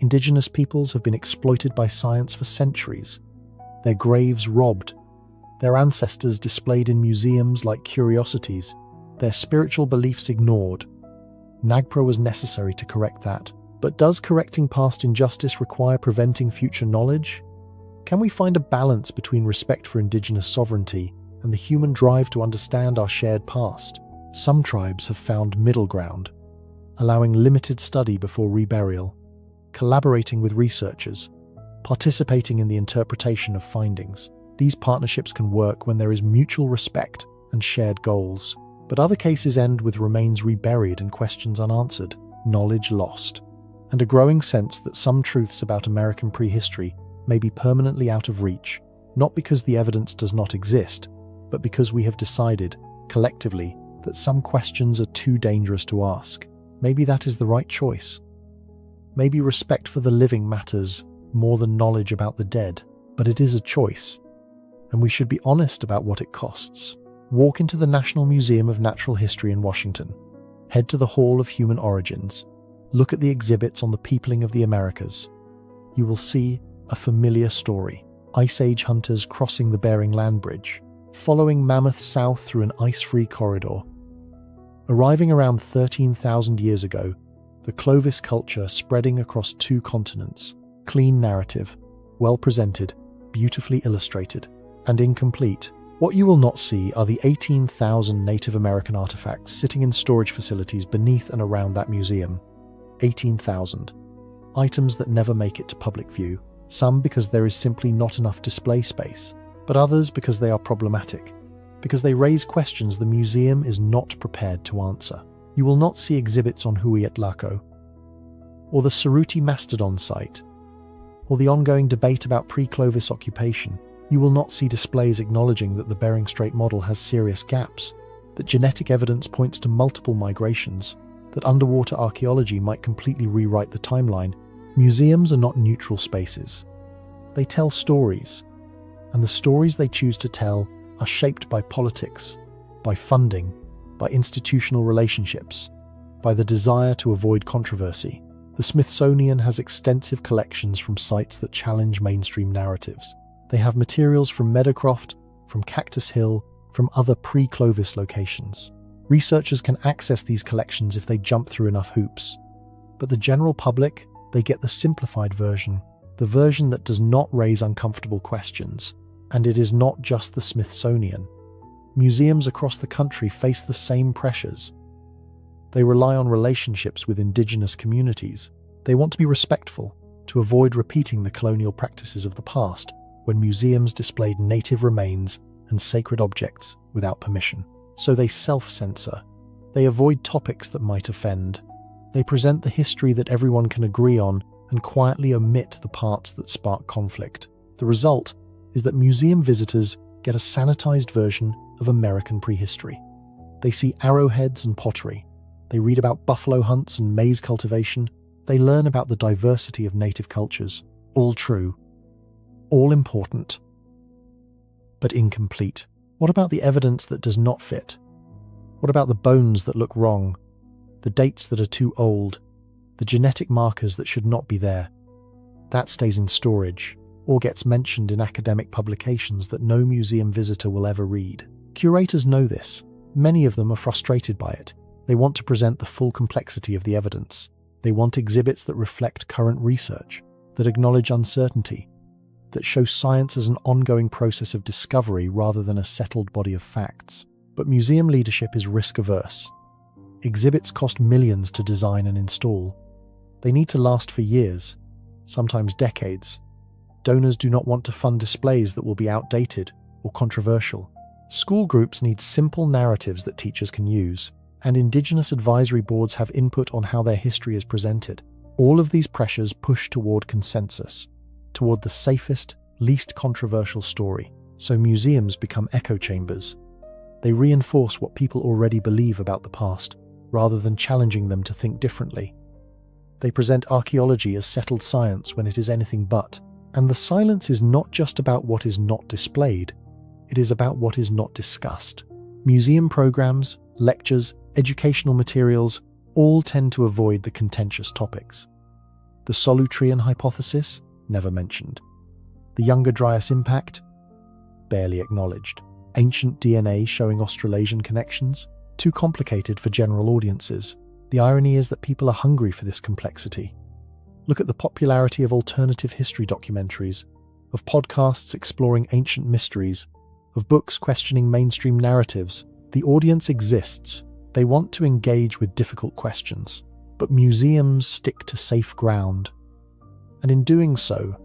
Indigenous peoples have been exploited by science for centuries, their graves robbed, their ancestors displayed in museums like curiosities, their spiritual beliefs ignored. NAGPRA was necessary to correct that. But does correcting past injustice require preventing future knowledge? Can we find a balance between respect for indigenous sovereignty and the human drive to understand our shared past? Some tribes have found middle ground, allowing limited study before reburial, collaborating with researchers, participating in the interpretation of findings. These partnerships can work when there is mutual respect and shared goals. But other cases end with remains reburied and questions unanswered, knowledge lost, and a growing sense that some truths about American prehistory may be permanently out of reach, not because the evidence does not exist, but because we have decided, collectively, that some questions are too dangerous to ask. Maybe that is the right choice. Maybe respect for the living matters more than knowledge about the dead, but it is a choice, and we should be honest about what it costs. Walk into the National Museum of Natural History in Washington. Head to the Hall of Human Origins. Look at the exhibits on the peopling of the Americas. You will see a familiar story. Ice Age hunters crossing the Bering Land Bridge, following mammoths south through an ice-free corridor. Arriving around 13,000 years ago, the Clovis culture spreading across 2 continents. Clean narrative, well presented, beautifully illustrated, and incomplete. What you will not see are the 18,000 Native American artifacts sitting in storage facilities beneath and around that museum. 18,000. Items that never make it to public view, some because there is simply not enough display space, but others because they are problematic, because they raise questions the museum is not prepared to answer. You will not see exhibits on Huiatlaco, or the Ceruti mastodon site, or the ongoing debate about pre-Clovis occupation, you will not see displays acknowledging that the Bering Strait model has serious gaps, that genetic evidence points to multiple migrations, that underwater archaeology might completely rewrite the timeline. Museums are not neutral spaces. They tell stories, and the stories they choose to tell are shaped by politics, by funding, by institutional relationships, by the desire to avoid controversy. The Smithsonian has extensive collections from sites that challenge mainstream narratives. They have materials from Meadowcroft, from Cactus Hill, from other pre-Clovis locations. Researchers can access these collections if they jump through enough hoops. But the general public, they get the simplified version, the version that does not raise uncomfortable questions. And it is not just the Smithsonian. Museums across the country face the same pressures. They rely on relationships with indigenous communities. They want to be respectful, to avoid repeating the colonial practices of the past, when museums displayed native remains and sacred objects without permission. So they self-censor. They avoid topics that might offend. They present the history that everyone can agree on and quietly omit the parts that spark conflict. The result is that museum visitors get a sanitized version of American prehistory. They see arrowheads and pottery. They read about buffalo hunts and maize cultivation. They learn about the diversity of native cultures. All true. All important. But incomplete. What about the evidence that does not fit? What about the bones that look wrong? The dates that are too old? The genetic markers that should not be there? That stays in storage, or gets mentioned in academic publications that no museum visitor will ever read. Curators know this. Many of them are frustrated by it. They want to present the full complexity of the evidence. They want exhibits that reflect current research, that acknowledge uncertainty, that show science as an ongoing process of discovery rather than a settled body of facts. But museum leadership is risk-averse. Exhibits cost millions to design and install. They need to last for years, sometimes decades. Donors do not want to fund displays that will be outdated or controversial. School groups need simple narratives that teachers can use, and Indigenous advisory boards have input on how their history is presented. All of these pressures push toward consensus, toward the safest, least controversial story. So museums become echo chambers. They reinforce what people already believe about the past, rather than challenging them to think differently. They present archaeology as settled science when it is anything but. And the silence is not just about what is not displayed, it is about what is not discussed. Museum programs, lectures, educational materials all tend to avoid the contentious topics. The Solutrean hypothesis? Never mentioned. The Younger Dryas impact? Barely acknowledged. Ancient DNA showing Australasian connections? Too complicated for general audiences. The irony is that people are hungry for this complexity. Look at the popularity of alternative history documentaries, of podcasts exploring ancient mysteries, of books questioning mainstream narratives. The audience exists. They want to engage with difficult questions, but museums stick to safe ground. And in doing so,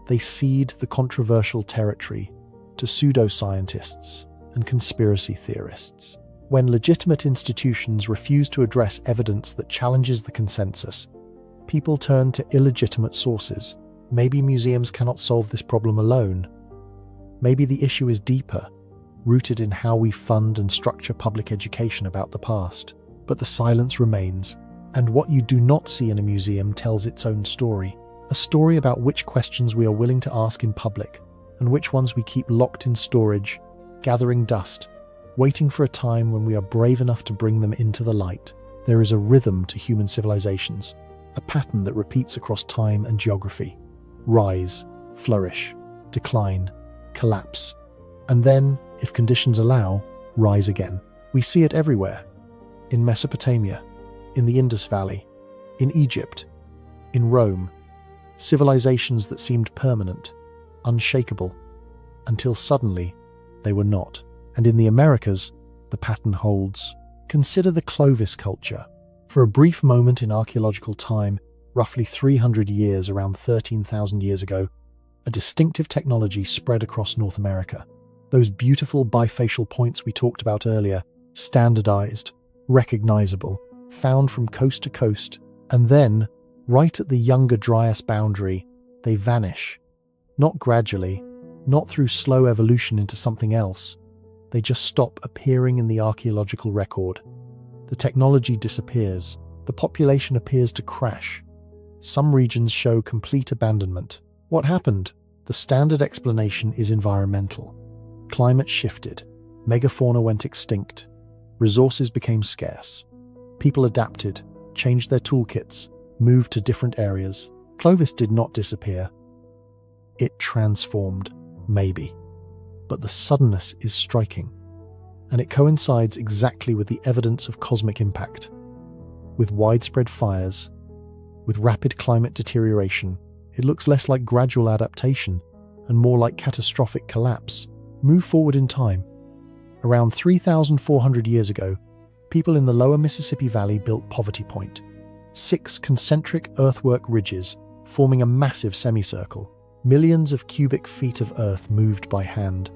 they cede the controversial territory to pseudoscientists and conspiracy theorists. When legitimate institutions refuse to address evidence that challenges the consensus, people turn to illegitimate sources. Maybe museums cannot solve this problem alone. Maybe the issue is deeper, rooted in how we fund and structure public education about the past. But the silence remains, and what you do not see in a museum tells its own story. A story about which questions we are willing to ask in public, and which ones we keep locked in storage, gathering dust, waiting for a time when we are brave enough to bring them into the light. There is a rhythm to human civilizations, a pattern that repeats across time and geography. Rise, flourish, decline, collapse, and then, if conditions allow, rise again. We see it everywhere. In Mesopotamia, in the Indus Valley, in Egypt, in Rome. Civilizations that seemed permanent, unshakable, until suddenly they were not. And in the Americas, the pattern holds. Consider the Clovis culture. For a brief moment in archaeological time, roughly 300 years, around 13,000 years ago, a distinctive technology spread across North America. Those beautiful bifacial points we talked about earlier, standardized, recognizable, found from coast to coast, and then Right at the Younger Dryas boundary, they vanish. Not gradually, not through slow evolution into something else. They just stop appearing in the archaeological record. The technology disappears. The population appears to crash. Some regions show complete abandonment. What happened? The standard explanation is environmental. Climate shifted. Megafauna went extinct. Resources became scarce. People adapted, changed their toolkits, moved to different areas. Clovis did not disappear. It transformed, maybe. But the suddenness is striking. And it coincides exactly with the evidence of cosmic impact. With widespread fires, with rapid climate deterioration, it looks less like gradual adaptation and more like catastrophic collapse. Move forward in time. Around 3,400 years ago, people in the lower Mississippi Valley built Poverty Point. 6 concentric earthwork ridges forming a massive semicircle. Millions of cubic feet of earth moved by hand,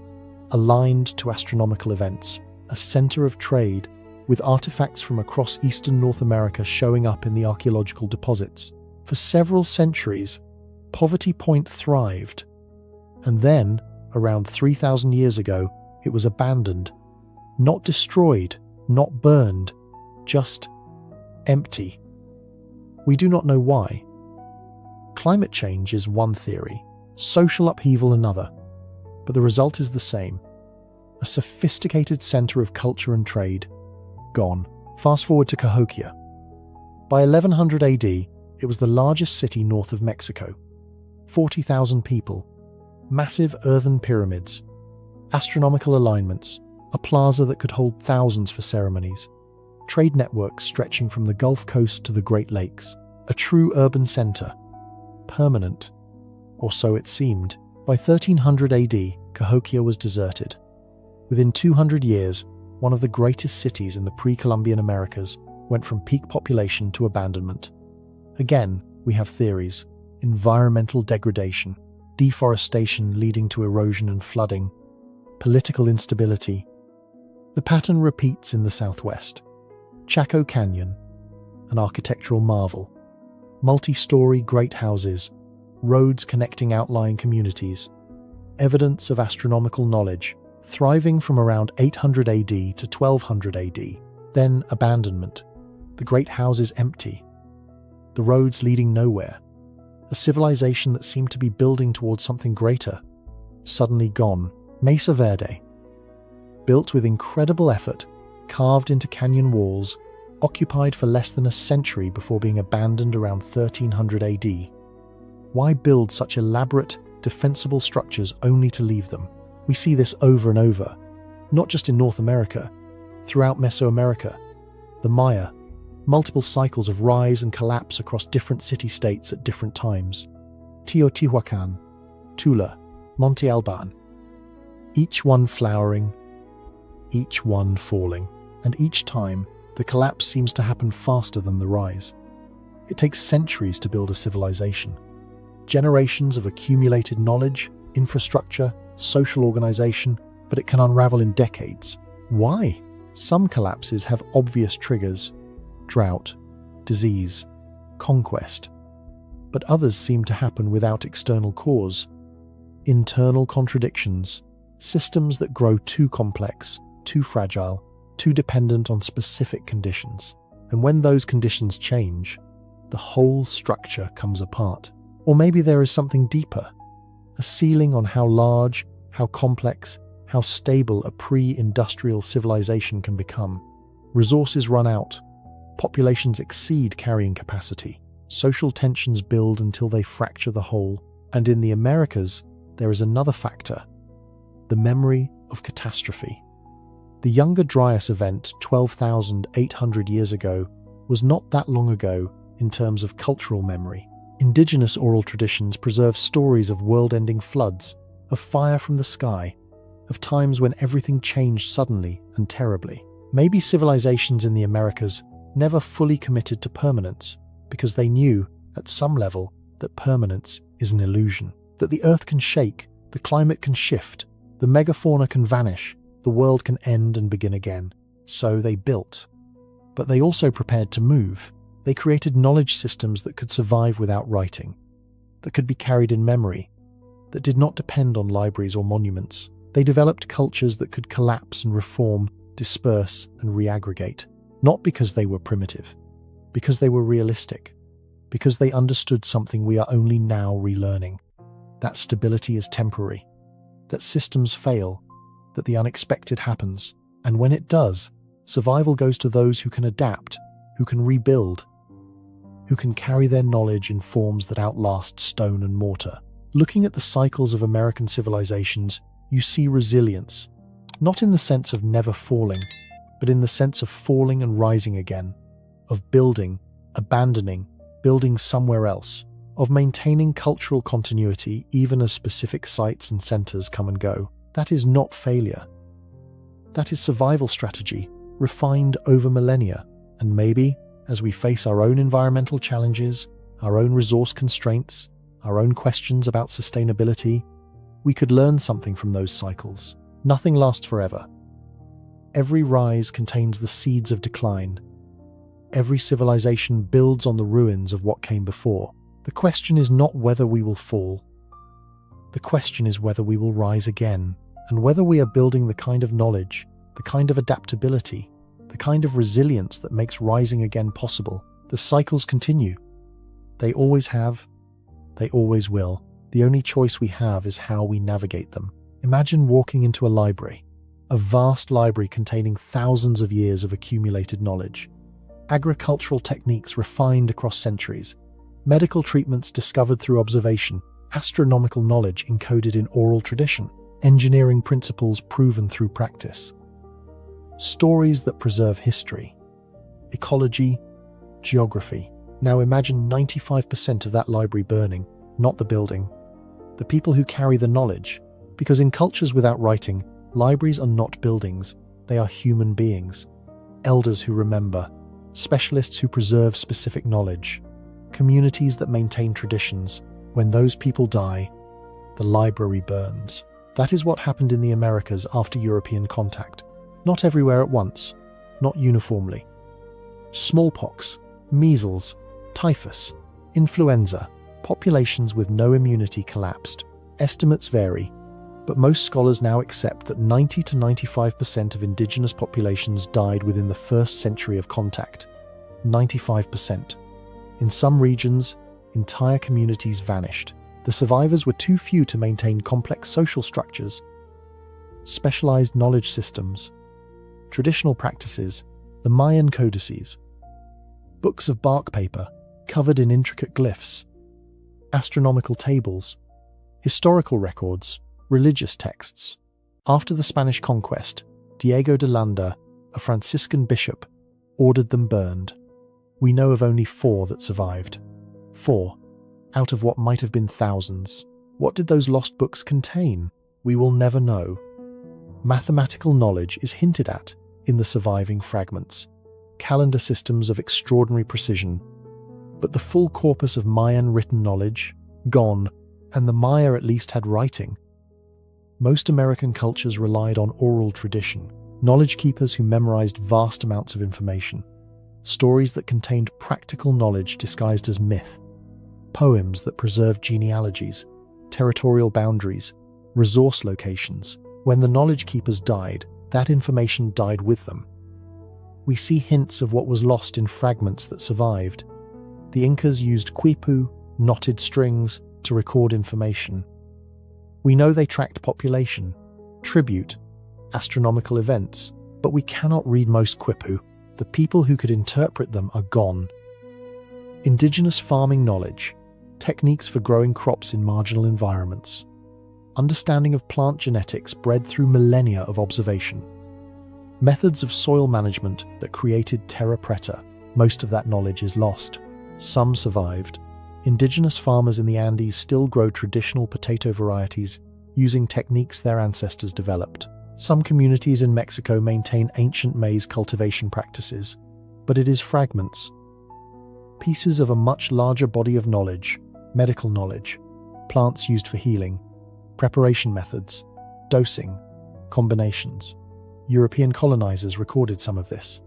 aligned to astronomical events, a center of trade, with artifacts from across eastern North America showing up in the archaeological deposits. For several centuries, Poverty Point thrived. And then, around 3,000 years ago, it was abandoned. Not destroyed, not burned, just empty. We do not know why. Climate change is one theory, social upheaval another, but the result is the same. A sophisticated center of culture and trade, gone. Fast forward to Cahokia. By 1100 AD, it was the largest city north of Mexico. 40,000 people, massive earthen pyramids, astronomical alignments, a plaza that could hold thousands for ceremonies, trade networks stretching from the Gulf Coast to the Great Lakes, a true urban center, permanent, or so it seemed. By 1300 AD, Cahokia was deserted. Within 200 years, one of the greatest cities in the pre-Columbian Americas went from peak population to abandonment. Again, we have theories: environmental degradation, deforestation leading to erosion and flooding, political instability. The pattern repeats in the southwest. Chaco Canyon, an architectural marvel. Multi-story great houses, roads connecting outlying communities. Evidence of astronomical knowledge, thriving from around 800 AD to 1200 AD. Then abandonment. The great houses empty. The roads leading nowhere. A civilization that seemed to be building towards something greater, suddenly gone. Mesa Verde. Built with incredible effort, carved into canyon walls, occupied for less than a century before being abandoned around 1300 AD. Why build such elaborate, defensible structures only to leave them? We see this over and over, not just in North America, throughout Mesoamerica. The Maya, multiple cycles of rise and collapse across different city-states at different times. Teotihuacan, Tula, Monte Alban. Each one flowering, each one falling, and each time, the collapse seems to happen faster than the rise. It takes centuries to build a civilization. Generations of accumulated knowledge, infrastructure, social organization, but it can unravel in decades. Why? Some collapses have obvious triggers: drought, disease, conquest. But others seem to happen without external cause. Internal contradictions, systems that grow too complex, too fragile, too dependent on specific conditions. And when those conditions change, the whole structure comes apart. Or maybe there is something deeper, a ceiling on how large, how complex, how stable a pre-industrial civilization can become. Resources run out, populations exceed carrying capacity, social tensions build until they fracture the whole. And in the Americas, there is another factor: the memory of catastrophe. The Younger Dryas event 12,800 years ago was not that long ago in terms of cultural memory. Indigenous oral traditions preserve stories of world-ending floods, of fire from the sky, of times when everything changed suddenly and terribly. Maybe civilizations in the Americas never fully committed to permanence because they knew, at some level, that permanence is an illusion, that the earth can shake, the climate can shift, the megafauna can vanish, the world can end and begin again. So they built. But they also prepared to move. They created knowledge systems that could survive without writing, that could be carried in memory, that did not depend on libraries or monuments. They developed cultures that could collapse and reform, disperse and reaggregate, not because they were primitive, because they were realistic, because they understood something we are only now relearning: that stability is temporary, that systems fail, that the unexpected happens, and when it does, survival goes to those who can adapt, who can rebuild, who can carry their knowledge in forms that outlast stone and mortar. Looking at the cycles of American civilizations, you see resilience, not in the sense of never falling, but in the sense of falling and rising again, of building, abandoning, building somewhere else, of maintaining cultural continuity even as specific sites and centers come and go. That is not failure. That is survival strategy, refined over millennia. And maybe, as we face our own environmental challenges, our own resource constraints, our own questions about sustainability, we could learn something from those cycles. Nothing lasts forever. Every rise contains the seeds of decline. Every civilization builds on the ruins of what came before. The question is not whether we will fall. The question is whether we will rise again, and whether we are building the kind of knowledge, the kind of adaptability, the kind of resilience that makes rising again possible. The cycles continue. They always have. They always will. The only choice we have is how we navigate them. Imagine walking into a library, a vast library containing thousands of years of accumulated knowledge, agricultural techniques refined across centuries, medical treatments discovered through observation, astronomical knowledge encoded in oral tradition, engineering principles proven through practice, stories that preserve history, ecology, geography. Now imagine 95% of that library burning, not the building, the people who carry the knowledge. Because in cultures without writing, libraries are not buildings, they are human beings. Elders who remember, specialists who preserve specific knowledge, communities that maintain traditions. When those people die, the library burns. That is what happened in the Americas after European contact. Not everywhere at once, not uniformly. Smallpox, measles, typhus, influenza, populations with no immunity collapsed. Estimates vary, but most scholars now accept that 90 to 95% of indigenous populations died within the first century of contact. 95%. In some regions, entire communities vanished. The survivors were too few to maintain complex social structures, specialized knowledge systems, traditional practices, the Mayan codices, books of bark paper covered in intricate glyphs, astronomical tables, historical records, religious texts. After the Spanish conquest, Diego de Landa, a Franciscan bishop, ordered them burned. We know of only 4 that survived. 4, out of what might have been thousands. What did those lost books contain? We will never know. Mathematical knowledge is hinted at in the surviving fragments, calendar systems of extraordinary precision. But the full corpus of Mayan written knowledge, gone, and the Maya at least had writing. Most American cultures relied on oral tradition, knowledge keepers who memorized vast amounts of information, stories that contained practical knowledge disguised as myth, poems that preserved genealogies, territorial boundaries, resource locations. When the knowledge keepers died, that information died with them. We see hints of what was lost in fragments that survived. The Incas used quipu, knotted strings, to record information. We know they tracked population, tribute, astronomical events, but we cannot read most quipu. The people who could interpret them are gone. Indigenous farming knowledge, techniques for growing crops in marginal environments, understanding of plant genetics bred through millennia of observation, methods of soil management that created terra preta. Most of that knowledge is lost. Some survived. Indigenous farmers in the Andes still grow traditional potato varieties using techniques their ancestors developed. Some communities in Mexico maintain ancient maize cultivation practices, but it is fragments, pieces of a much larger body of knowledge, medical knowledge, plants used for healing, preparation methods, dosing, combinations. European colonizers recorded some of this.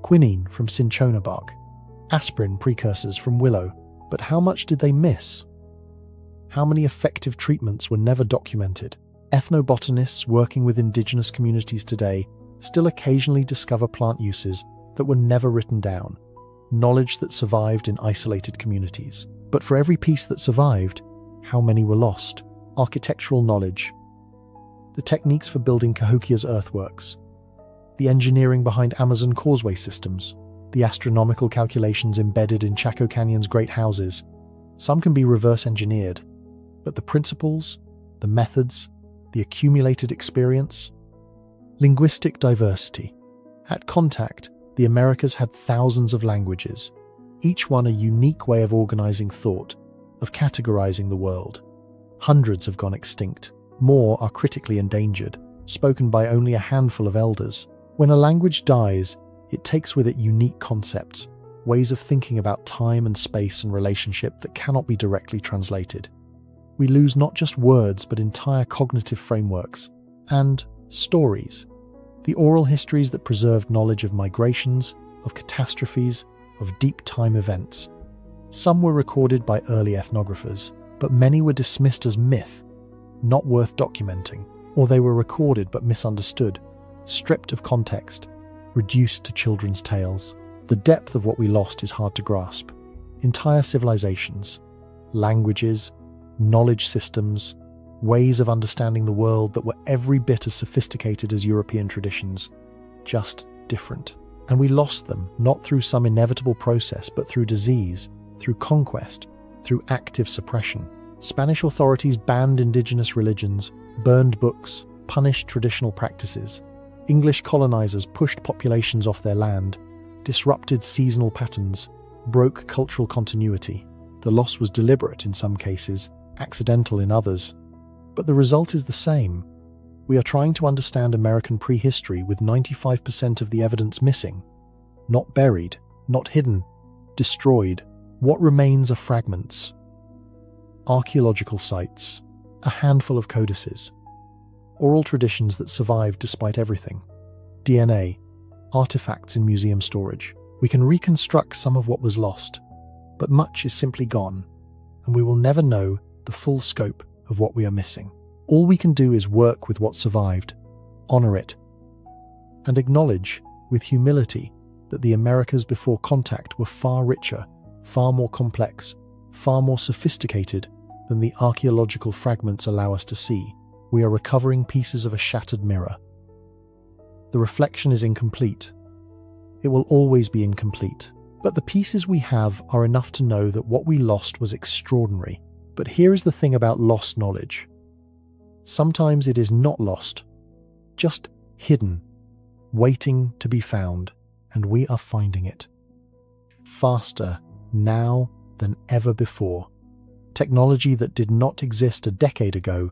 Quinine from cinchona bark, aspirin precursors from willow. But how much did they miss? How many effective treatments were never documented? Ethnobotanists working with indigenous communities today still occasionally discover plant uses that were never written down, knowledge that survived in isolated communities. But for every piece that survived, how many were lost? Architectural knowledge, the techniques for building Cahokia's earthworks, the engineering behind Amazon causeway systems, the astronomical calculations embedded in Chaco Canyon's great houses. Some can be reverse engineered, but the principles, the methods, the accumulated experience. Linguistic diversity. At contact, the Americas had thousands of languages, each one a unique way of organizing thought, of categorizing the world. Hundreds have gone extinct. More are critically endangered, spoken by only a handful of elders. When a language dies, it takes with it unique concepts, ways of thinking about time and space and relationship that cannot be directly translated. We lose not just words, but entire cognitive frameworks. And stories. The oral histories that preserved knowledge of migrations, of catastrophes, of deep time events. Some were recorded by early ethnographers, but many were dismissed as myth, not worth documenting, or they were recorded but misunderstood, stripped of context, reduced to children's tales. The depth of what we lost is hard to grasp. Entire civilizations, languages, knowledge systems, ways of understanding the world that were every bit as sophisticated as European traditions, just different. And we lost them, not through some inevitable process, but through disease, through conquest, through active suppression. Spanish authorities banned indigenous religions, burned books, punished traditional practices. English colonizers pushed populations off their land, disrupted seasonal patterns, broke cultural continuity. The loss was deliberate in some cases, accidental in others. But the result is the same. We are trying to understand American prehistory with 95% of the evidence missing. Not buried, not hidden, destroyed. What remains are fragments. Archaeological sites, a handful of codices, oral traditions that survived despite everything, DNA, artifacts in museum storage. We can reconstruct some of what was lost, but much is simply gone, and we will never know the full scope of what we are missing. All we can do is work with what survived, honor it, and acknowledge with humility that the Americas before contact were far richer, far more complex, far more sophisticated than the archaeological fragments allow us to see. We are recovering pieces of a shattered mirror. The reflection is incomplete. It will always be incomplete. But the pieces we have are enough to know that what we lost was extraordinary. But here is the thing about lost knowledge. Sometimes it is not lost, just hidden, waiting to be found, and we are finding it. Faster now than ever before. Technology that did not exist a decade ago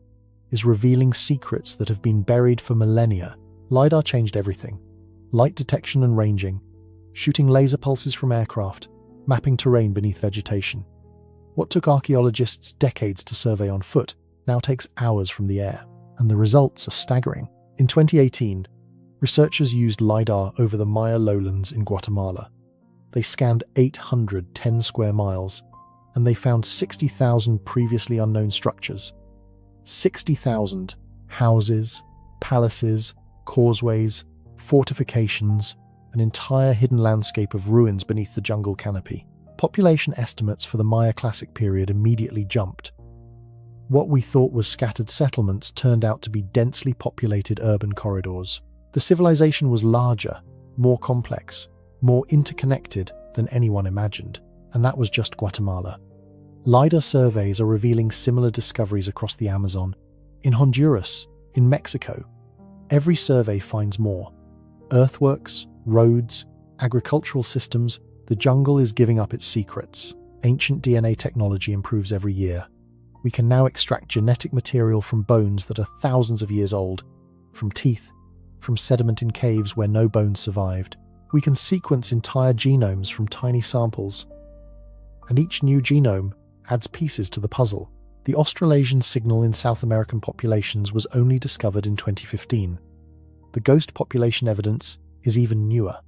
is revealing secrets that have been buried for millennia. LiDAR changed everything. Light detection and ranging, shooting laser pulses from aircraft, mapping terrain beneath vegetation. What took archaeologists decades to survey on foot now takes hours from the air, and the results are staggering. In 2018, researchers used LiDAR over the Maya lowlands in Guatemala. They scanned 810 square miles, and they found 60,000 previously unknown structures. 60,000 houses, palaces, causeways, fortifications, an entire hidden landscape of ruins beneath the jungle canopy. Population estimates for the Maya Classic period immediately jumped. What we thought was scattered settlements turned out to be densely populated urban corridors. The civilization was larger, more complex, more interconnected than anyone imagined, and that was just Guatemala. LiDAR surveys are revealing similar discoveries across the Amazon, in Honduras, in Mexico. Every survey finds more. Earthworks, roads, agricultural systems. The jungle is giving up its secrets. Ancient DNA technology improves every year. We can now extract genetic material from bones that are thousands of years old, from teeth, from sediment in caves where no bones survived. We can sequence entire genomes from tiny samples, and each new genome adds pieces to the puzzle. The Australasian signal in South American populations was only discovered in 2015. The ghost population evidence is even newer.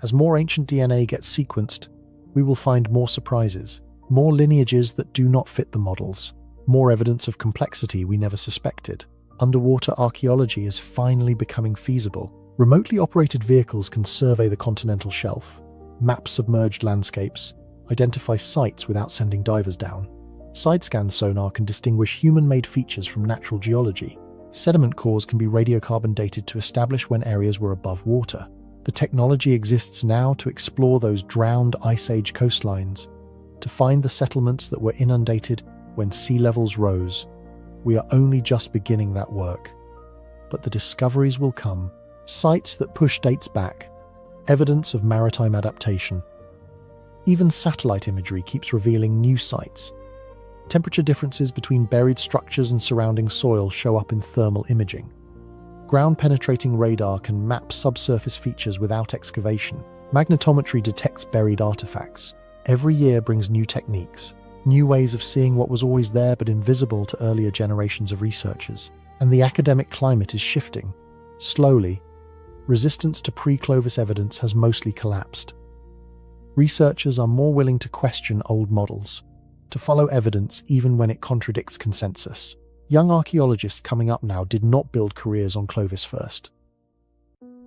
As more ancient DNA gets sequenced, we will find more surprises, more lineages that do not fit the models, more evidence of complexity we never suspected. Underwater archaeology is finally becoming feasible. Remotely operated vehicles can survey the continental shelf, map submerged landscapes, identify sites without sending divers down. Side-scan sonar can distinguish human-made features from natural geology. Sediment cores can be radiocarbon dated to establish when areas were above water. The technology exists now to explore those drowned Ice Age coastlines, to find the settlements that were inundated when sea levels rose. We are only just beginning that work. But the discoveries will come. Sites that push dates back, evidence of maritime adaptation. Even satellite imagery keeps revealing new sites. Temperature differences between buried structures and surrounding soil show up in thermal imaging. Ground-penetrating radar can map subsurface features without excavation. Magnetometry detects buried artifacts. Every year brings new techniques, new ways of seeing what was always there but invisible to earlier generations of researchers. And the academic climate is shifting. Slowly, resistance to pre-Clovis evidence has mostly collapsed. Researchers are more willing to question old models, to follow evidence even when it contradicts consensus. Young archaeologists coming up now did not build careers on Clovis first.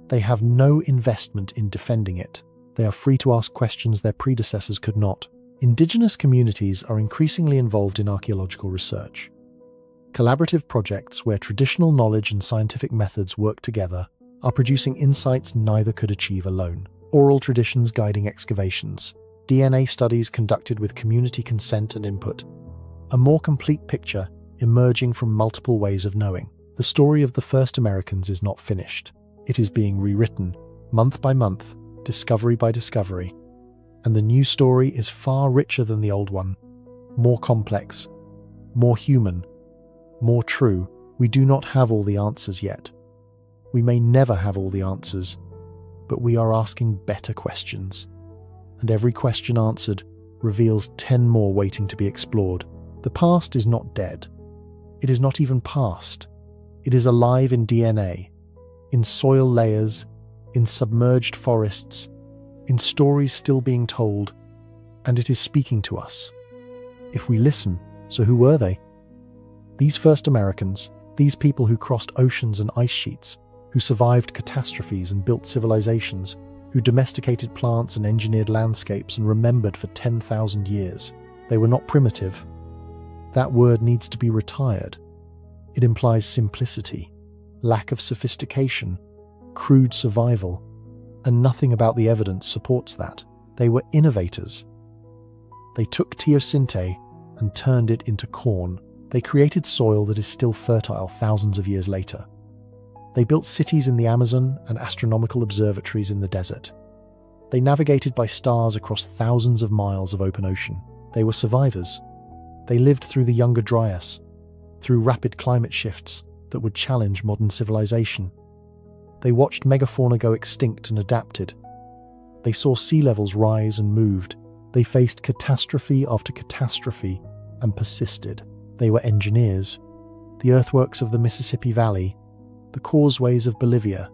They have no investment in defending it. They are free to ask questions their predecessors could not. Indigenous communities are increasingly involved in archaeological research. Collaborative projects where traditional knowledge and scientific methods work together are producing insights neither could achieve alone. Oral traditions guiding excavations, DNA studies conducted with community consent and input, a more complete picture emerging from multiple ways of knowing. The story of the first Americans is not finished. It is being rewritten, month by month, discovery by discovery. And the new story is far richer than the old one, more complex, more human, more true. We do not have all the answers yet. We may never have all the answers, but we are asking better questions. And every question answered reveals 10 more waiting to be explored. The past is not dead. It is not even past. It is alive in DNA, in soil layers, in submerged forests, in stories still being told, and it is speaking to us. If we listen, so who were they? These first Americans, these people who crossed oceans and ice sheets, who survived catastrophes and built civilizations, who domesticated plants and engineered landscapes and remembered for 10,000 years. They were not primitive. That word needs to be retired. It implies simplicity, lack of sophistication, crude survival, and nothing about the evidence supports that. They were innovators. They took teosinte and turned it into corn. They created soil that is still fertile thousands of years later. They built cities in the Amazon and astronomical observatories in the desert. They navigated by stars across thousands of miles of open ocean. They were survivors. They lived through the Younger Dryas, through rapid climate shifts that would challenge modern civilization. They watched megafauna go extinct and adapted. They saw sea levels rise and moved. They faced catastrophe after catastrophe and persisted. They were engineers. The earthworks of the Mississippi Valley, the causeways of Bolivia,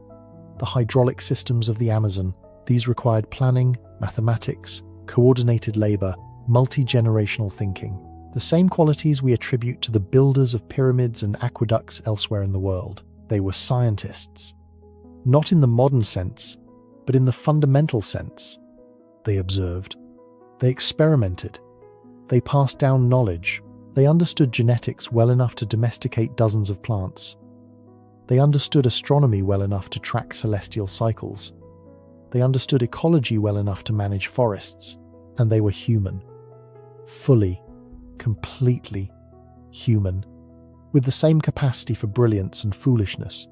the hydraulic systems of the Amazon, these required planning, mathematics, coordinated labor, multi-generational thinking. The same qualities we attribute to the builders of pyramids and aqueducts elsewhere in the world. They were scientists. Not in the modern sense, but in the fundamental sense. They observed. They experimented. They passed down knowledge. They understood genetics well enough to domesticate dozens of plants. They understood astronomy well enough to track celestial cycles. They understood ecology well enough to manage forests. And they were human. Fully, completely human. With the same capacity for brilliance and foolishness,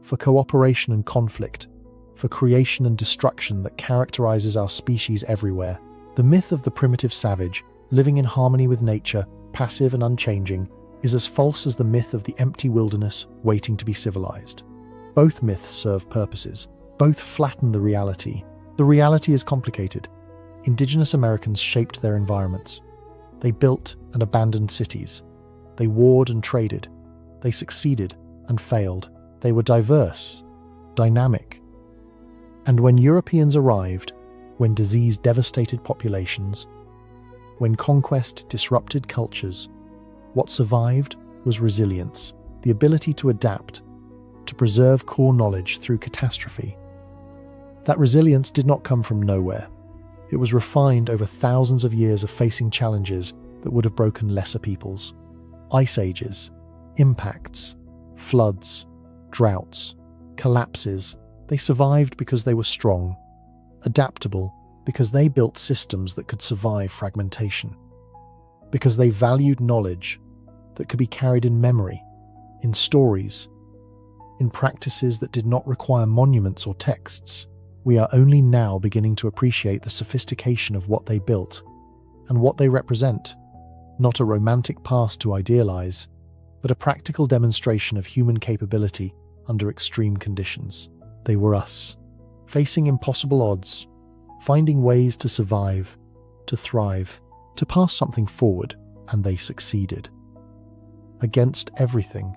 for cooperation and conflict, for creation and destruction that characterizes our species everywhere. The myth of the primitive savage, living in harmony with nature, passive and unchanging, is as false as the myth of the empty wilderness waiting to be civilized. Both myths serve purposes. Both flatten the reality. The reality is complicated. Indigenous Americans shaped their environments. They built and abandoned cities. They warred and traded. They succeeded and failed. They were diverse, dynamic. And when Europeans arrived, when disease devastated populations, when conquest disrupted cultures, what survived was resilience, the ability to adapt, to preserve core knowledge through catastrophe. That resilience did not come from nowhere. It was refined over thousands of years of facing challenges that would have broken lesser peoples. Ice ages, impacts, floods, droughts, collapses. They survived because they were strong, adaptable, because they built systems that could survive fragmentation, because they valued knowledge that could be carried in memory, in stories, in practices that did not require monuments or texts. We are only now beginning to appreciate the sophistication of what they built and what they represent, not a romantic past to idealize, but a practical demonstration of human capability under extreme conditions. They were us, facing impossible odds, finding ways to survive, to thrive, to pass something forward, and they succeeded. Against everything,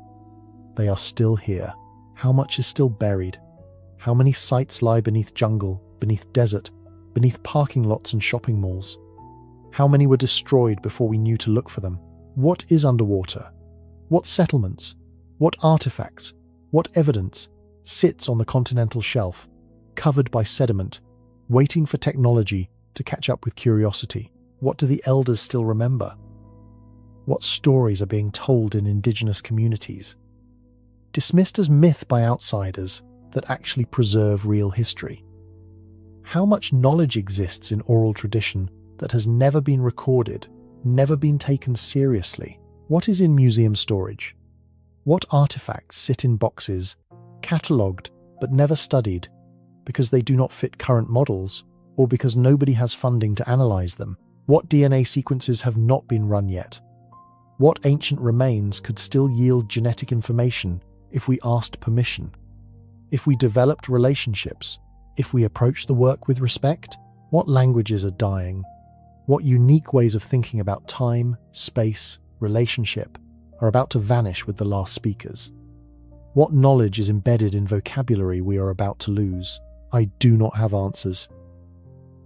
they are still here. How much is still buried? How many sites lie beneath jungle, beneath desert, beneath parking lots and shopping malls? How many were destroyed before we knew to look for them? What is underwater? What settlements? What artifacts? What evidence sits on the continental shelf, covered by sediment, waiting for technology to catch up with curiosity? What do the elders still remember? What stories are being told in indigenous communities, dismissed as myth by outsiders, that actually preserve real history? How much knowledge exists in oral tradition that has never been recorded, never been taken seriously? What is in museum storage? What artifacts sit in boxes, catalogued but never studied, because they do not fit current models, or because nobody has funding to analyze them? What DNA sequences have not been run yet? What ancient remains could still yield genetic information if we asked permission? If we developed relationships? If we approached the work with respect? What languages are dying? What unique ways of thinking about time, space, relationship are about to vanish with the last speakers? What knowledge is embedded in vocabulary we are about to lose? I do not have answers.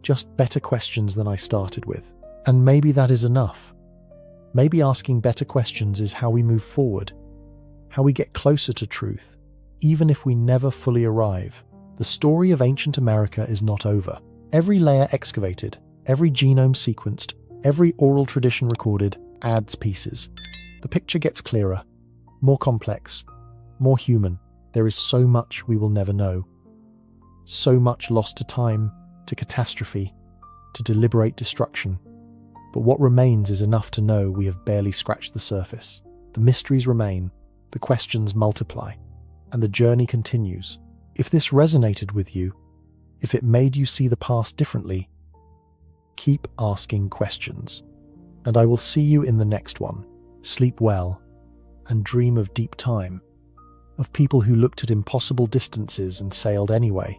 Just better questions than I started with. And maybe that is enough. Maybe asking better questions is how we move forward, how we get closer to truth, even if we never fully arrive. The story of ancient America is not over. Every layer excavated, every genome sequenced, every oral tradition recorded adds pieces. The picture gets clearer, more complex, more human. There is so much we will never know. So much lost to time, to catastrophe, to deliberate destruction. But what remains is enough to know we have barely scratched the surface. The mysteries remain, the questions multiply, and the journey continues. If this resonated with you, if it made you see the past differently, keep asking questions. And I will see you in the next one. Sleep well, and dream of deep time, of people who looked at impossible distances and sailed anyway,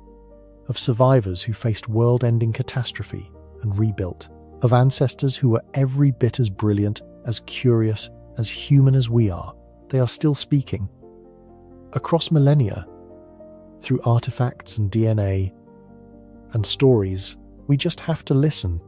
of survivors who faced world-ending catastrophe and rebuilt, of ancestors who were every bit as brilliant, as curious, as human as we are. They are still speaking. Across millennia, through artifacts and DNA and stories, we just have to listen.